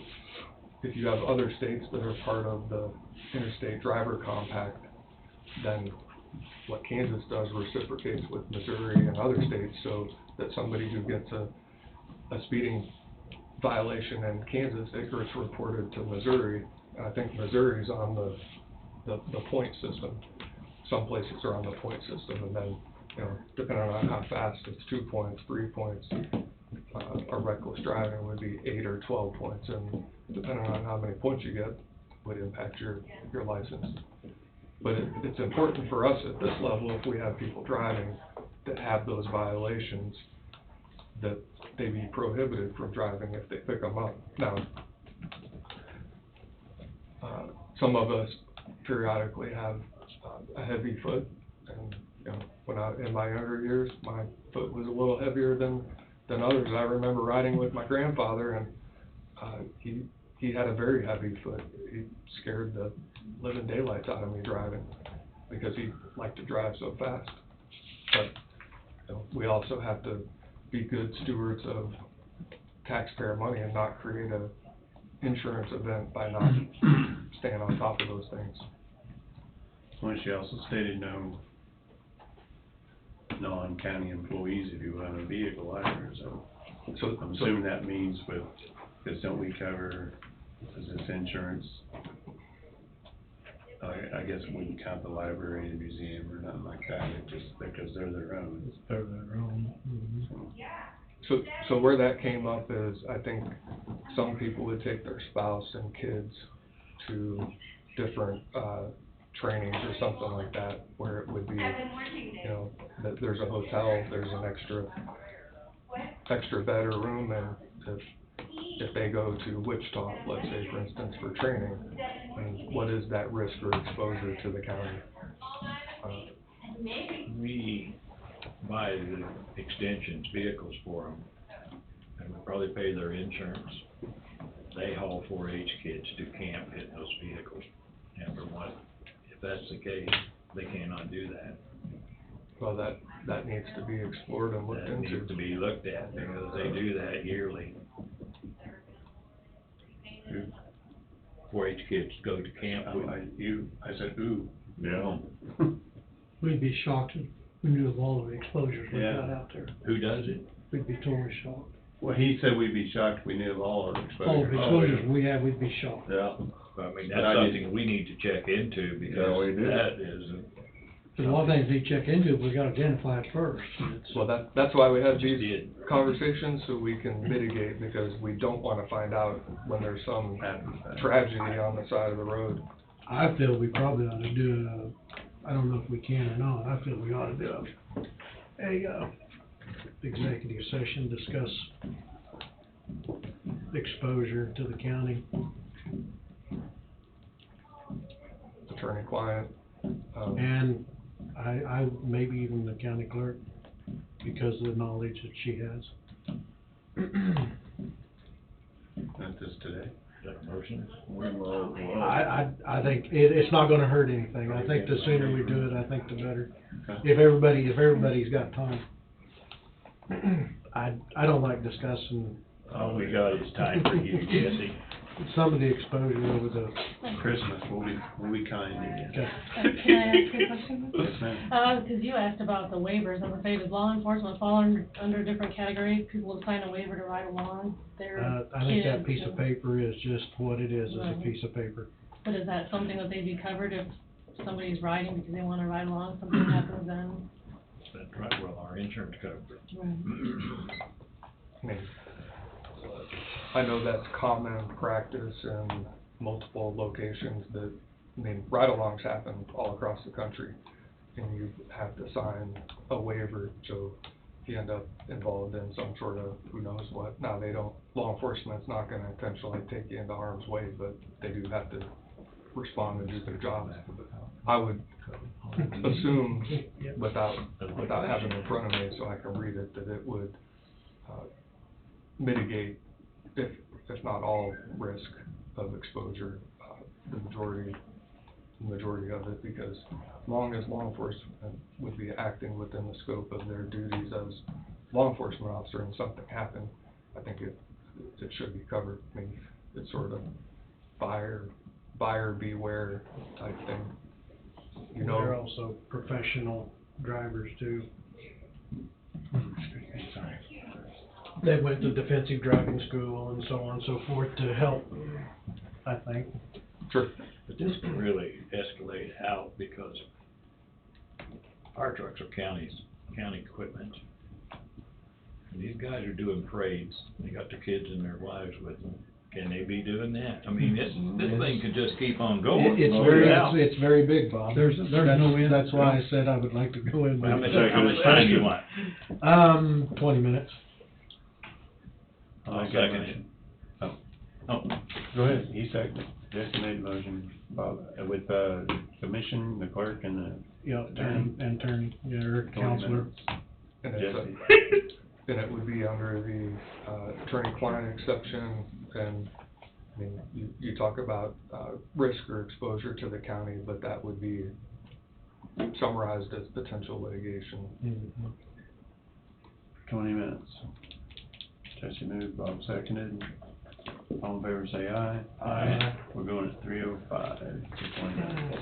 If you have other states that are part of the Interstate Driver Compact, then what Kansas does reciprocates with Missouri and other states, so that somebody who gets a speeding violation in Kansas, it gets reported to Missouri. And I think Missouri's on the point system. Some places are on the point system, and then, you know, depending on how fast, it's 2 points, 3 points. A reckless driving would be 8 or 12 points, and depending on how many points you get, would impact your license. But it's important for us at this level, if we have people driving that have those violations, that they be prohibited from driving if they pick them up. Now, some of us periodically have a heavy foot, and, you know, in my younger years, my foot was a little heavier than others. I remember riding with my grandfather, and he had a very heavy foot. He scared the living daylights out of me driving because he liked to drive so fast. But, you know, we also have to be good stewards of taxpayer money and not create a insurance event by not staying on top of those things. Well, she also stated no non-county employees if you have a vehicle either, so I'm assuming that means because don't we cover, is this insurance? I guess it wouldn't count the library and museum or nothing like that, it just because they're their own. They're their own. So where that came up is, I think some people would take their spouse and kids to different trainings or something like that, where it would be, you know, that there's a hotel, there's an extra bed or room, and if if they go to Wichita, let's say, for instance, for training, and what is that risk or exposure to the county? We buy the extensions vehicles for them, and we probably pay their insurance. They haul 4-H kids to camp in those vehicles, and for what, if that's the case, they cannot do that. Well, that needs to be explored and looked That needs into. to be looked at, because they do that yearly. 4-H kids go to camp with. I said, ooh. Yeah. We'd be shocked if we knew of all of the exposures we Yeah. got out there. Who does it? We'd be totally shocked. Well, he said we'd be shocked if we knew of all our All of exposures. the exposures we have, we'd be shocked. Yeah. I mean, But that's I something we need to check into, Yeah, we because do. that is, There's a lot of things we check into, we gotta identify it first. Well, that's why we have just these did. conversations, so we can mitigate, because we don't wanna find out when there's some tragedy on the side of the road. I feel we probably ought to do I don't know if we can or not, I feel we ought to do a executive session, discuss exposure to the county. Attorney-client, And I, maybe even the county clerk, because of the knowledge that she has. Not this today. Is that a motion? I think it's not gonna hurt anything. I think the sooner we do it, I think the better. Okay. If everybody's got time. I don't like discussing All we got is time for you, Jesse. some of the exposure over the, Christmas, we'll be kind again. okay. Can I ask you a question? Yes, ma'am. Because you asked about the waivers, I would say, does law enforcement fall under different categories? People will sign a waiver to ride along, their I think that kids piece of and- paper is just what it is a Right. piece of paper. But is that something that they'd be covered if somebody's riding because they wanna ride along, something happens then? That's right, well, our insurance coverage. I mean, I know that's common practice in multiple locations that, I mean, ride-alongs happen all across the country, and you have to sign a waiver, so if you end up involved in some sort of, who knows what, now they don't, law enforcement's not gonna intentionally take you into harm's way, but they do have to respond and do their job. I would assume, without having it in front of me, so I can read it, that it would, mitigate, if not all, risk of exposure, the majority of it, because long as law enforcement would be acting within the scope of their duties as law enforcement officer and something happened, I think it should be covered. I mean, it's sort of buyer beware type thing. You know. They're also professional drivers too. They went to defensive driving school and so on and so forth to help, I think. Sure. But this can really escalate out, because our trucks are county equipment. And these guys are doing parades, they got their kids and their wives with them. Can they be doing that? I mean, this thing could just keep on going. It's very big, Bob. There's no end. That's why I said I would like to go in. How much time you want? 20 minutes. I'll second it. Oh, Go ahead, he seconded. Jesse made the motion, Bob, with, commission, the clerk, and the Yeah, and attorney, yeah, or 20 counselor. minutes. And Jesse. then it would be under the, attorney-client exception, and, I mean, you talk about, risk or exposure to the county, but that would be summarized as potential litigation. Mhm. 20 minutes. Jesse moved, Bob seconded. All in favor, say aye. Aye. We're going at 3:05 for 20 minutes.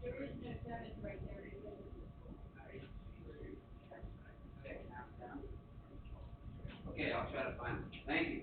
Okay, I'll try to find it. Thank you.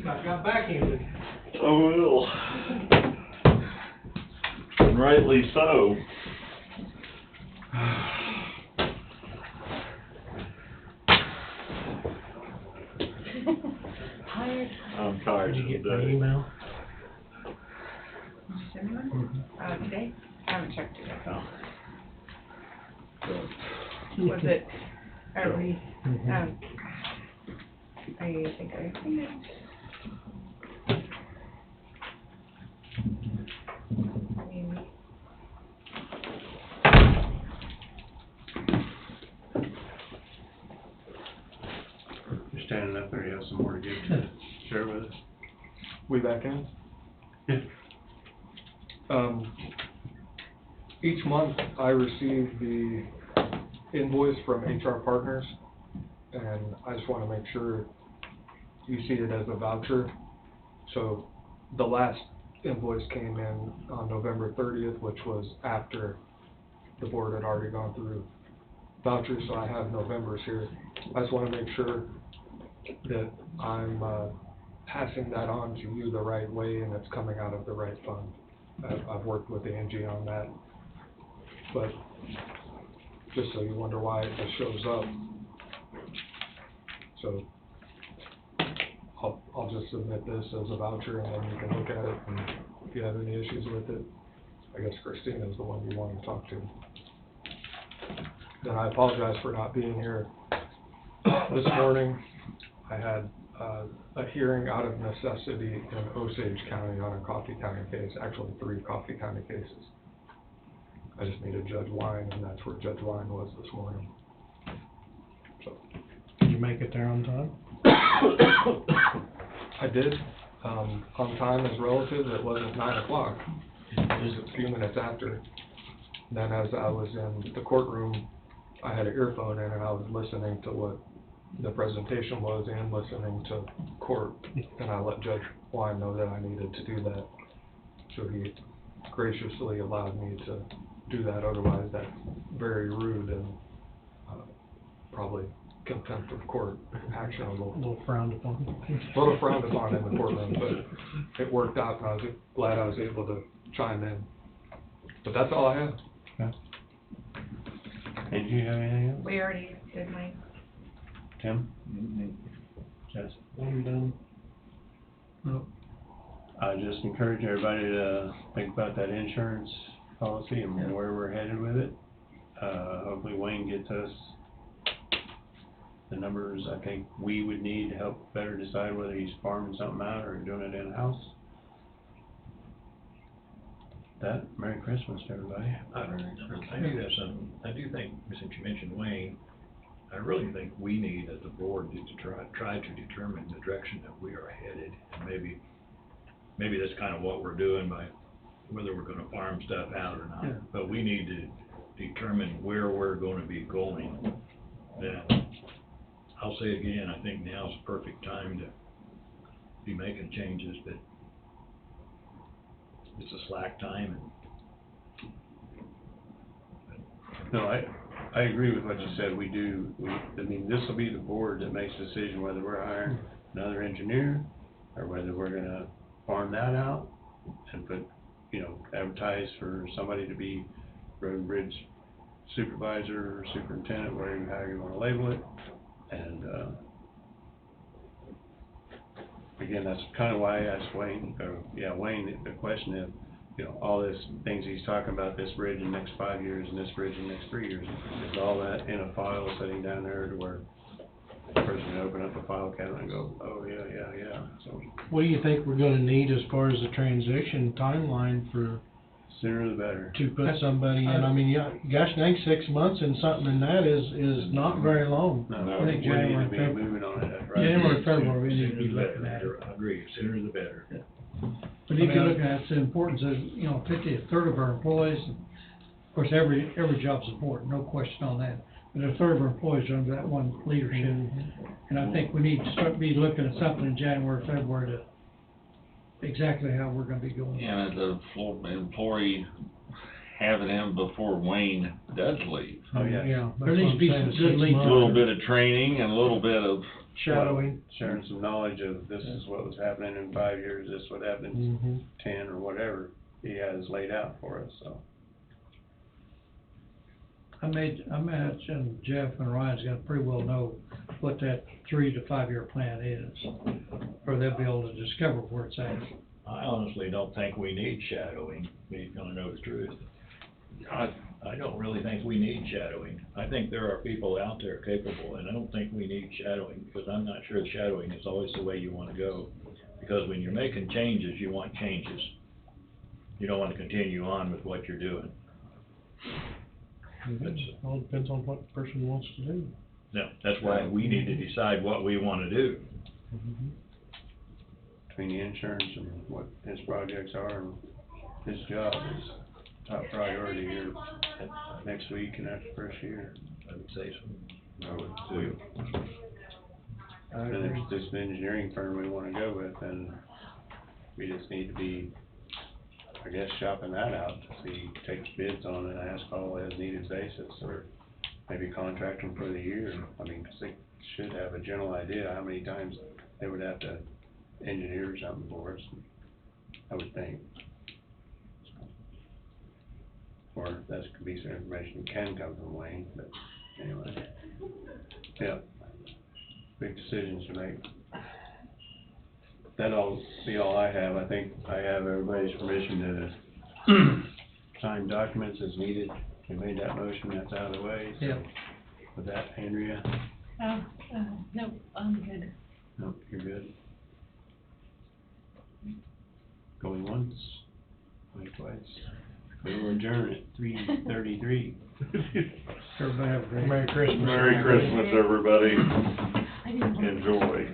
I got backhanded. Oh, will. And rightly so. Tired. I'm tired Did you get my today. email? Did you send me one? Today? I haven't checked it yet. Was it, are we, I think I seen it. Maybe. You're standing up there, you have some more to give to share with us? We back in? Yeah. Each month I receive the invoice from HR Partners, and I just wanna make sure you see it as a voucher. So the last invoice came in on November 30th, which was after the board had already gone through vouchers, so I have November's here. I just wanna make sure that I'm, passing that on to you the right way and it's coming out of the right fund. I've worked with Angie on that, but just so you wonder why it just shows up. So I'll just submit this as a voucher and then you can look at it, and if you have any issues with it, I guess Christina is the one you want to talk to. Then I apologize for not being here this morning. I had a hearing out of necessity in Osage County on a Coffee County case, actually 3 Coffee County cases. I just needed Judge Wine, and that's where Judge Wine was this morning. So. Did you make it there on time? I did, on time as relative, it wasn't 9 o'clock, it was a few minutes after. Then as I was in the courtroom, I had an earphone in and I was listening to what the presentation was and listening to court, and I let Judge Wine know that I needed to do that. So he graciously allowed me to do that, otherwise that's very rude and probably contempt of court actionable. A little frowned upon. A little frowned upon in the courtroom, but it worked out, and I was glad I was able to chime in. But that's all I have. Okay. Hey, do you have anything else? We already did mine. Tim? Jess? I'm done. No. I just encourage everybody to think about that insurance policy and where we're headed with it. Hopefully Wayne gets us the numbers I think we would need to help better decide whether he's farming something out or doing it in-house. Merry Christmas to everybody. I do have some, I do think, since you mentioned Wayne, I really think we need, as a board, to try to determine the direction that we are headed. And maybe that's kind of what we're doing by whether we're gonna farm stuff out or not. Yeah. But we need to determine where we're gonna be going. And I'll say again, I think now's the perfect time to be making changes, but it's a slack time. No, I agree with what you said. I mean, this will be the board that makes the decision whether we're hiring another engineer or whether we're gonna farm that out and put, advertise for somebody to be road and bridge supervisor or superintendent, whatever, however you wanna label it. And, again, that's kind of why I asked Wayne, the question of, all this things he's talking about, this bridge in the next 5 years and this bridge in the next 3 years, is all that in a file sitting down there to where the person can open up a file cabinet and go, oh, yeah, so. What do you think we're gonna need as far as the transition timeline for? Sooner the better. To put somebody in, I mean, yeah, gosh dang, 6 months and something in that is not very long. No, I we think need January, to be February. moving on it. Right? January, February, we need to Sooner be the looking better. at it. I agree, sooner the better. But if you look at the importance of, 50/3 of our employees, of course, every job's important, no question on that. But a third of our employees are under that one leadership. And I think we need to be looking at something in January, February to exactly how we're gonna be going. And the employee have it in before Wayne does leave. Oh, yeah. Yeah. There needs to be some good lead A little bit of training and a little bit of shadowing. Sharing some knowledge of this is what was happening in 5 years, this what happened in Mm-hmm. 10 or whatever he has laid out for us, so. I imagine Jeff and Ryan's gonna pretty well know what that 3 to 5 year plan is, or they'll be able to discover where it's at. I honestly don't think we need shadowing, be gonna know the truth. I don't really think we need shadowing. I think there are people out there capable, and I don't think we need shadowing, because I'm not sure shadowing is always the way you wanna go. Because when you're making changes, you want changes. You don't wanna continue on with what you're doing. It all depends on what the person wants to do. No, that's why we need to decide what we wanna do. Mm-hmm. Between the insurance and what his projects are and his job is top priority here next week and after first year. I would say so. I would too. And if it's just an engineering firm we wanna go with, then we just need to be, I guess, shopping that out to see, take bids on it, ask all as needed basis, or maybe contract them for the year. I mean, 'cause they should have a general idea how many times they would have to engineer something for us, I would think. Or that could be some information that can come from Wayne, but anyway. Yeah, big decisions to make. That'll be all I have. I think I have everybody's permission to sign documents as needed. We made that motion, that's out of the way. So Yep. with that, Andrea, No, I'm good. no, you're good. Going once, going twice. We will adjourn at 3:33. Everybody have a great. Merry Christmas. Merry Christmas, everybody. I didn't want to- Enjoy.